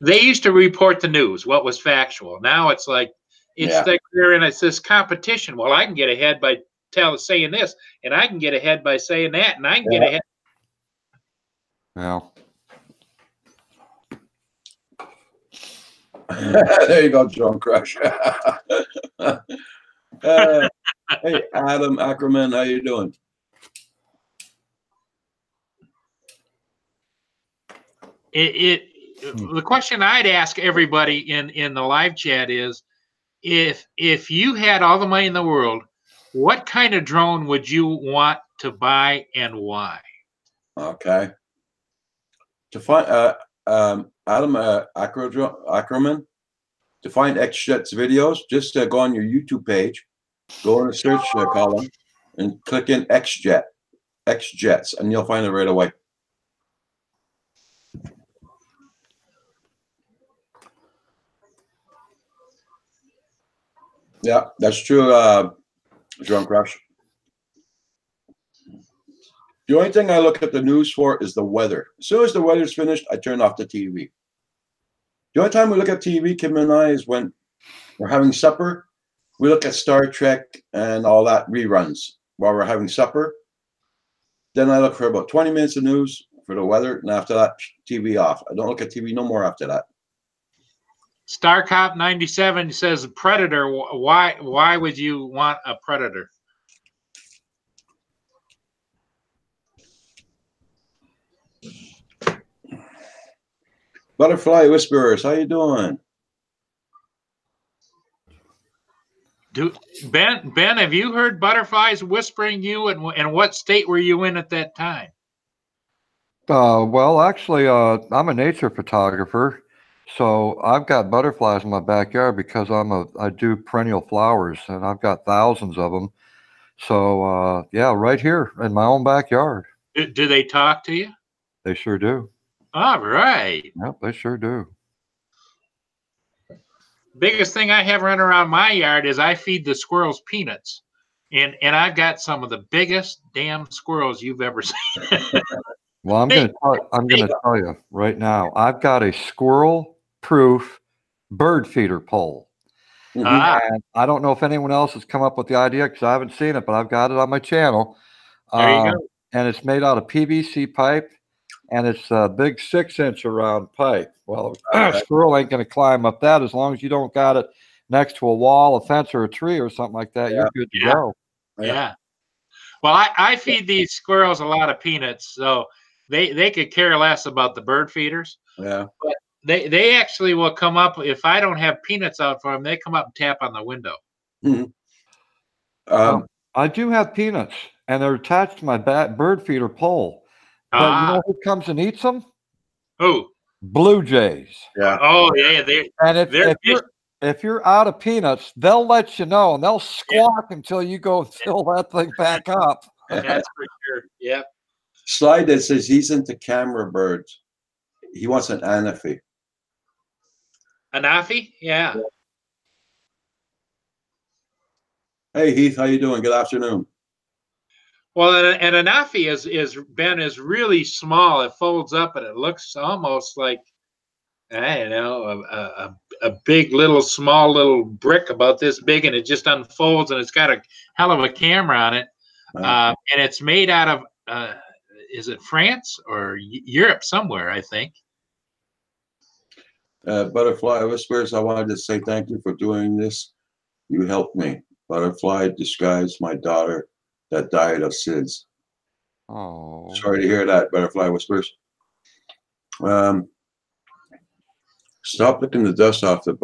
they used to report the news, what was factual. Now it's like it's this competition. Well, I can get ahead by saying this, and I can get ahead by saying that, and I can get ahead. Yeah. There you go, Drone Crush. Hey, Adam Ackerman, how you doing? The question I'd ask everybody in the live chat is, if you had all the money in the world, what kind of drone would you want to buy and why? Okay. To find Adam Ackerman, to find X-Jet's videos, just go on your YouTube page, go in the search column, and click in X-Jets, and you'll find it right away. Yeah, that's true, Drone Crush. The only thing I look at the news for is the weather. As soon as the weather's finished, I turn off the TV. The only time we look at TV, Kim and I, is when we're having supper. We look at Star Trek and all that reruns while we're having supper. Then I look for about 20 minutes of news for the weather, and after that, TV off. I don't look at TV no more after that. StarCop 97 says Predator. Why would you want a Predator? Butterfly Whisperers, how you doing? Ben, have you heard butterflies whispering you, and what state were you in at that time? Well, actually, I'm a nature photographer, so I've got butterflies in my backyard because I do perennial flowers, and I've got thousands of them. So, yeah, right here in my own backyard. Do they talk to you? They sure do. All right. Yep, they sure do. Biggest thing I have running around my yard is I feed the squirrels peanuts. And I've got some of the biggest damn squirrels you've ever seen. Well, I'm going to tell you right now, I've got a squirrel-proof bird feeder pole. And I don't know if anyone else has come up with the idea because I haven't seen it, but I've got it on my channel. There you go. And it's made out of PVC pipe, and it's a big 6-inch around pipe. Well, a squirrel ain't going to climb up that as long as you don't got it next to a wall, a fence, or a tree or something like that. You're good to go. Yeah. Well, I feed these squirrels a lot of peanuts, so they could care less about the bird feeders. Yeah. But they actually will come up if I don't have peanuts out for them. They come up and tap on the window. I do have peanuts, and they're attached to my bird feeder pole. But you know who comes and eats them? Who? Blue jays. Yeah. Oh, yeah. And if you're out of peanuts, they'll let you know, and they'll squawk until you go fill that thing back up. That's for sure. Yep. Slide that says he's into camera birds. He wants an anafi. Anafi? Yeah. Hey Heath, how you doing? Good afternoon. Well, and anafi is really small. It folds up and it looks almost like, I don't know, a big small little brick about this big, and it just unfolds, and it's got a hell of a camera on it. And it's made out of is it France or Europe somewhere, I think. Butterfly Whispers, I wanted to say thank you for doing this. You helped me. Butterfly describes my daughter that died of SIDS. Oh. Sorry to hear that, Butterfly Whispers. Stop licking the dust off the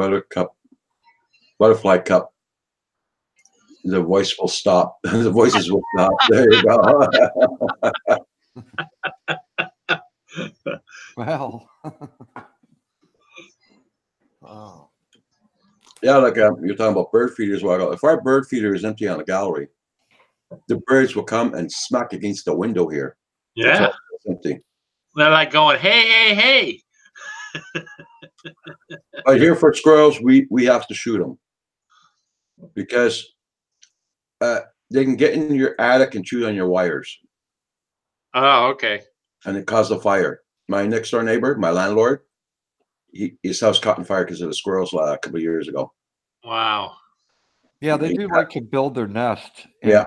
butterfly cup. The voice will stop. The voices will stop. There you go. Well. Wow. Yeah, like you're talking about bird feeders. Well, if our bird feeder is empty on the gallery, the birds will come and smack against the window here. Yeah. It's empty. They're like going, hey, hey, hey. But here for squirrels, we have to shoot them because they can get in your attic and chew on your wires. Oh, okay. And it caused a fire. My next door neighbor, my landlord, his house caught on fire because of the squirrels a couple of years ago. Wow. Yeah, they do like to build their nest in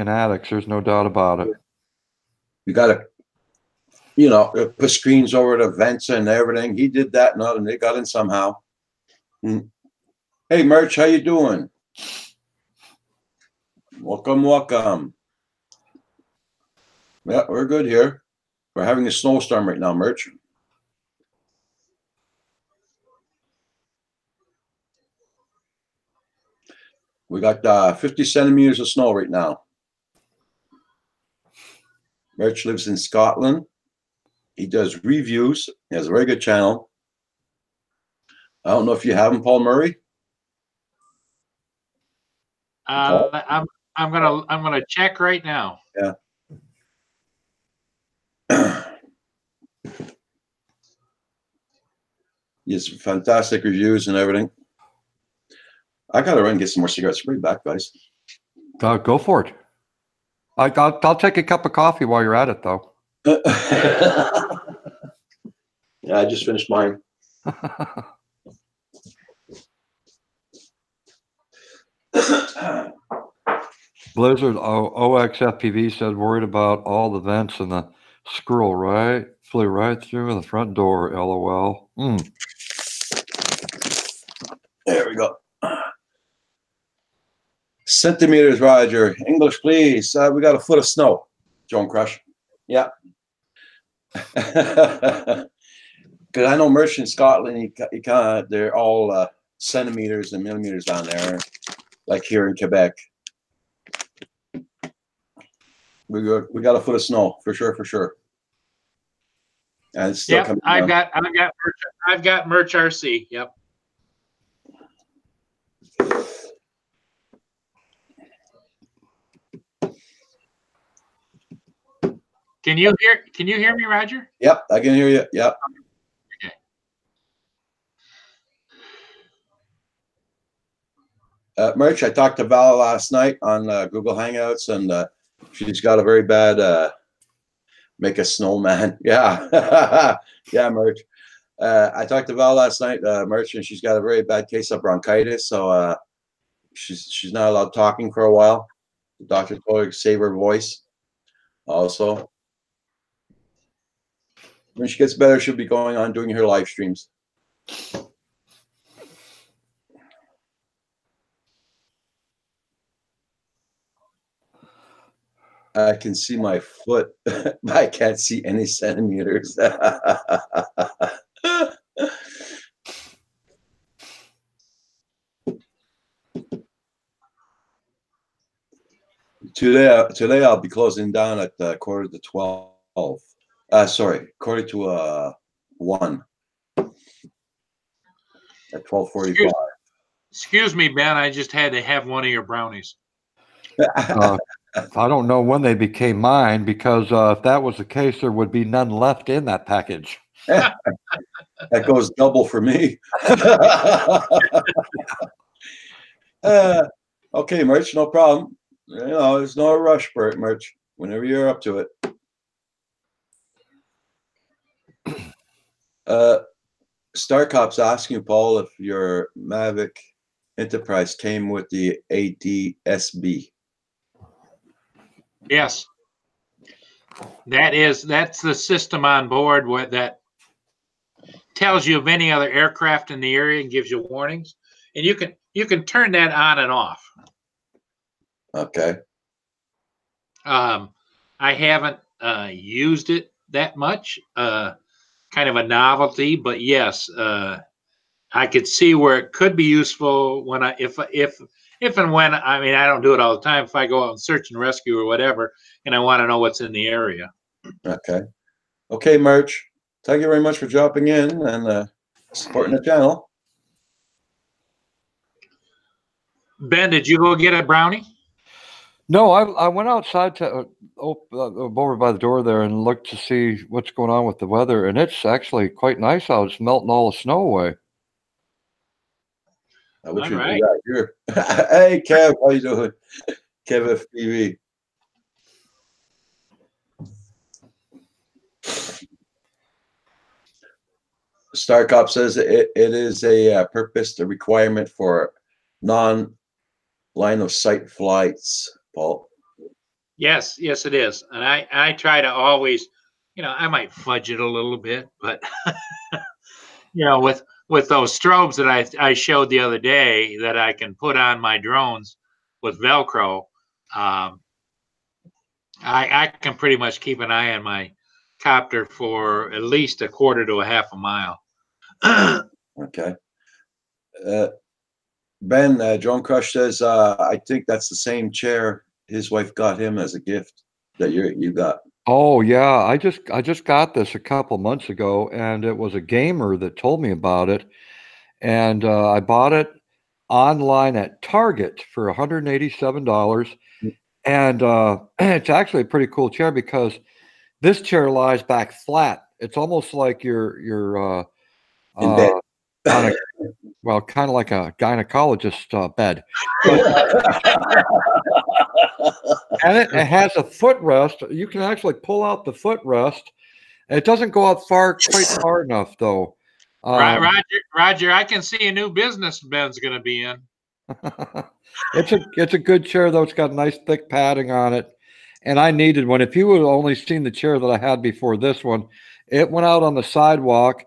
attics. There's no doubt about it. You got to, put screens over the vents and everything. He did that, and they got in somehow. Hey, Merch, how you doing? Welcome. Yeah, we're good here. We're having a snowstorm right now, Merch. We got 50 centimeters of snow right now. Merch lives in Scotland. He does reviews. He has a very good channel. I don't know if you have him, Paul Murray. I'm gonna check right now. Yeah. He has fantastic reviews and everything. I gotta run and get some more cigarettes. Bring back, guys. Go for it. I'll take a cup of coffee while you're at it, though. Yeah, I just finished mine. Blizzard OXFPV said worried about all the vents and the squirrel flew right through the front door. LOL. There we go. Centimeters, Roger. English, please. We got a foot of snow. Joan Crush. Yeah. because I know Merch in Scotland, you kind of, they're all centimeters and millimeters down there, like here in Quebec. We got a foot of snow for sure. And it's still coming down. I've got Merch RC. Yep. Can you hear me, Roger? Yep, I can hear you. Yep. Okay. Merch, I talked to Val last night on Google Hangouts, and she's got a very bad make a snowman. Yeah. Yeah, Merch. I talked to Val last night, Merch, and she's got a very bad case of bronchitis, so she's not allowed talking for a while. The doctor told her to save her voice. Also, when she gets better, she'll be going on doing her live streams. I can see my foot, but I can't see any centimeters. Today I'll be closing down at 11:45. Sorry, 1:45 at 12:45. Excuse me, Ben. I just had to have one of your brownies. I don't know when they became mine, because if that was the case, there would be none left in that package. That goes double for me. Okay, Merch, no problem. You know, there's no rush for it, Merch. Whenever you're up to it. Star Cop's asking you, Paul, if your Mavic Enterprise came with the ADSB. Yes. That's the system on board that tells you of any other aircraft in the area and gives you warnings. And you can turn that on and off. Okay. I haven't used it that much. Kind of a novelty, but yes, I could see where it could be useful when if and when, I mean, I don't do it all the time. If I go out and search and rescue or whatever, and I want to know what's in the area. Okay. Okay, Merch. Thank you very much for dropping in and supporting the channel. Ben, did you go get a brownie? No, I went outside to over by the door there and looked to see what's going on with the weather, and it's actually quite nice out. It's melting all the snow away. I wish you'd do that here. Hey, Kev, how you doing? Kev FPV. StarCop says it is a purpose, the requirement for non-line of sight flights, Paul. Yes, it is. And I try to always, I might fudge it a little bit, but with those strobes that I showed the other day that I can put on my drones with Velcro, I can pretty much keep an eye on my copter for at least a quarter to a half a mile. Okay. Ben, Drone Crush says, I think that's the same chair his wife got him as a gift that you got. Oh yeah, I just got this a couple months ago, and it was a gamer that told me about it, and I bought it online at Target for $187, and it's actually a pretty cool chair because this chair lies back flat. It's almost like you're in bed. on a, well, kind of like a gynecologist bed. And it has a footrest. You can actually pull out the footrest. It doesn't go out quite far enough, though. Roger, I can see a new business Ben's going to be in. It's a good chair, though. It's got nice thick padding on it, and I needed one. If you would have only seen the chair that I had before this one, it went out on the sidewalk,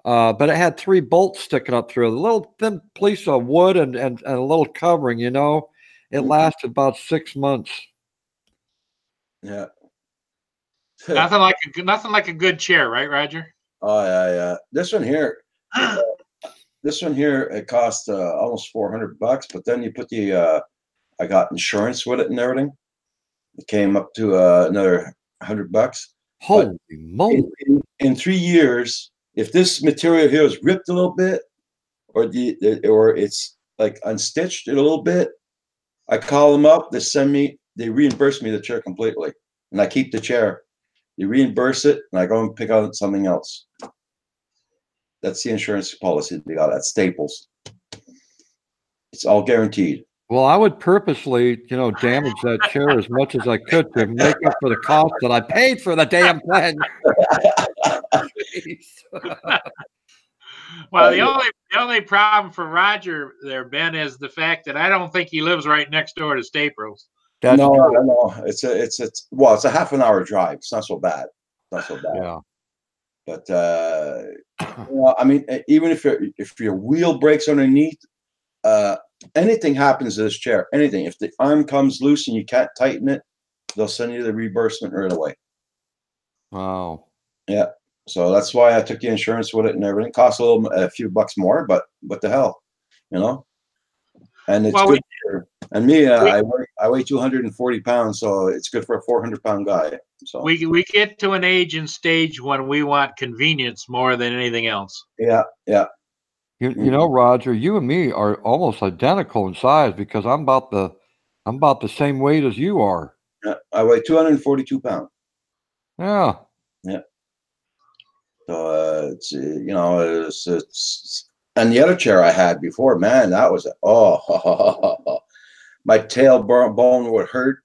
but it had 3 bolts sticking up through it, a little thin piece of wood and a little covering. It lasted about 6 months. Yeah. Nothing like a good chair, right, Roger? Oh yeah. This one here, it cost almost $400, but then you put the I got insurance with it and everything. It came up to another $100. Holy moly! In 3 years, if this material here is ripped a little bit, or it's like unstitched a little bit, I call them up. They reimburse me the chair completely, and I keep the chair. You reimburse it, and I go and pick out something else. That's the insurance policy they got at Staples. It's all guaranteed. Well, I would purposely, damage that chair as much as I could to make up for the cost that I paid for the damn thing. Well, the only problem for Roger there, Ben, is the fact that I don't think he lives right next door to Staples. No. It's a half an hour drive. It's not so bad. Yeah. But I mean, even if your wheel breaks underneath, anything happens to this chair. Anything. If the arm comes loose and you can't tighten it, they'll send you the reimbursement right away. Wow. Yeah. So that's why I took the insurance with it and everything. It costs a few bucks more, but what the hell, And it's good. And me, I weigh 240 pounds, so it's good for a 400-pound guy. So we get to an age and stage when we want convenience more than anything else. Yeah. Roger, you and me are almost identical in size because I'm about the same weight as you are. I weigh 242 pounds. Yeah. So it's and the other chair I had before, man, that was my tailbone would hurt.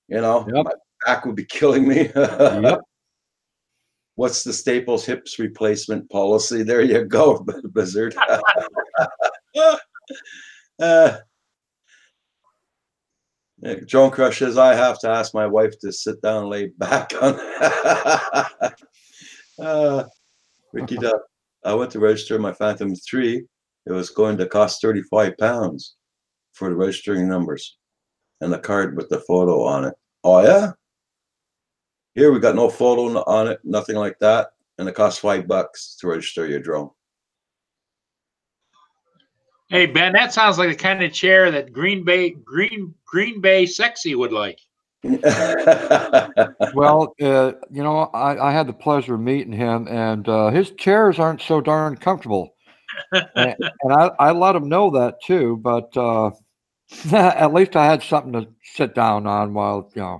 Yep. My back would be killing me. Yep. What's the Staples hips replacement policy? There you go, Blizzard. Drone Crush says I have to ask my wife to sit down and lay back on. Ricky Duck. I went to register my Phantom 3. It was going to cost 35 pounds for the registering numbers and the card with the photo on it. Oh yeah? Here we got no photo on it, nothing like that, and it costs $5 to register your drone. Hey Ben, that sounds like the kind of chair that Green Bay Sexy would like. Well, I had the pleasure of meeting him, and his chairs aren't so darn comfortable. and I let him know that too, but at least I had something to sit down on while, Yeah.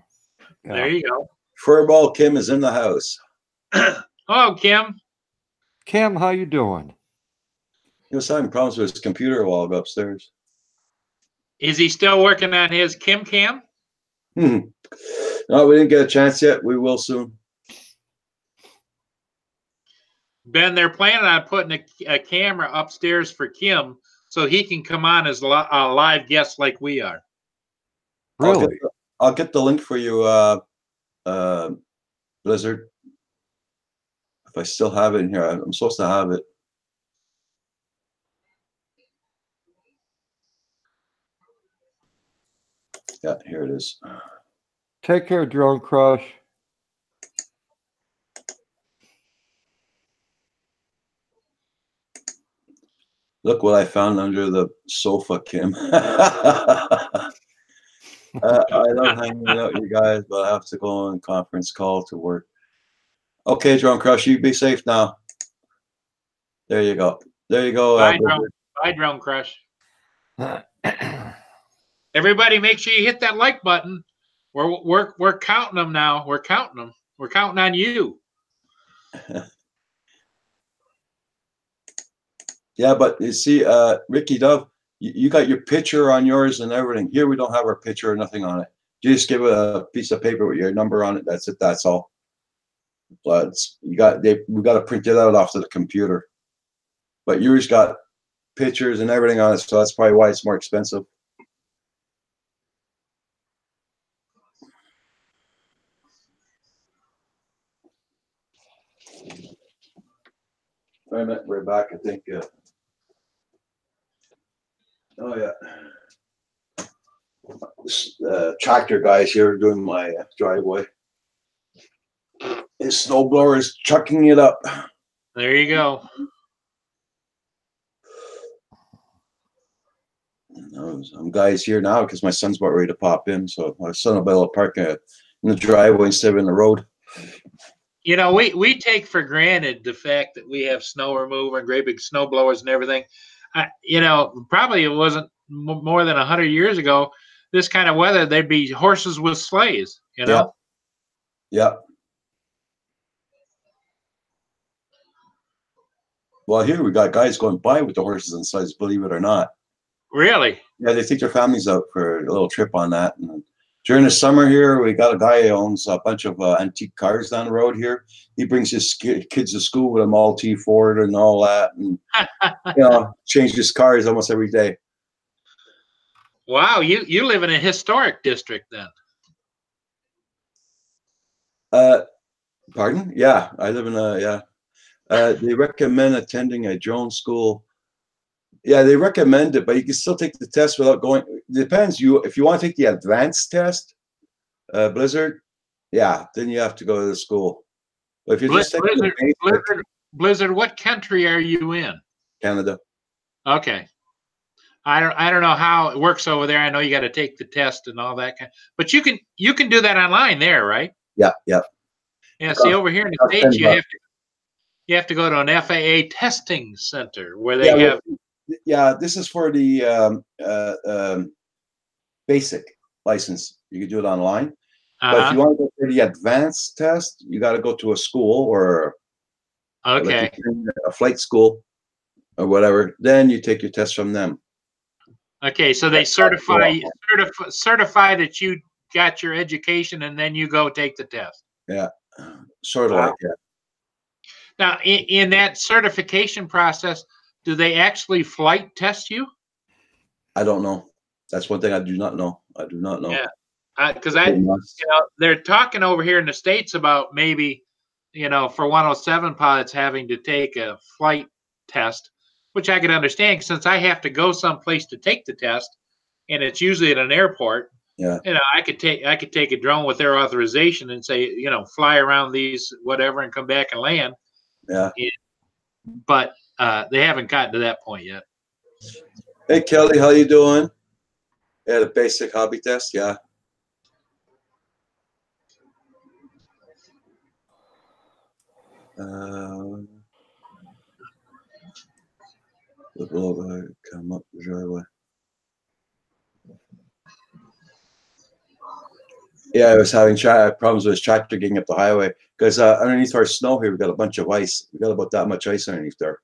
There you go. Furball Kim is in the house. Hello, Kim. Kim, how you doing? He was having problems with his computer while I was upstairs. Is he still working on his Kim Cam? No, we didn't get a chance yet. We will soon. Ben, they're planning on putting a camera upstairs for Kim so he can come on as a live guest like we are. Really? I'll get the link for you, Blizzard. If I still have it in here, I'm supposed to have it. Yeah, here it is. Take care, Drone Crush. Look what I found under the sofa, Kim. I love hanging out with you guys, but I have to go on conference call to work. Okay, Drone Crush, you be safe now. There you go. There you go. Bye, Drone Crush. Everybody, make sure you hit that like button. We're counting them now. We're counting them. We're counting on you. Yeah, but you see, Ricky Dove, you got your picture on yours and everything. Here we don't have our picture or nothing on it. You just give a piece of paper with your number on it. That's it. That's all. But we got to print it out off to the computer. But yours got pictures and everything on it, so that's probably why it's more expensive. Wait a minute, we're back. I think. Oh yeah. This tractor guy's here doing my driveway. His snowblower is chucking it up. There you go. Some guys here now because my son's about ready to pop in. So my son will be able to park in the driveway instead of in the road. You know, we take for granted the fact that we have snow removal and great big snow blowers and everything. You know, probably it wasn't more than 100 years ago, this kind of weather, there'd be horses with sleighs, you know? Yeah. Well, here we got guys going by with the horses and sleighs, believe it or not. Really? Yeah, they take their families out for a little trip on that. And during the summer here, we got a guy who owns a bunch of antique cars down the road here. He brings his kids to school with a Maltese Ford and all that, and changes his cars almost every day. Wow, you live in a historic district then? Pardon? Yeah, I live in a they recommend attending a drone school. Yeah, they recommend it, but you can still take the test without going. It depends. If you want to take the advanced test, Blizzard, yeah, then you have to go to the school. But if you just take Blizzard, what country are you in? Canada. Okay. I don't know how it works over there. I know you got to take the test and all that but you can do that online there, right? Yeah. Yeah. See, over here in the States, you have to go to an FAA testing center where they have. Yeah, this is for the basic license. You can do it online. But if you want to go for the advanced test, you got to go to a school or a flight school or whatever. Then you take your test from them. Okay, so they certify that you got your education, and then you go take the test. Yeah, sort of like that. Now, in that certification process, do they actually flight test you? I don't know. That's one thing I do not know. I do not know. Yeah, because they're talking over here in the States about maybe, for 107 pilots having to take a flight test, which I could understand since I have to go someplace to take the test, and it's usually at an airport. Yeah. I could take a drone with their authorization and say, fly around these whatever and come back and land. Yeah. But they haven't gotten to that point yet. Hey Kelly, how you doing? Yeah, the basic hobby test. Yeah. Come up the driveway. Yeah, I was having problems with his tractor getting up the highway because underneath our snow here, we got a bunch of ice. We got about that much ice underneath there.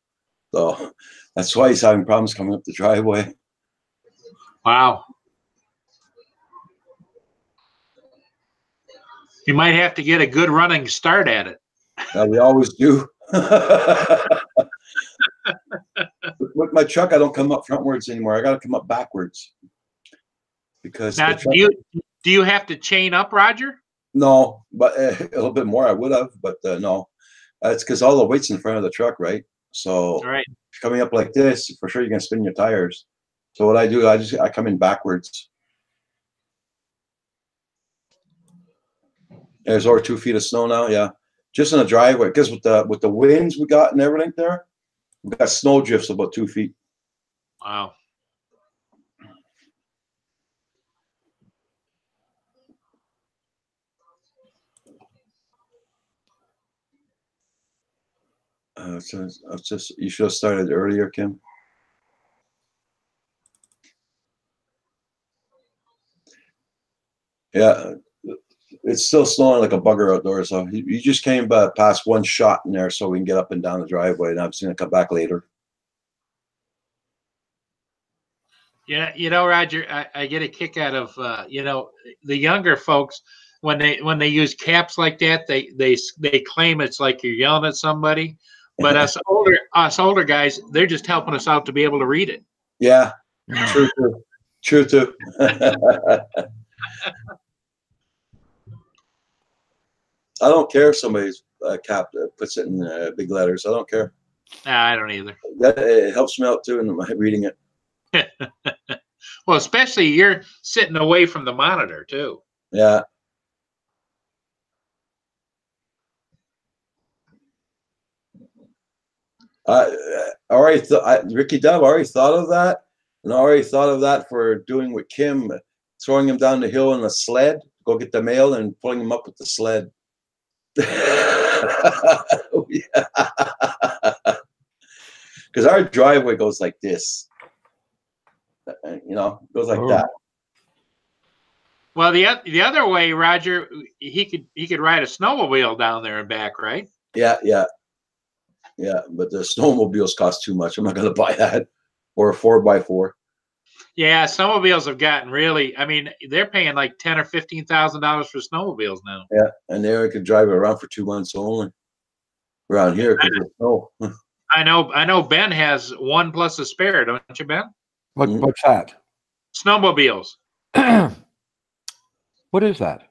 So that's why he's having problems coming up the driveway. Wow. You might have to get a good running start at it. We always do. With my truck, I don't come up frontwards anymore. I got to come up backwards. Because now, do you have to chain up, Roger? No, but a little bit more I would have, but no. It's because all the weight's in front of the truck, right? So coming up like this, for sure you're gonna spin your tires. So what I do, I come in backwards. There's over 2 feet of snow now, yeah. Just in the driveway, because with the winds we got and everything there, we got snow drifts about 2 feet. Wow. So you should have started earlier, Kim. Yeah, it's still snowing like a bugger outdoors. So you just came past one shot in there, so we can get up and down the driveway. And I'm just gonna come back later. Yeah, Roger, I get a kick out of the younger folks when they use caps like that. They claim it's like you're yelling at somebody, but us older guys, they're just helping us out to be able to read it. Yeah, true too. I don't care if somebody's cap puts it in big letters. I don't care. Nah, I don't either. It helps me out too in reading it. Well, especially you're sitting away from the monitor too. Yeah. Ricky Dove already thought of that, and I already thought of that for doing with Kim, throwing him down the hill in a sled, go get the mail, and pulling him up with the sled. Because our driveway goes like this, goes like that. Well, the other way, Roger, he could ride a snowmobile down there and back, right? Yeah. But the snowmobiles cost too much. I'm not going to buy that, or a 4x4. Yeah, snowmobiles have gotten really. I mean, they're paying like $10,000 or $15,000 for snowmobiles now. Yeah, and there I could drive it around for 2 months only. Around here, because of snow. I know. Ben has one plus a spare, don't you, Ben? What's that? Snowmobiles. What is that?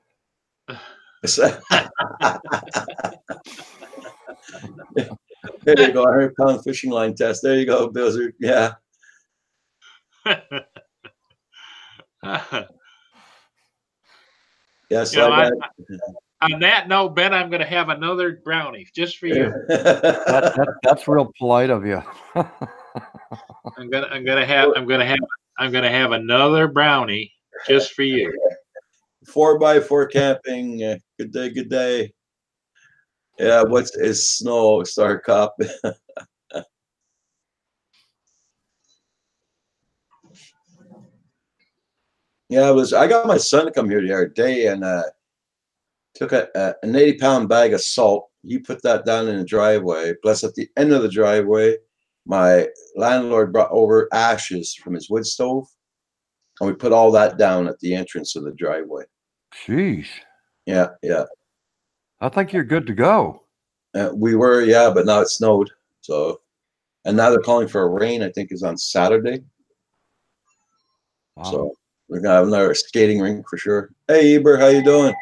There you go, 100-pound fishing line test. There you go, Blizzard. Yeah. Yes. On that note, Ben, I'm going to have another brownie just for you. That's real polite of you. I'm gonna have another brownie just for you. 4x4 camping. Good day. Good day. Yeah. Is snow? Star Cop. Yeah, I got my son to come here the other day and took an 80-pound bag of salt. He put that down in the driveway. Plus, at the end of the driveway, my landlord brought over ashes from his wood stove, and we put all that down at the entrance of the driveway. Jeez. Yeah. I think you're good to go. We were, yeah, but now it snowed. So, and now they're calling for a rain. I think is on Saturday. Wow. So we're gonna have another skating rink for sure. Hey, Eber, how you doing?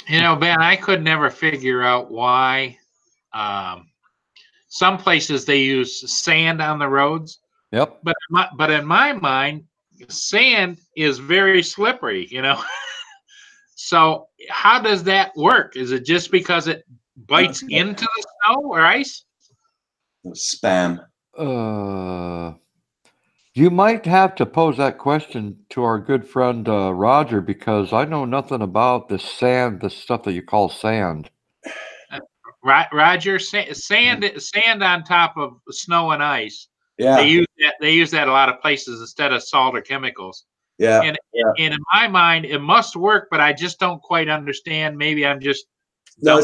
You know, Ben, I could never figure out why some places they use sand on the roads. Yep. But in my mind, sand is very slippery, you know. So how does that work? Is it just because it bites into the snow or ice? Spam. You might have to pose that question to our good friend Roger, because I know nothing about the stuff that you call sand. Roger, sand on top of snow and ice. Yeah. They use that a lot of places instead of salt or chemicals. Yeah. And in my mind, it must work, but I just don't quite understand. Maybe I'm just no.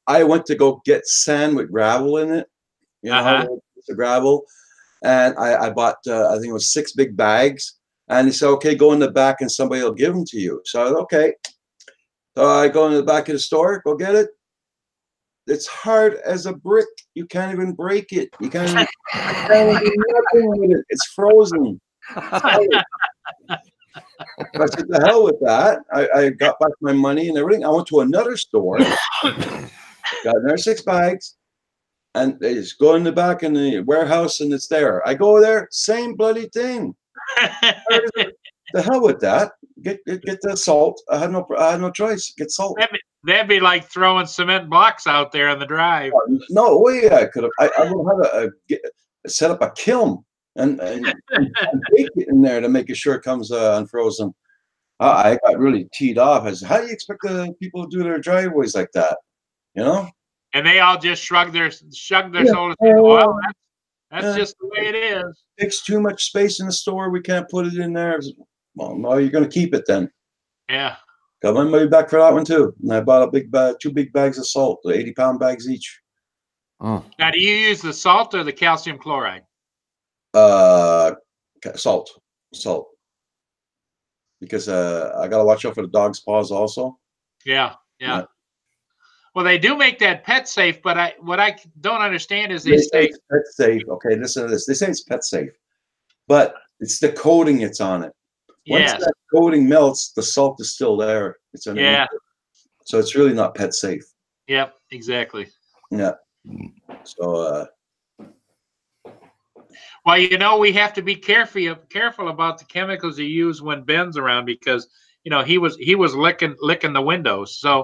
I went to go get sand with gravel in it. You know, the gravel. And I bought, I think it was 6 big bags. And he said, okay, go in the back and somebody will give them to you. So I said, okay. So I go in the back of the store, go get it. It's hard as a brick. You can't even break it. You can't even do nothing with it. It's frozen. I said, the hell with that. I got back my money and everything. I went to another store, got another 6 bags. And they just go in the back in the warehouse and it's there. I go there, same bloody thing. The hell with that. Get the salt. I had no choice. Get salt. That'd be like throwing cement blocks out there on the drive. No way I could have. I would have set up a kiln and bake it in there to make sure it comes unfrozen. I got really teed off. I said, how do you expect the people to do their driveways like that? You know? And they all just shrug their shoulders. Well, that's just the way it is. Takes too much space in the store. We can't put it in there. Well, no, you're going to keep it then. Yeah. Got my money back for that one too. And I bought a big bag, 2 big bags of salt, 80-pound bags each. Oh. Now, do you use the salt or the calcium chloride? Salt. Because I got to watch out for the dog's paws also. Yeah. Well, they do make that pet safe, but what I don't understand is they say it's pet safe. Okay, listen to this. They say it's pet safe, but it's the coating that's on it. Once that coating melts, the salt is still there. It's underneath it. So it's really not pet safe. Yep, exactly. Yeah. So, Well, you know, we have to be careful about the chemicals you use when Ben's around because you know he was licking the windows. So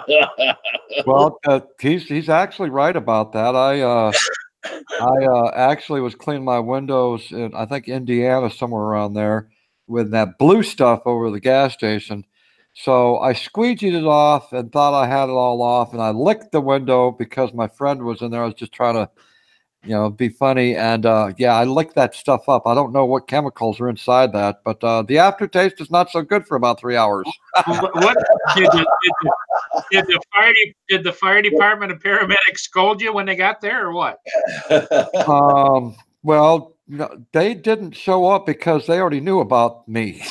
Yeah. Well, he's actually right about that. I actually was cleaning my windows in, I think, Indiana, somewhere around there, with that blue stuff over the gas station. So I squeegeed it off and thought I had it all off, and I licked the window because my friend was in there. I was just trying to, be funny, and yeah, I licked that stuff up. I don't know what chemicals are inside that, but the aftertaste is not so good for about 3 hours. what did the fire department and paramedics scold you when they got there or what? Well, no, they didn't show up because they already knew about me.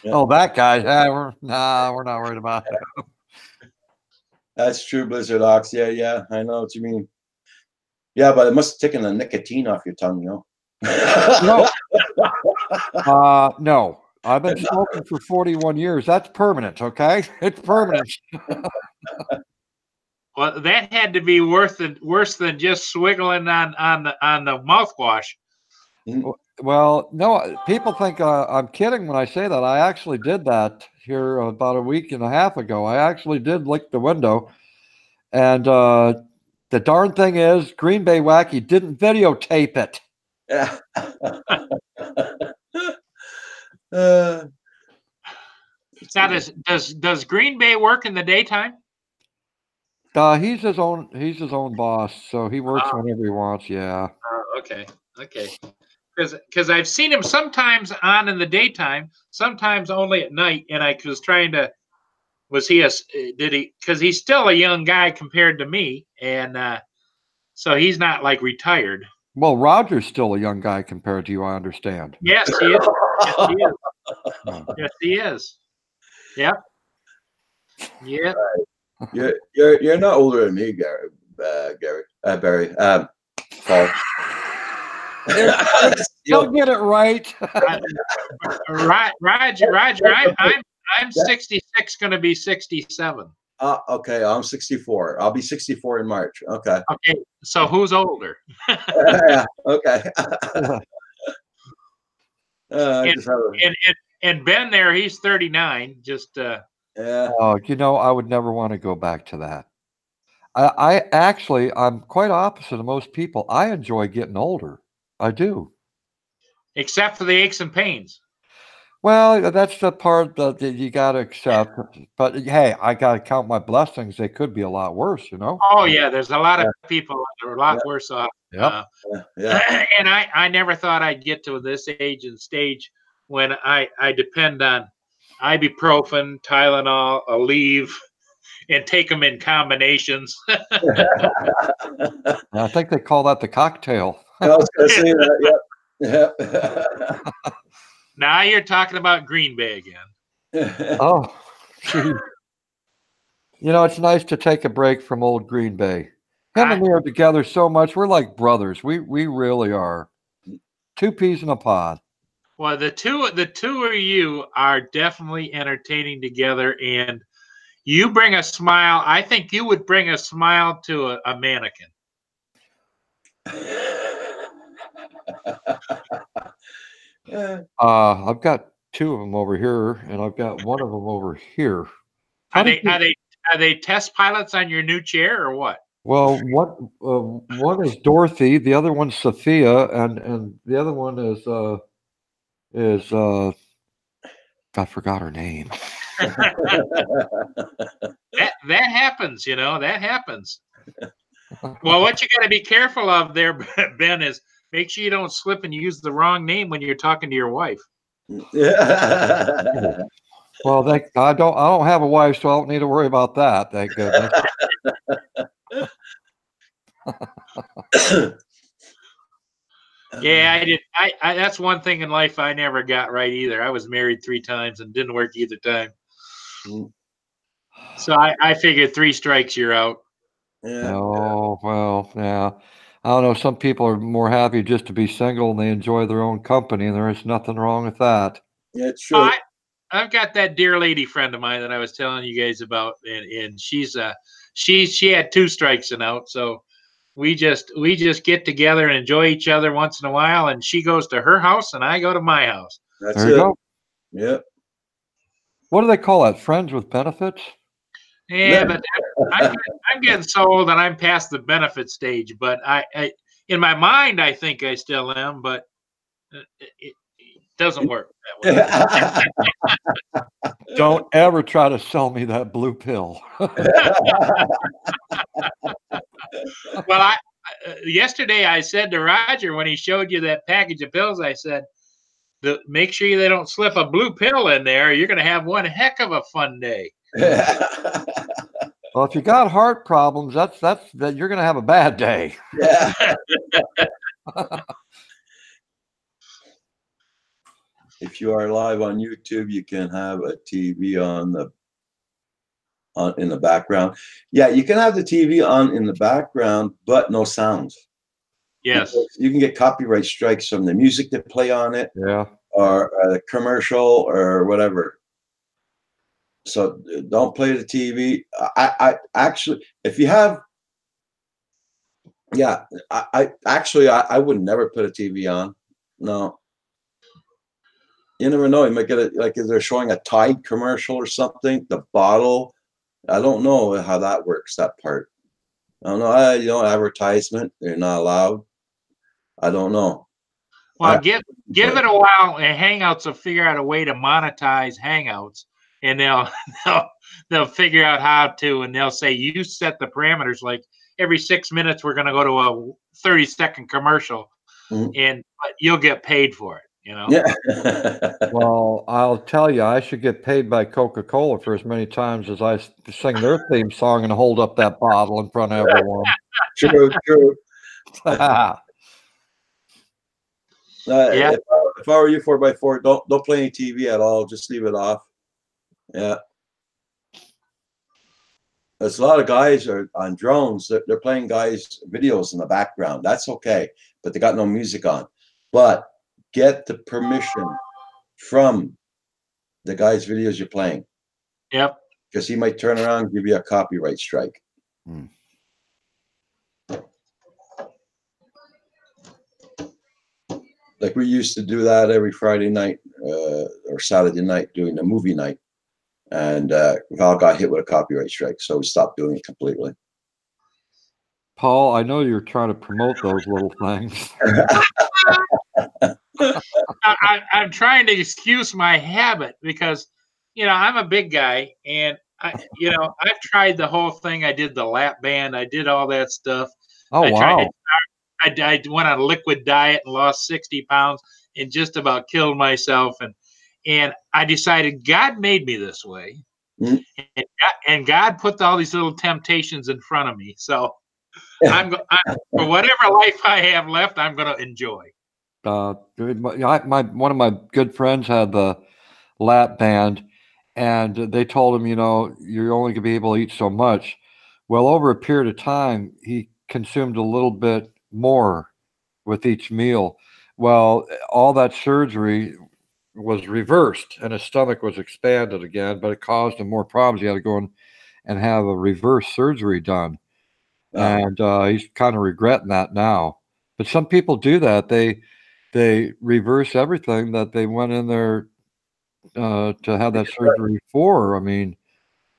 Yeah. Oh, that guy. We're not worried about it. That's true, Blizzard Ox. Yeah, I know what you mean. Yeah, but it must have taken the nicotine off your tongue, No. No. I've been smoking for 41 years. That's permanent, okay? It's permanent. Well, that had to be worse than just swiggling on the mouthwash. Well, no, people think I'm kidding when I say that. I actually did that here about a week and a half ago. I actually did lick the window. And the darn thing is, Green Bay Wacky didn't videotape it. Yeah. Now, does Green Bay work in the daytime? He's his own boss, so he works whenever he wants. Yeah. Okay. Because I've seen him sometimes on in the daytime, sometimes only at night, and I was trying to. Was he did he? Because he's still a young guy compared to me, and so he's not like retired. Well, Roger's still a young guy compared to you, I understand. Yes, he is. Yes, he is. Yes, he is. Yep. Yep. You're not older than me, Barry. Paul. You'll get it right. Roger. I'm 66, going to be 67. Okay, I'm 64. I'll be 64 in March. Okay. Okay, so who's older? Yeah, okay. And Ben there, he's 39. Just yeah. Oh, I would never want to go back to that. I'm quite opposite of most people. I enjoy getting older. I do. Except for the aches and pains. Well, that's the part that you got to accept. But hey, I got to count my blessings. They could be a lot worse, Oh yeah, there's a lot of people that are a lot worse off. Yep. And I never thought I'd get to this age and stage when I depend on ibuprofen, Tylenol, Aleve, and take them in combinations. I think they call that the cocktail. I was going to say that. Yep. Now you're talking about Green Bay again. Oh, geez. It's nice to take a break from old Green Bay. Him and me are together so much. We're like brothers. We really are. Two peas in a pod. Well, the two of you are definitely entertaining together, and you bring a smile. I think you would bring a smile to a mannequin. I've got two of them over here, and I've got one of them over here. Are they test pilots on your new chair or what? Well, one is Dorothy, the other one's Sophia, and the other one is I forgot her name. that happens, that happens. Well, what you got to be careful of there, Ben, is make sure you don't slip and use the wrong name when you're talking to your wife. Yeah. Well, I don't have a wife, so I don't need to worry about that. Thank goodness. Yeah, I did. I that's one thing in life I never got right either. I was married 3 times and didn't work either time. So I figured 3 strikes, you're out. Yeah. Oh, well, yeah. I don't know. Some people are more happy just to be single and they enjoy their own company, and there is nothing wrong with that. Yeah, it's true. I've got that dear lady friend of mine that I was telling you guys about, and she had 2 strikes and out. So we just get together and enjoy each other once in a while. And she goes to her house and I go to my house. That's There you it. go. Yeah. What do they call that? Friends with benefits? Yeah, but I'm getting so old and I'm past the benefit stage. But I in my mind, I think I still am, but it doesn't work that way. Don't ever try to sell me that blue pill. Well, yesterday I said to Roger when he showed you that package of pills, I said, make sure they don't slip a blue pill in there. You're going to have one heck of a fun day. Well, if you got heart problems, that you're going to have a bad day. Yeah. If you are live on YouTube, you can have a TV in the background. Yeah, you can have the TV on in the background, but no sounds. Yes. Because you can get copyright strikes from the music that play on it, Yeah. or the commercial or whatever. So don't play the TV. I actually, if you have, yeah, I would never put a TV on. No. You never know. You might get it, like if they're showing a Tide commercial or something, the bottle. I don't know how that works, that part. I don't know. Advertisement, they're not allowed. I don't know. Well, give it a while, and Hangouts will figure out a way to monetize Hangouts, and they'll figure out how to, and they'll say you set the parameters. Like every 6 minutes, we're going to go to a 30-second commercial, and you'll get paid for it. Yeah. Well, I'll tell you, I should get paid by Coca-Cola for as many times as I sing their theme song and hold up that bottle in front of everyone. True. Yeah. If I were you, 4x4, don't play any TV at all. Just leave it off. Yeah. There's a lot of guys are on drones. They're playing guys' videos in the background. That's okay, but they got no music on. But get the permission from the guy's videos you're playing. Yep. Because he might turn around and give you a copyright strike. Like we used to do that every Friday night or Saturday night doing the movie night. And Val got hit with a copyright strike, so we stopped doing it completely. Paul, I know you're trying to promote those little things. I'm trying to excuse my habit because, I'm a big guy, and I've tried the whole thing. I did the lap band. I did all that stuff. Oh, wow. I went on a liquid diet and lost 60 pounds and just about killed myself. And I decided God made me this way. And God put all these little temptations in front of me. So I'm for whatever life I have left, I'm going to enjoy. One of my good friends had the lap band, and they told him, you're only going to be able to eat so much. Well, over a period of time, he consumed a little bit more with each meal. Well, all that surgery was reversed, and his stomach was expanded again, but it caused him more problems. He had to go in and have a reverse surgery done. And he's kind of regretting that now. But some people do that. They reverse everything that they went in there to have that surgery for. I mean,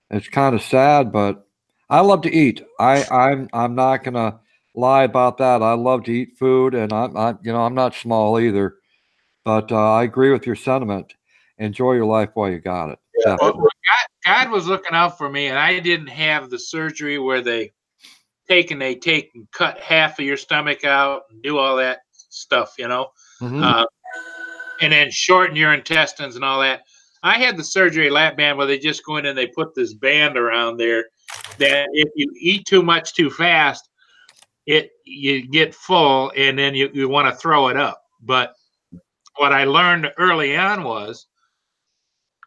it's kind of sad, but I love to eat. I'm not gonna lie about that. I love to eat food, and I'm not small either. But I agree with your sentiment. Enjoy your life while you got it. Yeah. Well, God was looking out for me, and I didn't have the surgery where they take and cut half of your stomach out and do all that stuff, Mm-hmm. And then shorten your intestines and all that. I had the surgery lap band where they just go in and they put this band around there that if you eat too much too fast, you get full and then you want to throw it up. But what I learned early on was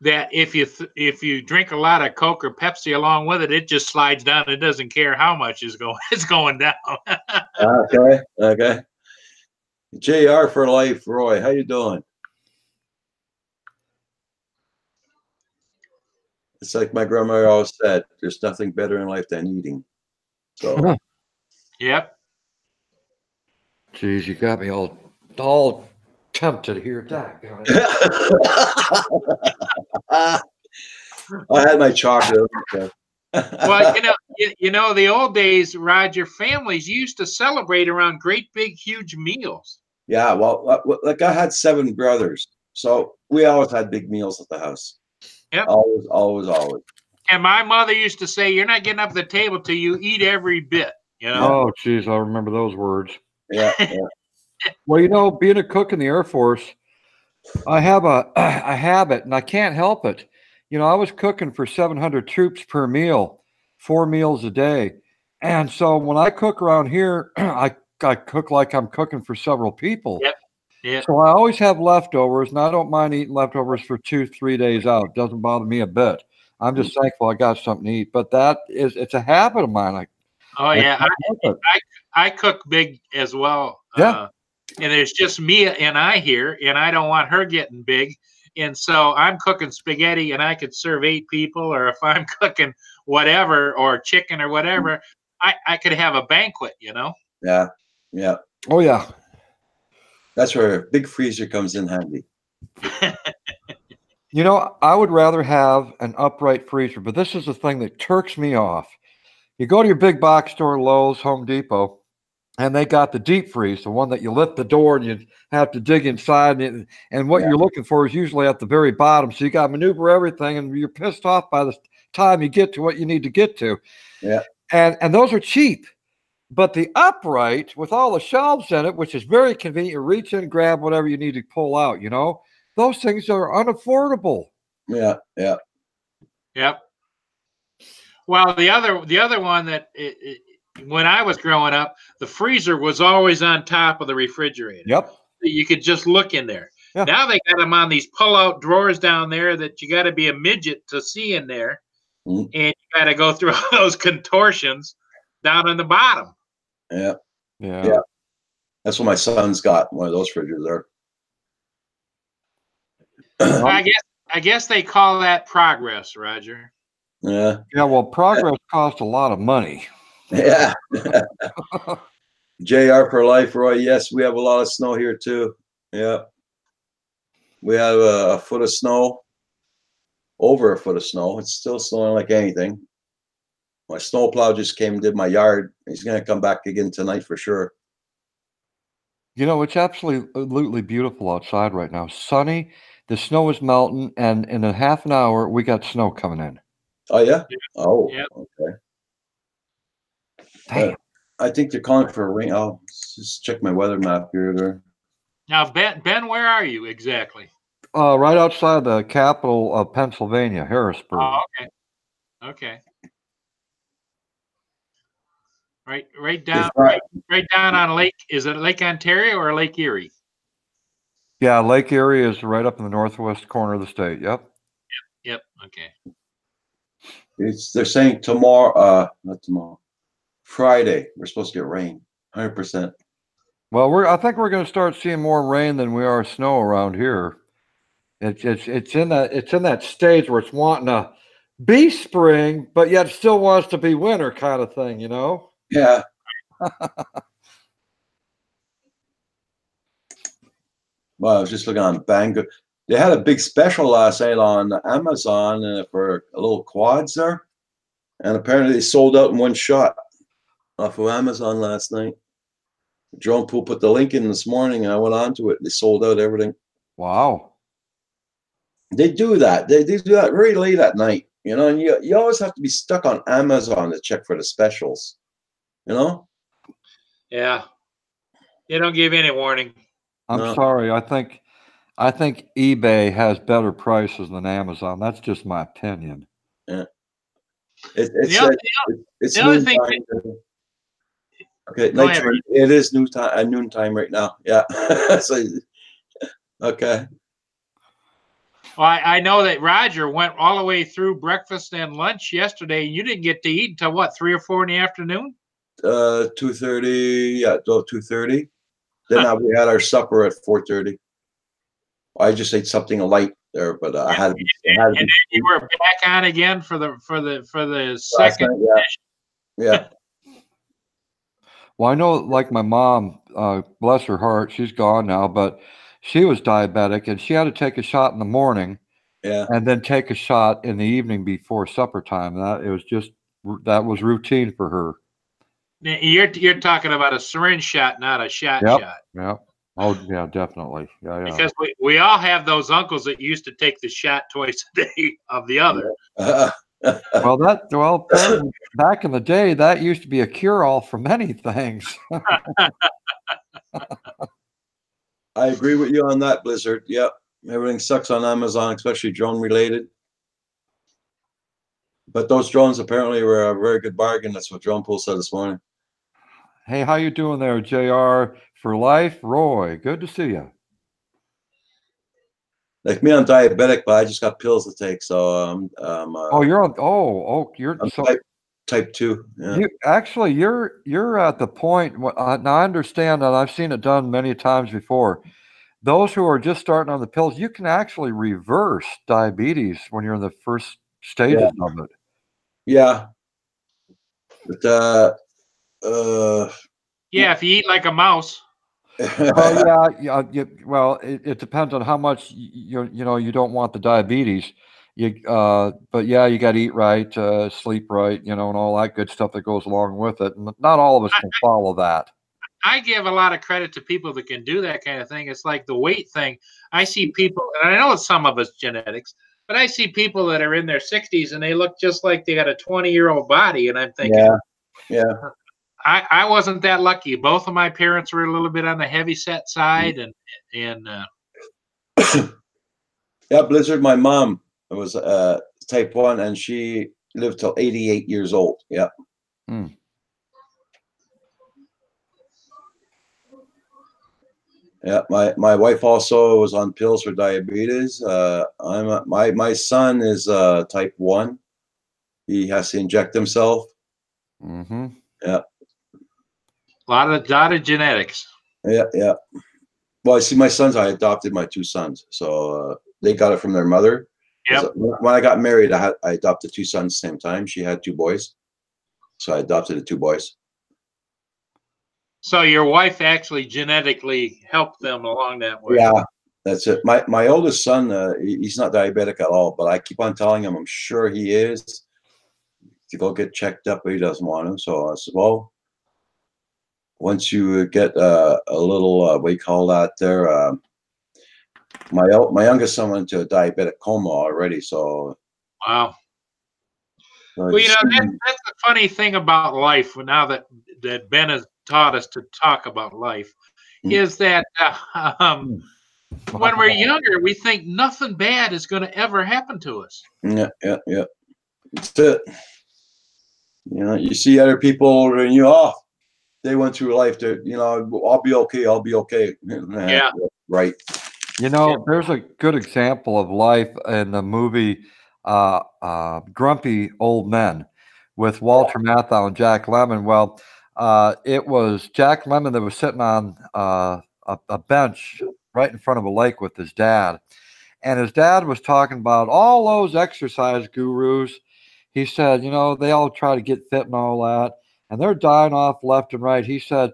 that if you drink a lot of Coke or Pepsi along with it, it just slides down. It doesn't care how much is going down. Okay. JR for life, Roy. How you doing? It's like my grandmother always said, there's nothing better in life than eating. So Yep. Geez, you got me all tempted here. Doc. I had my chocolate. Okay. Well, the old days, Roger, families used to celebrate around great big huge meals. Yeah, well, like I had 7 brothers, so we always had big meals at the house. Yep. Always, always, always. And my mother used to say, "You're not getting up the table till you eat every bit." Oh, geez, I remember those words. Yeah. Well, being a cook in the Air Force, I have a habit, and I can't help it. I was cooking for 700 troops per meal, 4 meals a day. And so when I cook around here, I cook like I'm cooking for several people. Yep. Yeah. So I always have leftovers, and I don't mind eating leftovers for 2-3 days out. It doesn't bother me a bit. I'm just thankful I got something to eat. But it's a habit of mine. I cook big as well. Yeah. And there's just me and I here, and I don't want her getting big. And so I'm cooking spaghetti, and I could serve 8 people, or if I'm cooking whatever, or chicken or whatever, I could have a banquet, Yeah. Yeah. Oh, yeah. That's where a big freezer comes in handy. I would rather have an upright freezer, but this is the thing that turks me off. You go to your big box store, Lowe's, Home Depot, and they got the deep freeze, the one that you lift the door and you have to dig inside. And what you're looking for is usually at the very bottom. So you got to maneuver everything, and you're pissed off by the time you get to what you need to get to. Yeah. And those are cheap. But the upright with all the shelves in it, which is very convenient, you reach in, grab whatever you need to pull out, those things are unaffordable. Yeah. Yeah. Yep. Well, the other one that when I was growing up, the freezer was always on top of the refrigerator. Yep. You could just look in there. Yeah. Now they got them on these pull-out drawers down there that you got to be a midget to see in there, and you got to go through all those contortions down on the bottom. Yeah. Yeah. Yeah. That's what my son's got, one of those fridges there. I guess they call that progress, Roger. Yeah. Yeah, well, progress costs a lot of money. Yeah. JR for life, Roy. Yes, we have a lot of snow here too. Yeah. We have a foot of snow, over a foot of snow. It's still snowing like anything. My snowplow just came and did my yard. He's going to come back again tonight for sure. It's absolutely beautiful outside right now. Sunny, the snow is melting, and in a half an hour, we got snow coming in. Oh, yeah? Oh, yeah. Okay. Damn. I think they're calling for a rain. I'll just check my weather map here. Now, Ben, where are you exactly? Right outside the capital of Pennsylvania, Harrisburg. Oh, okay. Right down on Lake. Is it Lake Ontario or Lake Erie? Yeah, Lake Erie is right up in the northwest corner of the state. Yep. Yep. Okay. They're saying tomorrow, not tomorrow, Friday, we're supposed to get rain, 100%. Well, I think we're going to start seeing more rain than we are snow around here. It's in that stage where it's wanting to be spring, but yet still wants to be winter, kind of thing, Yeah. Well, I was just looking on Bangor. They had a big special last night on Amazon for a little quads there, and apparently they sold out in one shot off of Amazon last night. Drone Pool put the link in this morning, and I went on to it. They sold out everything. Wow. They do that. They do that very late at night, and you always have to be stuck on Amazon to check for the specials, Yeah. They don't give any warning. I'm sorry. I think eBay has better prices than Amazon. That's just my opinion. Yeah. The other thing. Okay, nighttime. It is noontime right now. Yeah. So, okay. Well, I know that Roger went all the way through breakfast and lunch yesterday, and you didn't get to eat until what, 3 or 4 in the afternoon? 2:30. Yeah, 2:30. Then we had our supper at 4:30. I just ate something light there, but I had. And then you were back on again for the second. Yeah. Well, I know, like my mom, bless her heart, she's gone now, but she was diabetic, and she had to take a shot in the morning Yeah. and then take a shot in the evening before supper time. That was routine for her. Now, you're talking about a syringe shot, not a shot Yep. shot. Yep. Oh yeah, definitely. Yeah. Because we all have those uncles that used to take the shot twice a day of the other. Well, apparently back in the day, that used to be a cure-all for many things. I agree with you on that, Blizzard. Yep. Everything sucks on Amazon, especially drone related. But those drones apparently were a very good bargain. That's what Drone Pool said this morning. Hey, how you doing there, JR? For life, Roy. Good to see you. Like me, I'm diabetic, but I just got pills to take. So you're I'm so type 2. Yeah. You're at the point. Now I understand that I've seen it done many times before. Those who are just starting on the pills, you can actually reverse diabetes when you're in the first stages of it. Yeah. But Yeah, if you eat like a mouse. Well, it depends on how much you don't want the diabetes. But yeah, you got to eat right, sleep right, and all that good stuff that goes along with it. And not all of us can follow that. I give a lot of credit to people that can do that kind of thing. It's like the weight thing. I see people, and I know it's some of it's genetics, but I see people that are in their 60s and they look just like they got a 20-year-old body, and I'm thinking, yeah. I wasn't that lucky. Both of my parents were a little bit on the heavy set side, and yeah, Blizzard. My mom was type 1, and she lived till 88 years old. Yeah. Yeah, my wife also was on pills for diabetes. My son is type 1. He has to inject himself. Mm-hmm. Yeah. A lot of genetics. Yeah. Well, I see my sons. I adopted my 2 sons, so they got it from their mother. Yep. When I got married, I adopted 2 sons at the same time. She had 2 boys, so I adopted the 2 boys. So your wife actually genetically helped them along that way. Yeah, that's it. My oldest son, he's not diabetic at all, but I keep on telling him I'm sure he is to go get checked up, but he doesn't want to. So I said, well, once you get a little, what do you call that there? My youngest son went into a diabetic coma already. So wow. Well, that's the funny thing about life. Now that Ben has taught us to talk about life, is that when we're younger, we think nothing bad is going to ever happen to us. Yeah. That's it. You see other people, and they went through life. That I'll be okay. I'll be okay. Yeah. Right. There's a good example of life in the movie Grumpy Old Men with Walter Matthau and Jack Lemmon. Well, it was Jack Lemmon that was sitting on a bench right in front of a lake with his dad. And his dad was talking about all those exercise gurus. He said, they all try to get fit and all that, and they're dying off left and right. He said,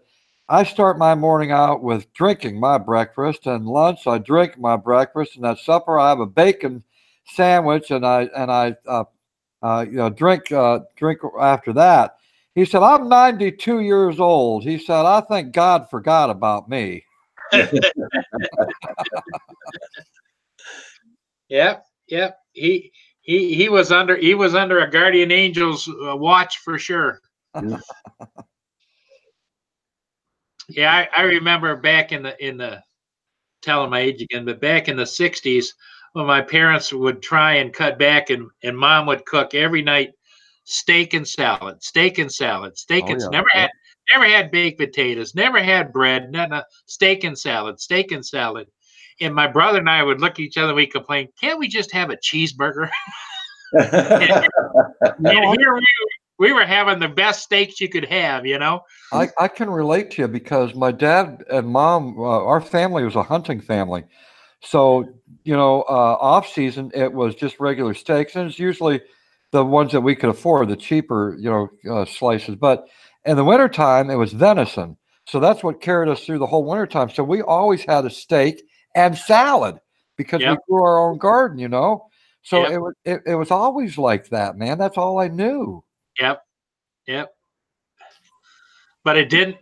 I start my morning out with drinking my breakfast, and lunch I drink my breakfast, and at supper I have a bacon sandwich, and I drink after that. He said, I'm 92 years old. He said, I think God forgot about me. Yep. He was under a guardian angel's watch for sure. Yeah, I remember back in the telling my age again, but back in the 60s when my parents would try and cut back, and Mom would cook every night steak and salad. Never had baked potatoes, never had bread, steak and salad. And my brother and I would look at each other and we complain, can't we just have a cheeseburger? and here we were having the best steaks you could have, I can relate to you because my dad and mom, our family was a hunting family. So, off season, it was just regular steaks, and it's usually the ones that we could afford, the cheaper, slices. But in the wintertime, it was venison. So that's what carried us through the whole wintertime. So we always had a steak and salad because we Yep. grew our own garden, you know. So Yep. it was always like that, man. That's all I knew. Yep. Yep. But it didn't,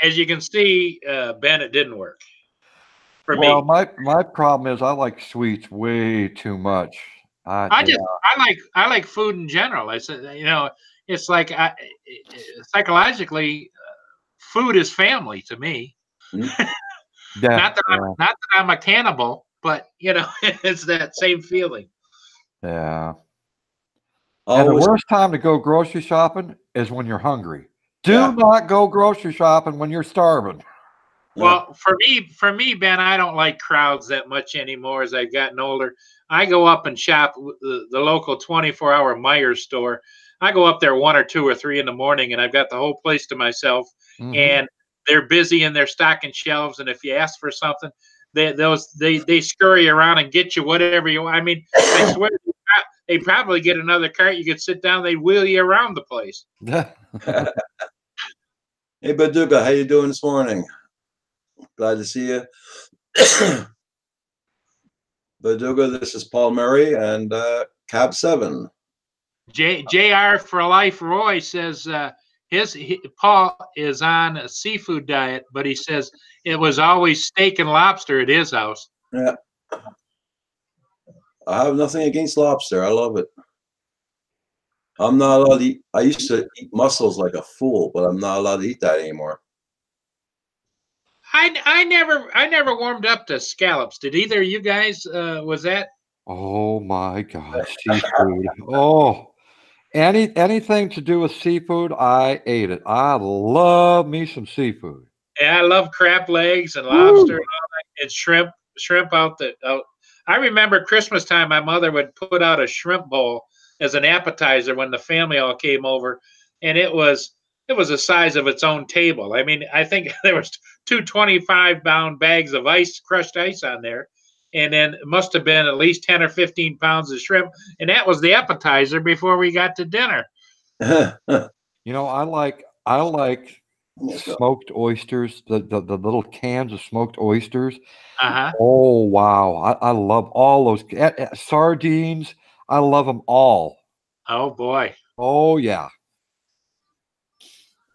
as you can see, Ben, it didn't work for Well, me. my problem is I like sweets way too much. Yeah. I like food in general. I said, you know, it's like psychologically, food is family to me. Yeah, Not that yeah, I'm a cannibal, but you know, it's that same feeling. yeah. And the Always, worst time to go grocery shopping is when you're hungry. Do yeah. not go grocery shopping when you're starving. Well, for me, Ben, I don't like crowds that much anymore as I've gotten older. I go up and shop the local 24-hour Meijer store. I go up there 1 or 2 or 3 in the morning, and I've got the whole place to myself. Mhm. And they're busy and they're stocking shelves. And if you ask for something, they scurry around and get you whatever you want. I mean, I swear they probably get another cart. You could sit down. They wheel you around the place. Hey, Baduga, how you doing this morning? Glad to see you. Baduga, this is Paul Murray and Cab 7. JR for Life Roy says Paul is on a seafood diet, but he says it was always steak and lobster at his house. Yeah. I have nothing against lobster. I love it. I'm not allowed to eat. I used to eat mussels like a fool, but I'm not allowed to eat that anymore. I never warmed up to scallops. Did either of you guys? Was that? Oh my God, seafood. Oh, anything to do with seafood, I ate it. I love me some seafood. Yeah, I love crab legs and Woo! lobster and all that, and shrimp out the out. I remember Christmas time. My mother would put out a shrimp bowl as an appetizer when the family all came over, and it was the size of its own table. I mean, I think there was two 25-pound bags of crushed ice on there, and then it must have been at least 10 or 15 pounds of shrimp, and that was the appetizer before we got to dinner. You know, I like smoked oysters, the little cans of smoked oysters. Uh-huh. Oh wow, I love all those sardines. I love them all. Oh boy. Oh yeah.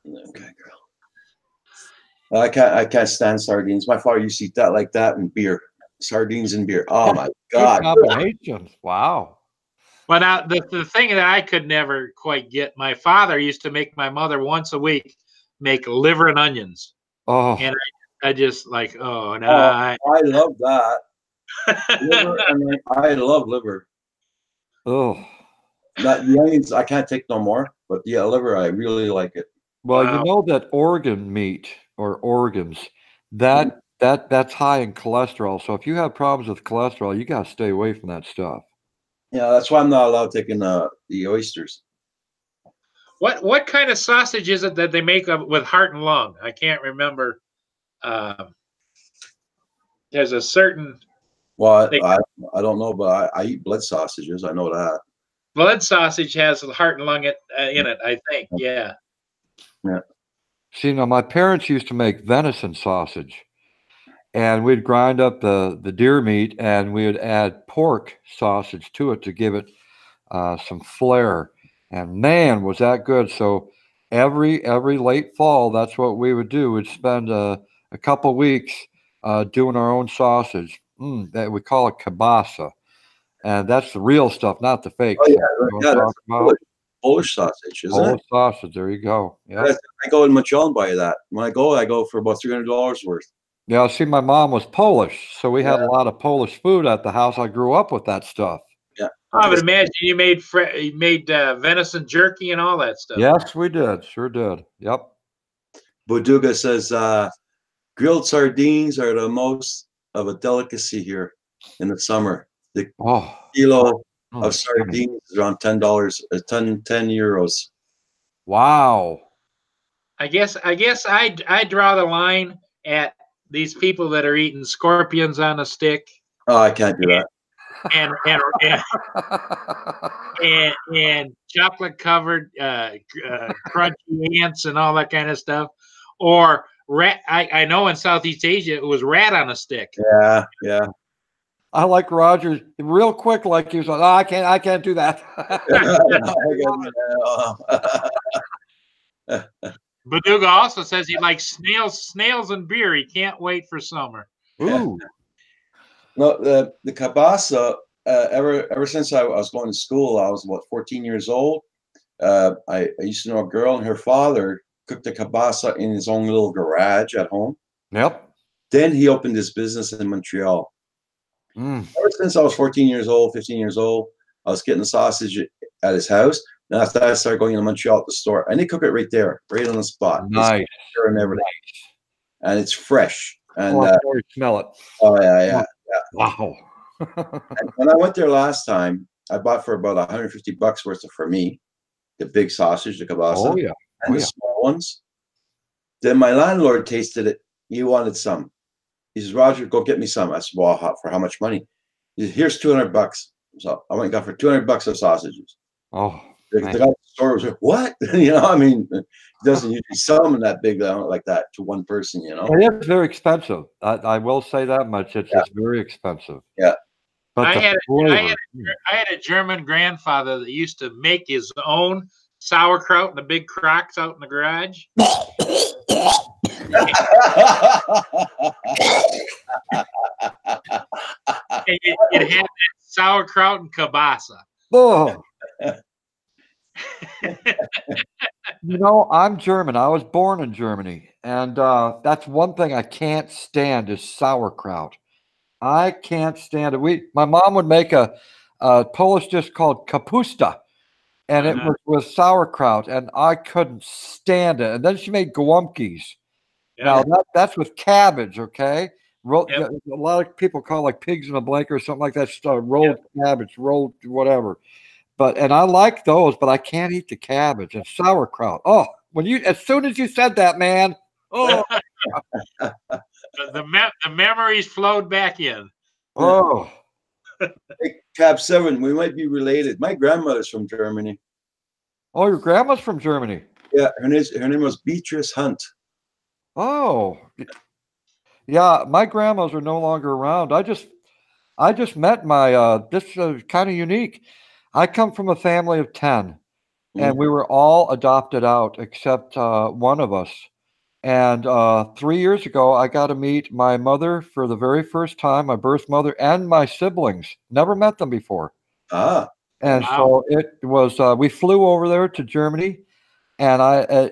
Okay, girl. I can't stand sardines. My father used to eat that like that and beer. Sardines and beer. Oh my Good God. combination. Wow. Well, now the thing that I could never quite get, my father used to make my mother once a week make liver and onions, Oh, and I just like, oh no. Oh, I love that. Liver, and I love liver. oh. Not the onions, I can't take no more, but yeah, liver, I really like it. Well, you Wow. know that organ meat or organs, that's high in cholesterol. So if you have problems with cholesterol, you got to stay away from that stuff. Yeah, that's why I'm not allowed taking the oysters. What kind of sausage is it that they make with heart and lung? I can't remember. There's a certain Well, they, I don't know, but I eat blood sausages. I know that. blood sausage has heart and lung in it. I think. Yeah. Yeah. See, now my parents used to make venison sausage, and we'd grind up the deer meat, and we would add pork sausage to it to give it some flair. And man, was that good! So every late fall, that's what we would do. We'd spend a couple weeks doing our own sausage. That we call it kielbasa, and that's the real stuff, not the fake Oh stuff. yeah, You know what yeah, I'm that's talking about? Polish sausage, isn't Whole it? sausage. There you go. Yeah. Yes, I go in Montreal and buy that. When I go for about $300 worth. Yeah. See, my mom was Polish, so we Yeah, had a lot of Polish food at the house. I grew up with that stuff. yeah. I would imagine you made venison jerky and all that stuff. Yes, we did. Sure did. Yep. Buduga says grilled sardines are the most of a delicacy here in the summer. The Oh, kilo oh, of sardines is around $10, 10 euros. wow. I guess I draw the line at these people that are eating scorpions on a stick Oh, I can't do that. and chocolate covered crunchy ants and all that kind of stuff, or rat. I know in Southeast Asia it was rat on a stick. Yeah, yeah. I like Rogers real quick, like he was like, oh, I can't do that. Baduga also says he likes snails and beer. He can't wait for summer. Ooh. No, the kielbasa. Ever since I was going to school, I was what 14 years old. I used to know a girl, and her father cooked the kielbasa in his own little garage at home. Yep. Then he opened his business in Montreal. Ever since I was 14 years old, 15 years old, I was getting the sausage at his house. And after that, I started going to Montreal at the store, and they cook it right there, right on the spot. Nice. And everything, and it's fresh. And I can already smell it. oh yeah. Wow. And when I went there last time, I bought for about $150 worth for me, the big sausage, the kielbasa, Oh yeah. and the small ones. Then my landlord tasted it. He wanted some. He says, Roger, go get me some. I said, well, for how much money? He said, here's $200. So I went and got for $200 of sausages. Oh, the guy at the store was like, what? I mean, it doesn't usually sell them in that big like that to one person, It is very expensive. I will say that much. It's just very expensive. Yeah. But I had a German grandfather that used to make his own sauerkraut in the big crocks out in the garage. And it had that sauerkraut and kielbasa. Oh. I'm German. I was born in Germany, and that's one thing I can't stand is sauerkraut. I can't stand it. My mom would make a Polish dish called kapusta, and it was with sauerkraut, and I couldn't stand it. And then she made gołąbkis. Now that's with cabbage, okay? A lot of people call it like pigs in a blanket or something like that. Rolled cabbage, rolled whatever. And I like those, but I can't eat the cabbage and sauerkraut. Oh, as soon as you said that, man. Oh, the memories flowed back in. Oh, hey, Cap 7, we might be related. My grandmother's from Germany. Oh, your grandma's from Germany. Yeah, her name was Beatrice Hunt. Oh, yeah. My grandmas are no longer around. I just met my. This is kind of unique. I come from a family of 10, and we were all adopted out except one of us. And 3 years ago, I got to meet my mother for the very first time, my birth mother, and my siblings. Never met them before. And so it was. We flew over there to Germany, and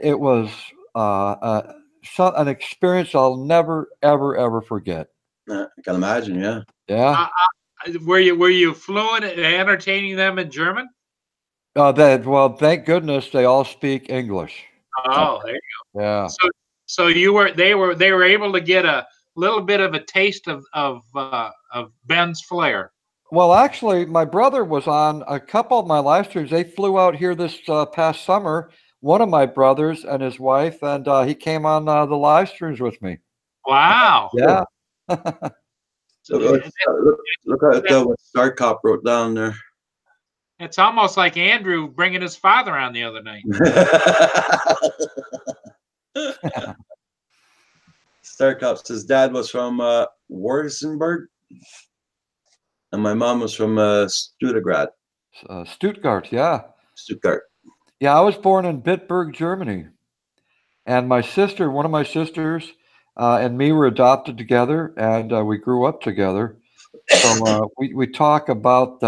it was an experience I'll never, ever, ever forget. I can imagine. Yeah. Yeah. Were you fluent at entertaining them in German? Well, thank goodness they all speak English. Oh, there you go. Yeah. So they were able to get a little bit of a taste of Ben's flair. Well, actually, my brother was on a couple of my live streams. They flew out here this past summer. One of my brothers and his wife, and he came on the live streams with me. Wow. Yeah. Look at what Star Cop wrote down there. It's almost like Andrew bringing his father on the other night. Star Cop says dad was from Warzenberg, and my mom was from Stuttgart. Stuttgart, yeah. Stuttgart. Yeah, I was born in Bitburg, Germany. And my sister, one of my sisters, and me were adopted together, and we grew up together. So we talk about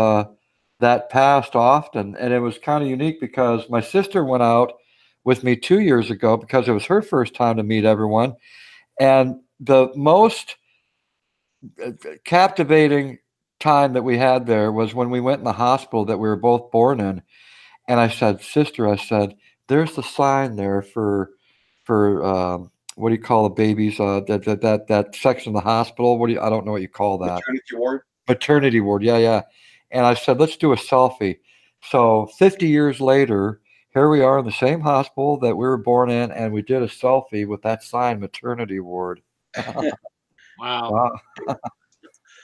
that past often, and it was kind of unique because my sister went out with me 2 years ago because it was her first time to meet everyone. And the most captivating time that we had there was when we went in the hospital that we were both born in. And I said, sister, there's the sign there for what do you call the babies? That section of the hospital. I don't know what you call that. Maternity ward. Maternity ward. Yeah. And I said, let's do a selfie. So 50 years later, here we are in the same hospital that we were born in, and we did a selfie with that sign, maternity ward. Wow.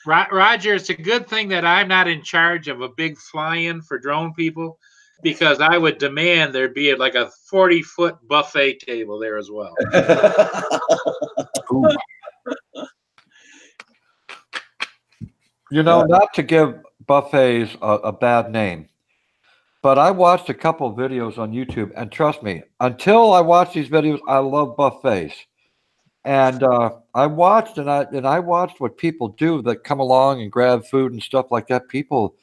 Roger, it's a good thing that I'm not in charge of a big fly-in for drone people, because I would demand there be like a 40-foot buffet table there as well. Ooh. You know, not to give buffets a bad name, but I watched a couple of videos on YouTube, and trust me, until I watched these videos, I love buffets. And I watched what people do that come along and grab food and stuff like that. People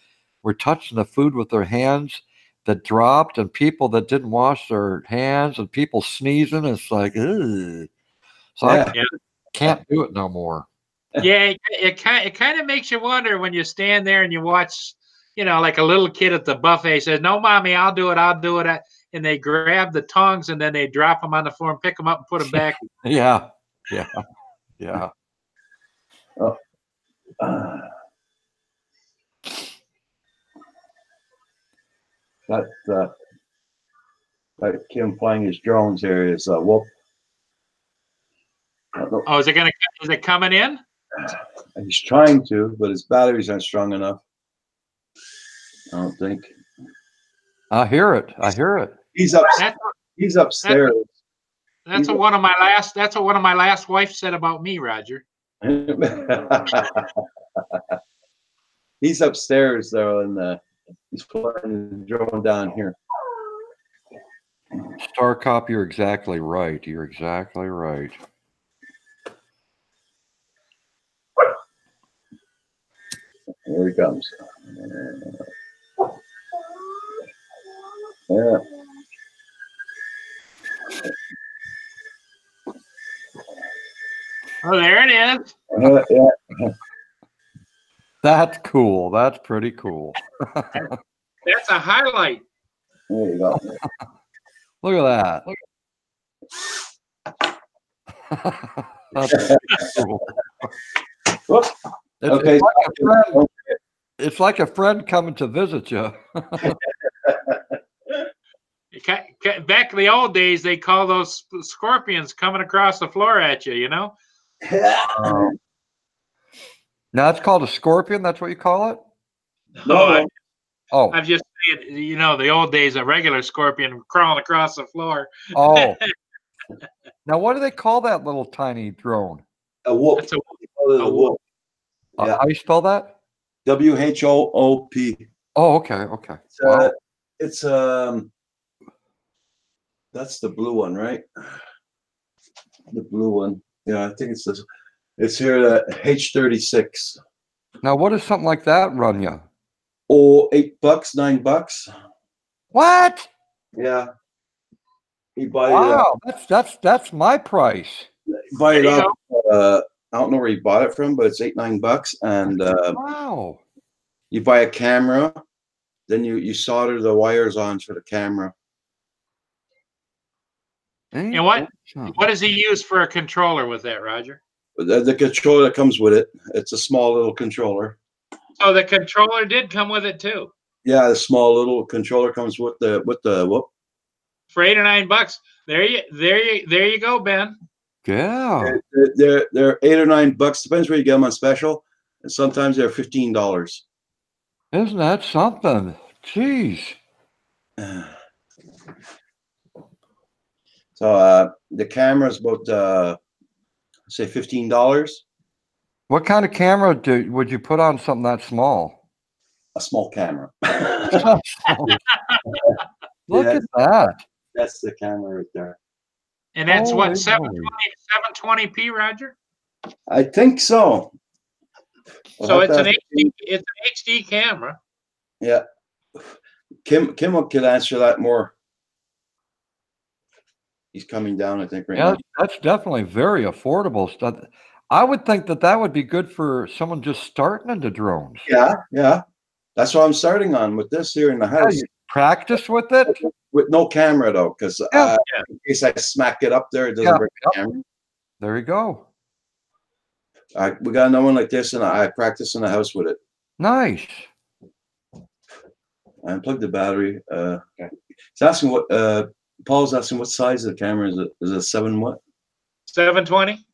were touching the food with their hands that dropped, and people that didn't wash their hands, and people sneezing. It's like, ugh. So I can't do it no more. Yeah, it kind of makes you wonder when you stand there and you watch, like a little kid at the buffet says, "No, mommy, I'll do it. I'll do it." And they grab the tongs and then they drop them on the floor and pick them up and put them back. Yeah. Oh. That Kim flying his drones here is whoop. Oh, is it coming in? He's trying to, but his batteries aren't strong enough. I don't think. I hear it. He's upstairs. That's what one of my last wife said about me, Roger. He's upstairs though, and he's flying the drone down here. Star Cop, you're exactly right. You're exactly right. Here he comes. Yeah. Oh, there it is. Yeah. That's cool. That's pretty cool. That's a highlight. There you go. Look at that. That's cool. Okay. It's like a friend coming to visit you. Back in the old days, they call those scorpions coming across the floor at you, Now it's called a scorpion. That's what you call it? No. I'm just saying, the old days, a regular scorpion crawling across the floor. Oh. Now, what do they call that little tiny drone? A whoop. That's a whoop. Yeah. How do you spell that? WHOOP. Oh, okay. Wow. It's that's the blue one, right? The blue one. Yeah, I think it's this. It's here at H36. Now, what does something like that run you? Oh, $8, $9. What? Yeah. You buy wow, that's my price. Buy it up. I don't know where you bought it from, but it's $8, $9, and wow. You buy a camera, then you solder the wires onto the camera. And what does he use for a controller with that, Roger? The controller that comes with it. It's a small little controller. Oh, the controller did come with it too. Yeah, the small little controller comes with the whoop. For $8 or $9. There you go, Ben. Yeah. They're $8 or $9. Depends where you get them on special. And sometimes they're $15. Isn't that something? Jeez. So the camera's about say $15. What kind of camera would you put on something that small? A small camera. Look at that. That's the camera right there. And that's what, 720p, Roger? I think so. So it's an HD camera. Yeah. Kim could answer that more. He's coming down, I think, right now. That's definitely very affordable stuff. I would think that would be good for someone just starting into drones. Yeah. That's what I'm starting on with this here in the house. You practice with it? With no camera, though, because in case I smack it up there, it doesn't break the camera. There you go. We got another one like this, and I practice in the house with it. Nice. I unplugged the battery. He's asking what Paul's asking what size of the camera is it? Is it 7 what? 720?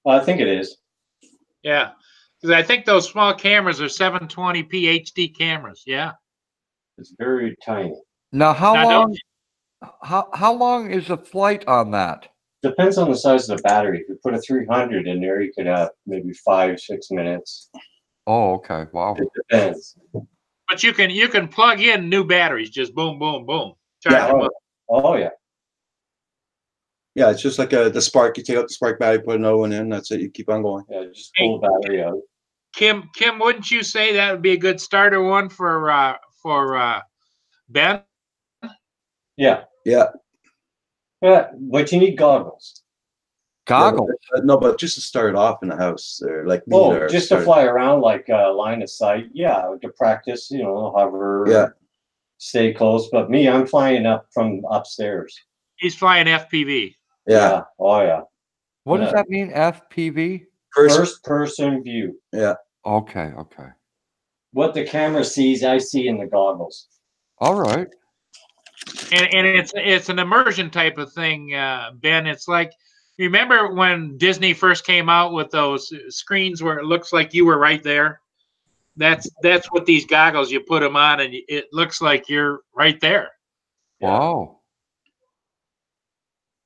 Well, I think it is. Yeah. Because I think those small cameras are 720p HD cameras. Yeah. It's very tiny. Now, Now, how long is the flight on that? Depends on the size of the battery. If you put a 300 in there, you could have maybe 5-6 minutes. Oh, okay. Wow. It depends. but you can plug in new batteries. Just boom, boom, boom. Charge Yeah. them up. Oh yeah. Yeah, it's just like the spark. You take out the spark battery, put another one in. That's it. You keep on going. Yeah, just pull the battery out. Kim, wouldn't you say that would be a good starter one for Ben? Yeah. Yeah. Yeah, but you need goggles. Goggles. Yeah, no, but just to start off in the house, or like me. Oh, there, just to fly around like line of sight. Yeah, to practice, hover. Yeah. Stay close. But me, I'm flying up from upstairs. He's flying FPV. Yeah. Oh yeah. What does that mean? FPV? First person view. Yeah. Okay. Okay. What the camera sees, I see in the goggles. All right. And it's an immersion type of thing, Ben. It's like, remember when Disney first came out with those screens where it looks like you were right there? That's what these goggles, you put them on and it looks like you're right there. Wow.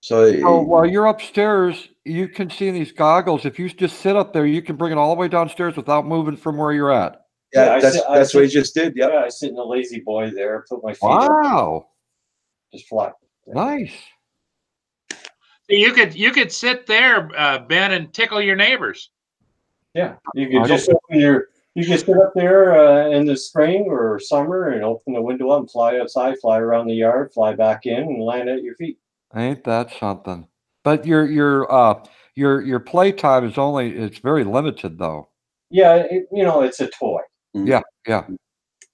So while you're upstairs, you can see in these goggles. If you just sit up there, you can bring it all the way downstairs without moving from where you're at. yeah, that's what he just did. Yep. Yeah, I sit in the lazy boy there, put my feet up, Wow. just fly. Nice. You could sit there, Ben, and tickle your neighbors. Yeah, you could just you can sit up there in the spring or summer and open the window up and fly outside, fly around the yard, fly back in, and land at your feet. Ain't that something? But your play time is it's very limited though. Yeah, it's a toy. Yeah, yeah.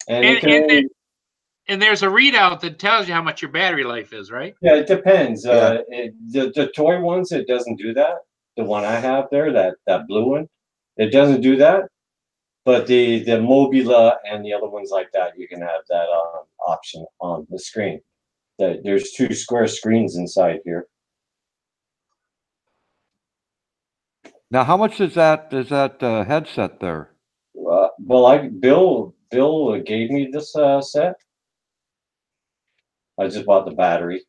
And there's a readout that tells you how much your battery life is, right? Yeah, it depends. Yeah. The toy ones, it doesn't do that. The one I have there, that blue one, it doesn't do that. But the Mobula and the other ones like that, you can have that option on the screen. There's 2 square screens inside here. Now, how much is that headset there? Well, Bill gave me this set. I just bought the battery.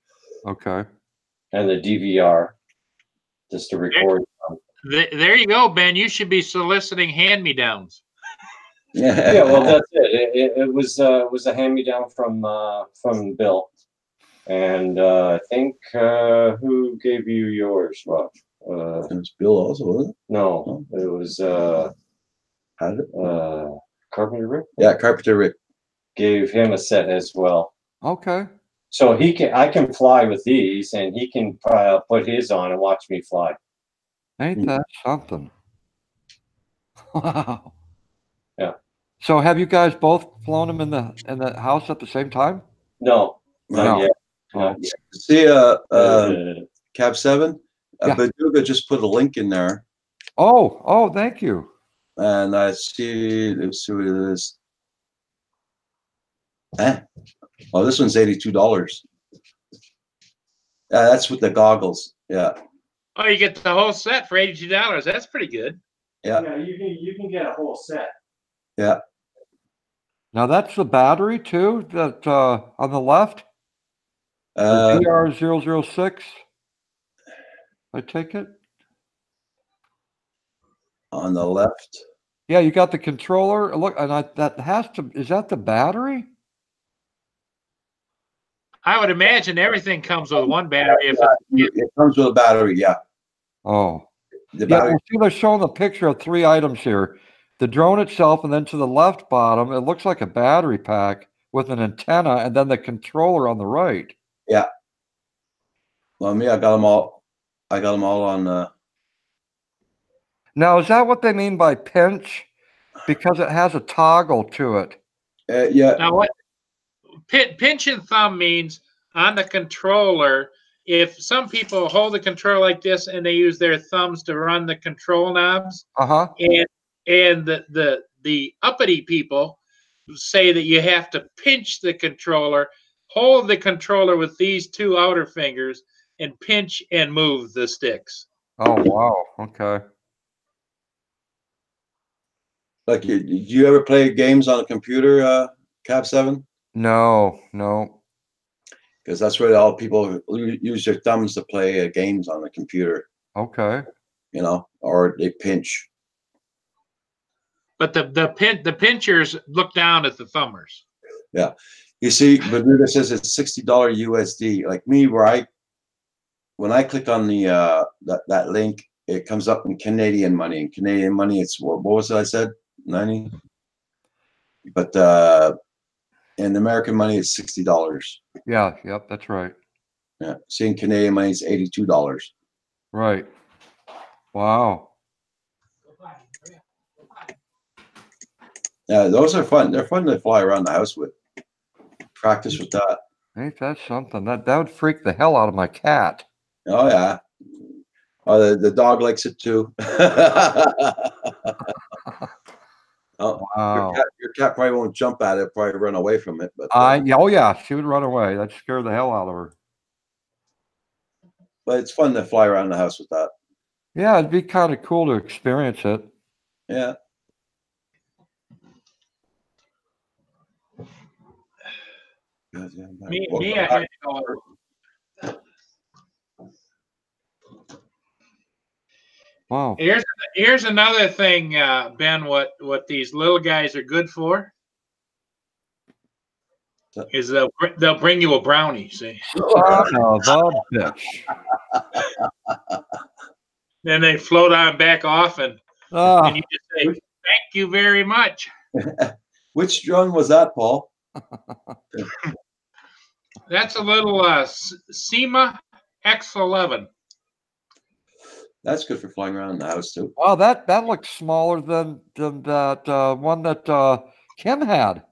Okay. And the DVR, just to record. There you go, Ben. You should be soliciting hand-me-downs. Yeah, well, that's it. It was a hand-me-down from Bill, and I think who gave you yours, Rob? It was Bill also, wasn't it? No, it was Carpenter Rick. Yeah, Carpenter Rick gave him a set as well. Okay. So I can fly with these, and he can put his on and watch me fly. Ain't that something? Wow. Yeah. So have you guys both flown them in the house at the same time? No, not yet. Oh. See, Cab 7, Yeah. Baduga just put a link in there. Oh, thank you. And let's see what it is. Oh, this one's $82. That's with the goggles. Yeah. Oh, you get the whole set for $82. That's pretty good. Yeah. Yeah, you can get a whole set. Yeah. Now that's the battery too. That on the left. The DR006. I take it. On the left. Yeah, you got the controller. Look, and is that the battery? I would imagine everything comes with one battery. It comes with a battery, yeah. Oh. The battery. Yeah, see, they're showing the picture of 3 items here. The drone itself, and then to the left bottom, it looks like a battery pack with an antenna, and then the controller on the right. Yeah. Well, me, I got them all on. Now, is that what they mean by pinch? Because it has a toggle to it. Yeah. Now, what pinch and thumb means on the controller, if some people hold the controller like this and they use their thumbs to run the control knobs, and the uppity people say that you have to pinch the controller, hold the controller with these 2 outer fingers, and pinch and move the sticks. Oh, wow. Okay. Like, do you ever play games on a computer, Cab 7? No, no. Because that's where all people use their thumbs to play games on the computer. Okay. You know, or they pinch. But the pinchers look down at the thumbers. Yeah. You see, Bermuda says it's $60 USD. Like me, when I click on the that link, it comes up in Canadian money. In Canadian money, it's what was it I said? 90. But in American money, it's $60. Yeah, yep, that's right. Yeah. See, in Canadian money, it's $82. Right. Wow. Yeah, those are fun. They're fun to fly around the house with. Practice with that. Ain't that something? That would freak the hell out of my cat. Oh yeah. Oh, the dog likes it too. Oh, Wow. your cat probably won't jump at it, probably run away from it. But Yeah, oh yeah, she would run away. That'd scare the hell out of her. but it's fun to fly around the house with that. Yeah, it'd be kind of cool to experience it. Yeah. Me, I had to go. Wow. Here's another thing, Ben. What these little guys are good for is they'll bring you a brownie. See, Son of a bitch. then they float on back off, and you just say, "Thank you very much." Which drone was that, Paul? That's a little SEMA X11. That's good for flying around the house too. Wow, that looks smaller than that one that Kim had.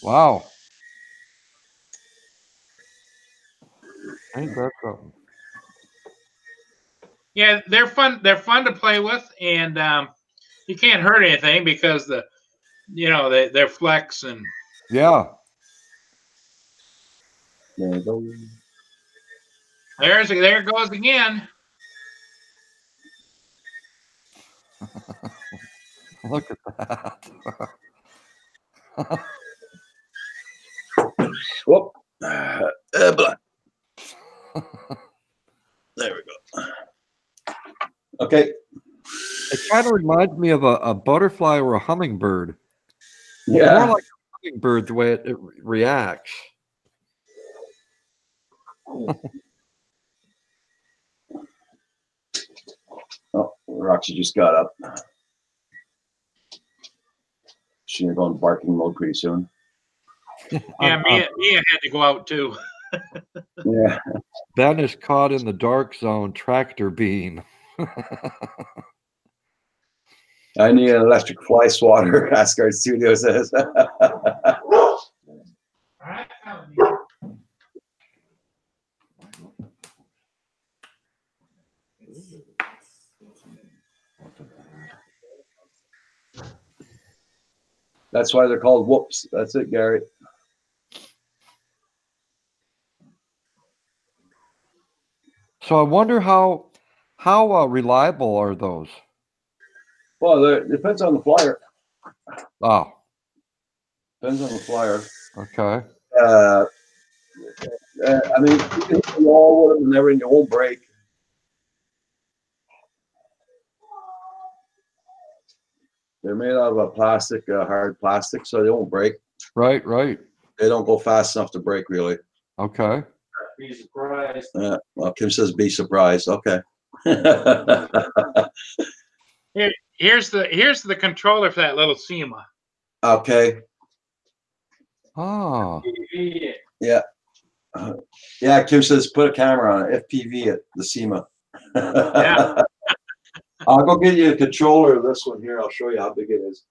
Wow. Ain't that something? Yeah, they're fun. They're fun to play with, and you can't hurt anything because they're flex and Yeah. There there it goes again. Look at that. Whoop. Blah. There we go. Okay. It kind of reminds me of a butterfly or a hummingbird. Yeah. More like a hummingbird the way it reacts. Oh, Roxy just got up. She's gonna go in barking mode pretty soon. Yeah, Mia had to go out too. Yeah. Ben is caught in the dark zone tractor beam. I need an electric fly swatter, Asgard Studio says. That's why they're called whoops. That's it, Gary. So I wonder how reliable are those? Well, it depends on the flyer. Oh, Depends on the flyer. okay. I mean, you can hit the wall with them and everything, it won't break. They're made out of a plastic, hard plastic, so they won't break. Right, right. They don't go fast enough to break, really. Okay. Be surprised. Well, Kim says be surprised. Okay. Here's the controller for that little SEMA. Okay. Oh. Yeah. Yeah, Kim says put a camera on it. FPV at the SEMA. Yeah. I'll go get you a controller of this one here. I'll show you how big it is.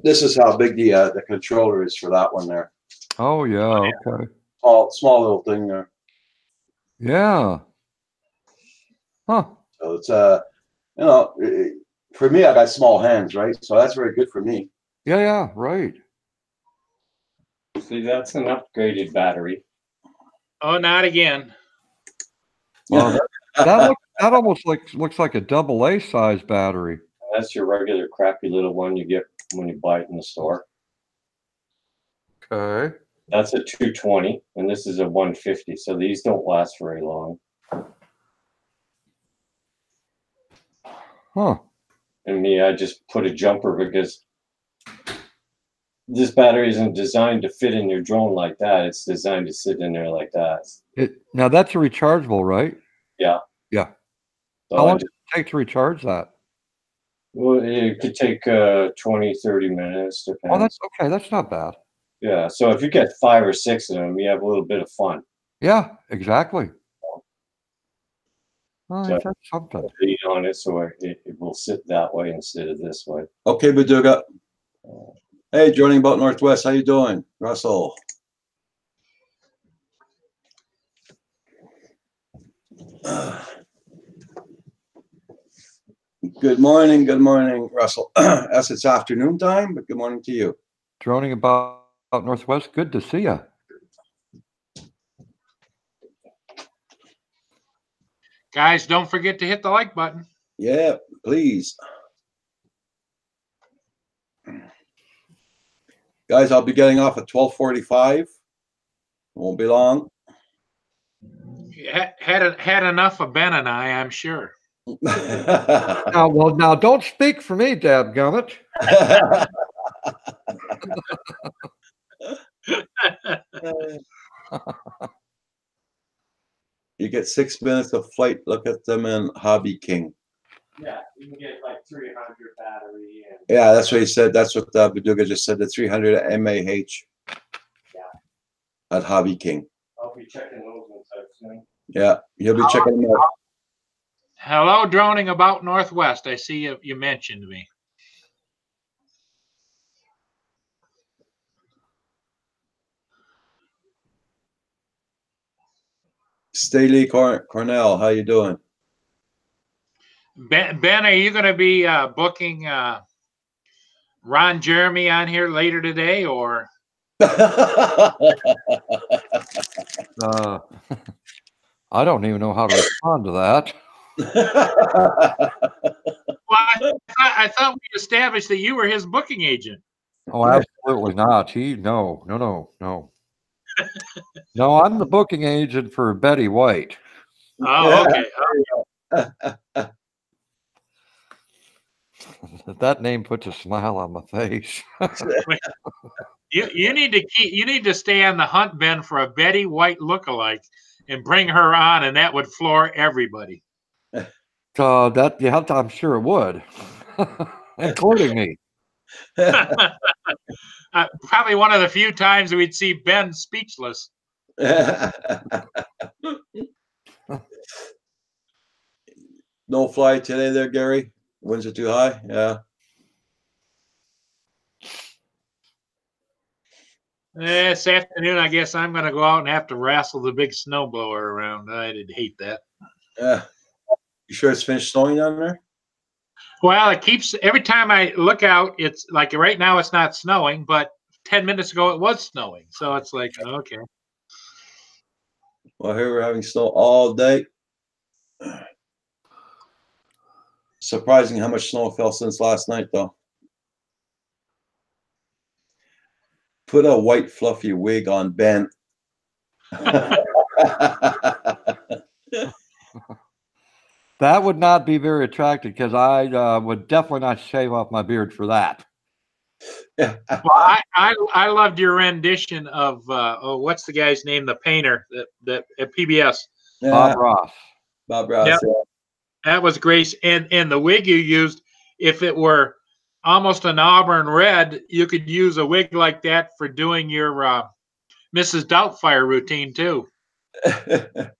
This is how big the controller is for that one there. Oh yeah. Okay. Small little thing there. Yeah. Huh. So it's for me, I got small hands, right? So that's very good for me. Yeah, yeah, right. See, that's an upgraded battery. Oh, not again. Well, That almost looks like a double A size battery. That's your regular crappy little one you get when you buy it in the store. Okay. That's a 220, and this is a 150. So these don't last very long. Huh. And me, I just put a jumper because this battery isn't designed to fit in your drone like that. It's designed to sit in there like that. Now that's a rechargeable, right? Yeah. Yeah. So How long does it take to recharge that? well, it could take 20, 30 minutes, Oh, depends. that's okay. That's not bad. Yeah. So if you get 5 or 6 of them, you have a little bit of fun. Yeah, exactly. Oh, So that's something. lean on it so it will sit that way instead of this way. Okay, Baduga. Hey, joining about Northwest. How you doing, Russell? Good morning, Russell. As it's afternoon time, but good morning to you. Droning about Northwest. Good to see you. Guys, don't forget to hit the like button. Yeah, please. Guys, I'll be getting off at 12:45. Won't be long. Had enough of Ben and I'm sure. Now don't speak for me, dadgummit. You get 6 minutes of flight. Look at them in Hobby King. Yeah, you can get like 300 battery. And Yeah, that's what he said. That's what Baduga just said. The 300 mAh. Yeah. At Hobby King. I'll be checking those ones out soon. Yeah, you'll be checking them out. Hello, droning about Northwest. I see you mentioned me. Staley Cornell, how you doing? Ben, are you going to be booking Ron Jeremy on here later today, or? I don't even know how to respond to that. Well, I thought we established that you were his booking agent. Oh, absolutely not. No. No, I'm the booking agent for Betty White. Oh, okay. That name puts a smile on my face. You need to stay on the hunt, Ben, for a Betty White lookalike and bring her on, and that would floor everybody. I'm sure it would, including me. Probably one of the few times we'd see Ben speechless. No fly today there, Gary? Winds are too high? Yeah. This afternoon, I guess I'm going to go out and have to wrestle the big snowblower around. I did hate that. Yeah. You sure it's finished snowing down there? Well, it keeps, every time I look out, it's like right now it's not snowing, but 10 minutes ago it was snowing. So it's like, okay. Well, here we're having snow all day. Surprising how much snow fell since last night, though. Put a white fluffy wig on Ben. That would not be very attractive because I would definitely not shave off my beard for that. Well, I loved your rendition of what's the guy's name, the painter that at PBS. Yeah. Bob Ross. Bob Ross. Yep. Yeah. That was great. And the wig you used, if it were almost an auburn red, you could use a wig like that for doing your Mrs. Doubtfire routine too.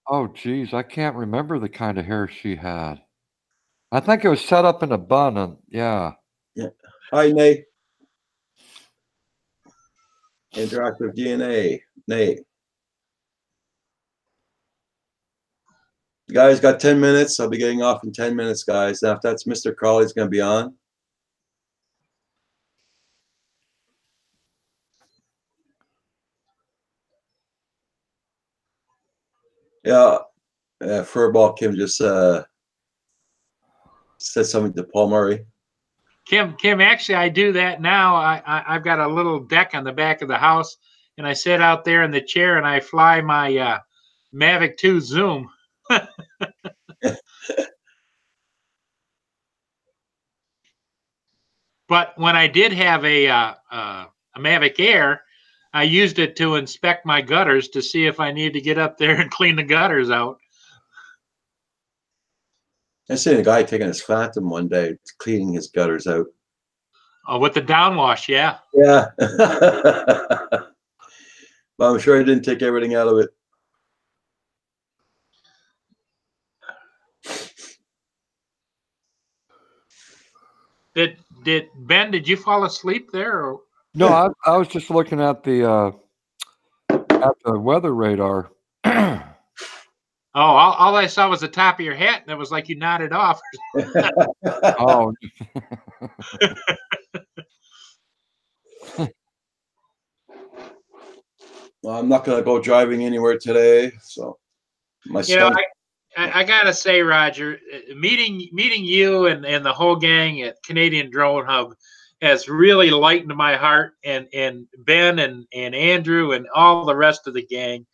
Oh, geez, I can't remember the kind of hair she had. I think it was set up in a bun, and yeah. Yeah. Hi, Nate. Interactive DNA. Nate. Guys, got 10 minutes. I'll be getting off in 10 minutes, guys. Now, if that's Mr. Crawley's going to be on. Yeah. Furball Kim just said something to Paul Murray. Kim, actually, I do that now. I've got a little deck on the back of the house, and I sit out there in the chair and I fly my Mavic 2 Zoom. But when I did have a Mavic Air, I used it to inspect my gutters to see if I needed to get up there and clean the gutters out. I seen a guy taking his Phantom one day, cleaning his gutters out. Oh, with the downwash, yeah. Yeah. But I'm sure he didn't take everything out of it. Did Ben? Did you fall asleep there? Or? No, I was just looking at the weather radar. Oh, all I saw was the top of your hat, and it was like you nodded off. Oh. Well, I'm not going to go driving anywhere today. So, my son. I gotta say, Roger, meeting you and the whole gang at Canadian Drone Hub has really lightened my heart, and Ben and Andrew and all the rest of the gang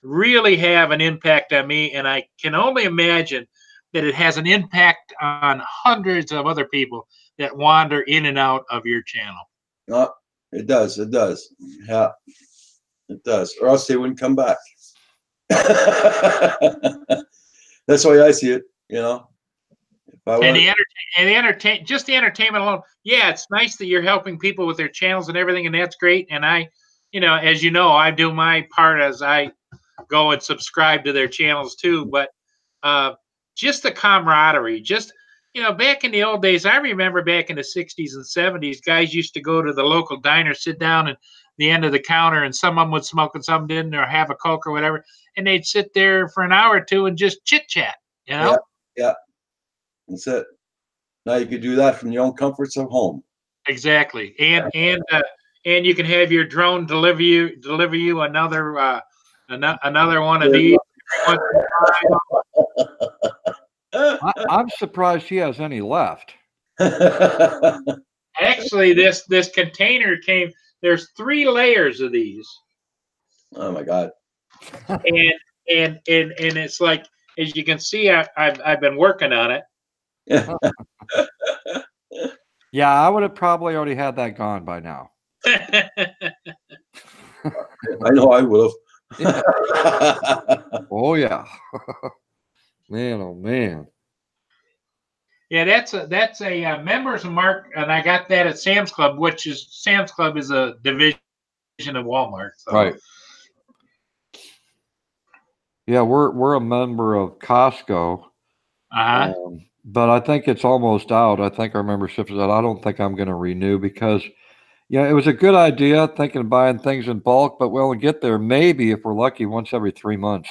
really have an impact on me, and I can only imagine that it has an impact on hundreds of other people that wander in and out of your channel. No, it does. It does. Yeah, it does. Or else they wouldn't come back. That's the way I see it, you know. And the entertainment alone. Yeah, it's nice that you're helping people with their channels and everything, and that's great. And I, as you know, I do my part as I go and subscribe to their channels too. But just the camaraderie, back in the old days, I remember back in the 60s and 70s, guys used to go to the local diner, sit down at the end of the counter, and some of them would smoke and some didn't, or have a Coke or whatever, and they'd sit there for an hour or two and just chit chat, Yeah, that's it. Now you could do that from your own comforts of home. Exactly, and you can have your drone deliver you another one of these. I'm surprised he has any left. Actually, this container came. There's 3 layers of these. Oh my God! And it's like, as you can see, I've been working on it. Yeah, I would have probably already had that gone by now. I know I would have. Oh yeah, man! Oh man! Yeah, that's a members mark, and I got that at Sam's Club, Sam's Club is a division of Walmart. So. Right. Yeah, we're a member of Costco. But I think it's almost out. I think our membership is out. I don't think I'm going to renew because, it was a good idea thinking of buying things in bulk, but we'll get there maybe if we're lucky once every 3 months.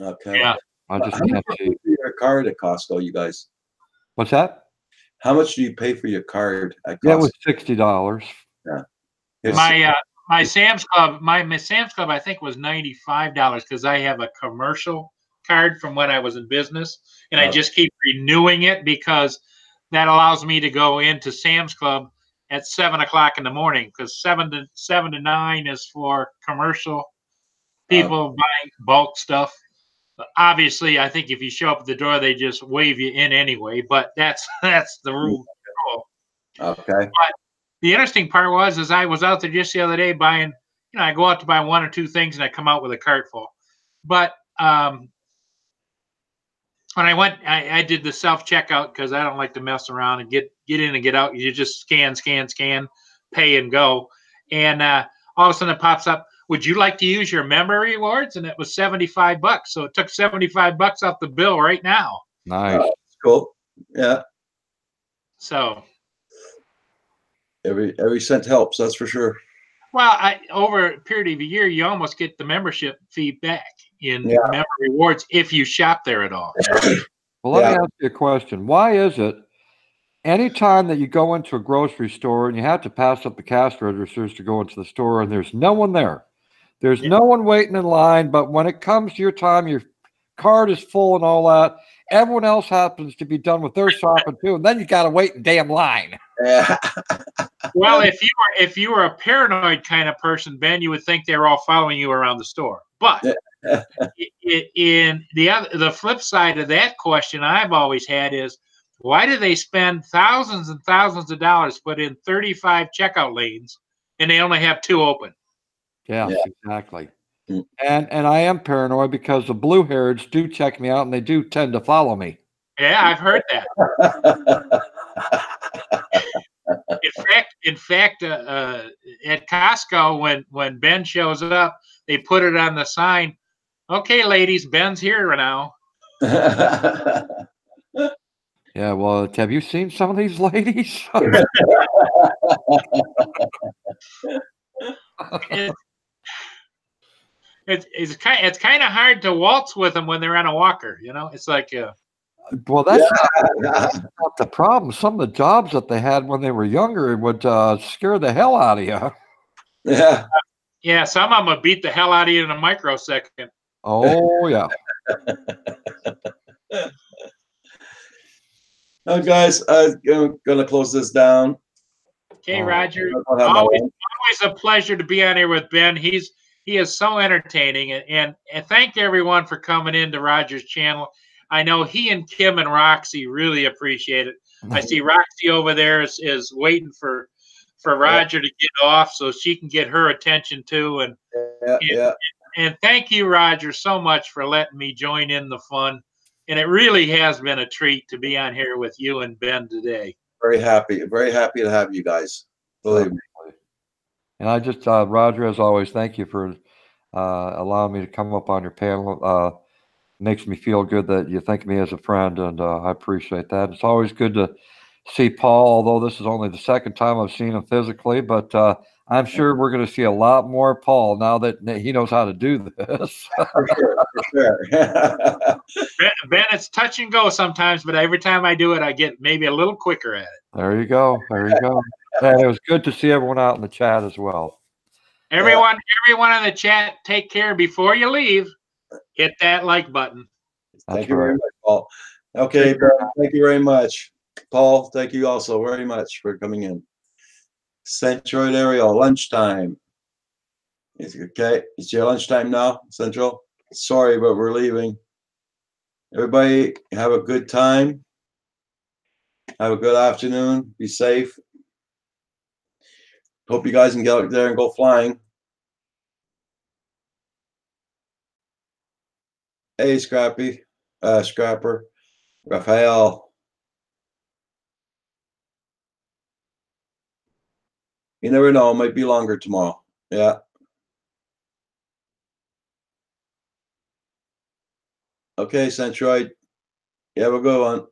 Okay. Yeah. I just can't see. For your card at Costco, you guys. What's that? How much do you pay for your card at Costco? Yeah, it was $60. Yeah. My Sam's Club, I think was $95 because I have a commercial card from when I was in business, and I just keep renewing it because that allows me to go into Sam's Club at 7 o'clock in the morning, because 7 to 9 is for commercial people buying bulk stuff. But obviously, I think if you show up at the door, they just wave you in anyway. But that's the rule. Okay. But the interesting part was I was out there just the other day buying. I go out to buy 1 or 2 things, and I come out with a cart full. But when I went, I did the self checkout because I don't like to mess around and get in and get out. You just scan, pay and go. And all of a sudden it pops up, would you like to use your member rewards? And it was $75. So it took $75 off the bill right now. Nice. Cool. Yeah. So every cent helps, that's for sure. Well, over a period of a year, you almost get the membership fee back in member rewards if you shop there at all. Well, let me ask you a question. Why is it anytime that you go into a grocery store and you have to pass up the cash registers to go into the store and there's no one there, there's no one waiting in line, but when it comes to your time, you're cart is full and all that. Everyone else happens to be done with their shopping too, and then you got to wait in damn line. Yeah. Well, if you were a paranoid kind of person, Ben, you would think they were all following you around the store. But in the flip side of that question I've always had is, why do they spend thousands and thousands of dollars put in 35 checkout lanes and they only have 2 open? Yes, Yeah. exactly. Mm. And I am paranoid because the blue hairs do check me out and they do tend to follow me. Yeah, I've heard that. In fact, at Costco, when Ben shows up, they put it on the sign. Okay, ladies, Ben's here now. Yeah, well, have you seen some of these ladies? It's kind of hard to waltz with them when they're on a walker. You know, it's like Well, that's not the problem. Some of the jobs that they had when they were younger would scare the hell out of you. Yeah. Yeah, some of them will beat the hell out of you in a microsecond. Oh, yeah. Now, guys, I'm going to close this down. Okay, Oh. Roger. Always a pleasure to be on here with Ben. He is so entertaining, and thank everyone for coming into Roger's channel. I know he and Kim and Roxy really appreciate it. I see Roxy over there is waiting for Roger to get off so she can get her attention too. And thank you, Roger, so much for letting me join in the fun. And it really has been a treat to be on here with you and Ben today. Very happy to have you guys. Believe me. And I just, Roger, as always, thank you for allowing me to come up on your panel. Makes me feel good that you think of me as a friend, and I appreciate that. It's always good to see Paul, although this is only the second time I've seen him physically, but I'm sure we're going to see a lot more Paul now that he knows how to do this. For sure. Ben, it's touch and go sometimes, but every time I do it, I get maybe a little quicker at it. There you go. There you go. And it was good to see everyone out in the chat as well. Everyone in the chat, take care. Before you leave, hit that like button. Thank you very much, Paul. Okay, Ben, thank you very much. Paul, thank you also very much for coming in. Centroid area, lunchtime. Okay, it's your lunchtime now, Central. Sorry, but we're leaving. Everybody have a good time. Have a good afternoon. Be safe. Hope you guys can get out there and go flying. Hey, Scrapper, Raphael. You never know, it might be longer tomorrow. Yeah. Okay, Centroid. You have a good one.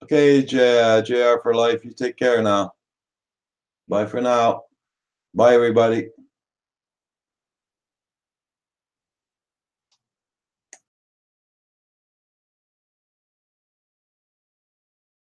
Okay, JR for life. You take care now. Bye for now. Bye, everybody.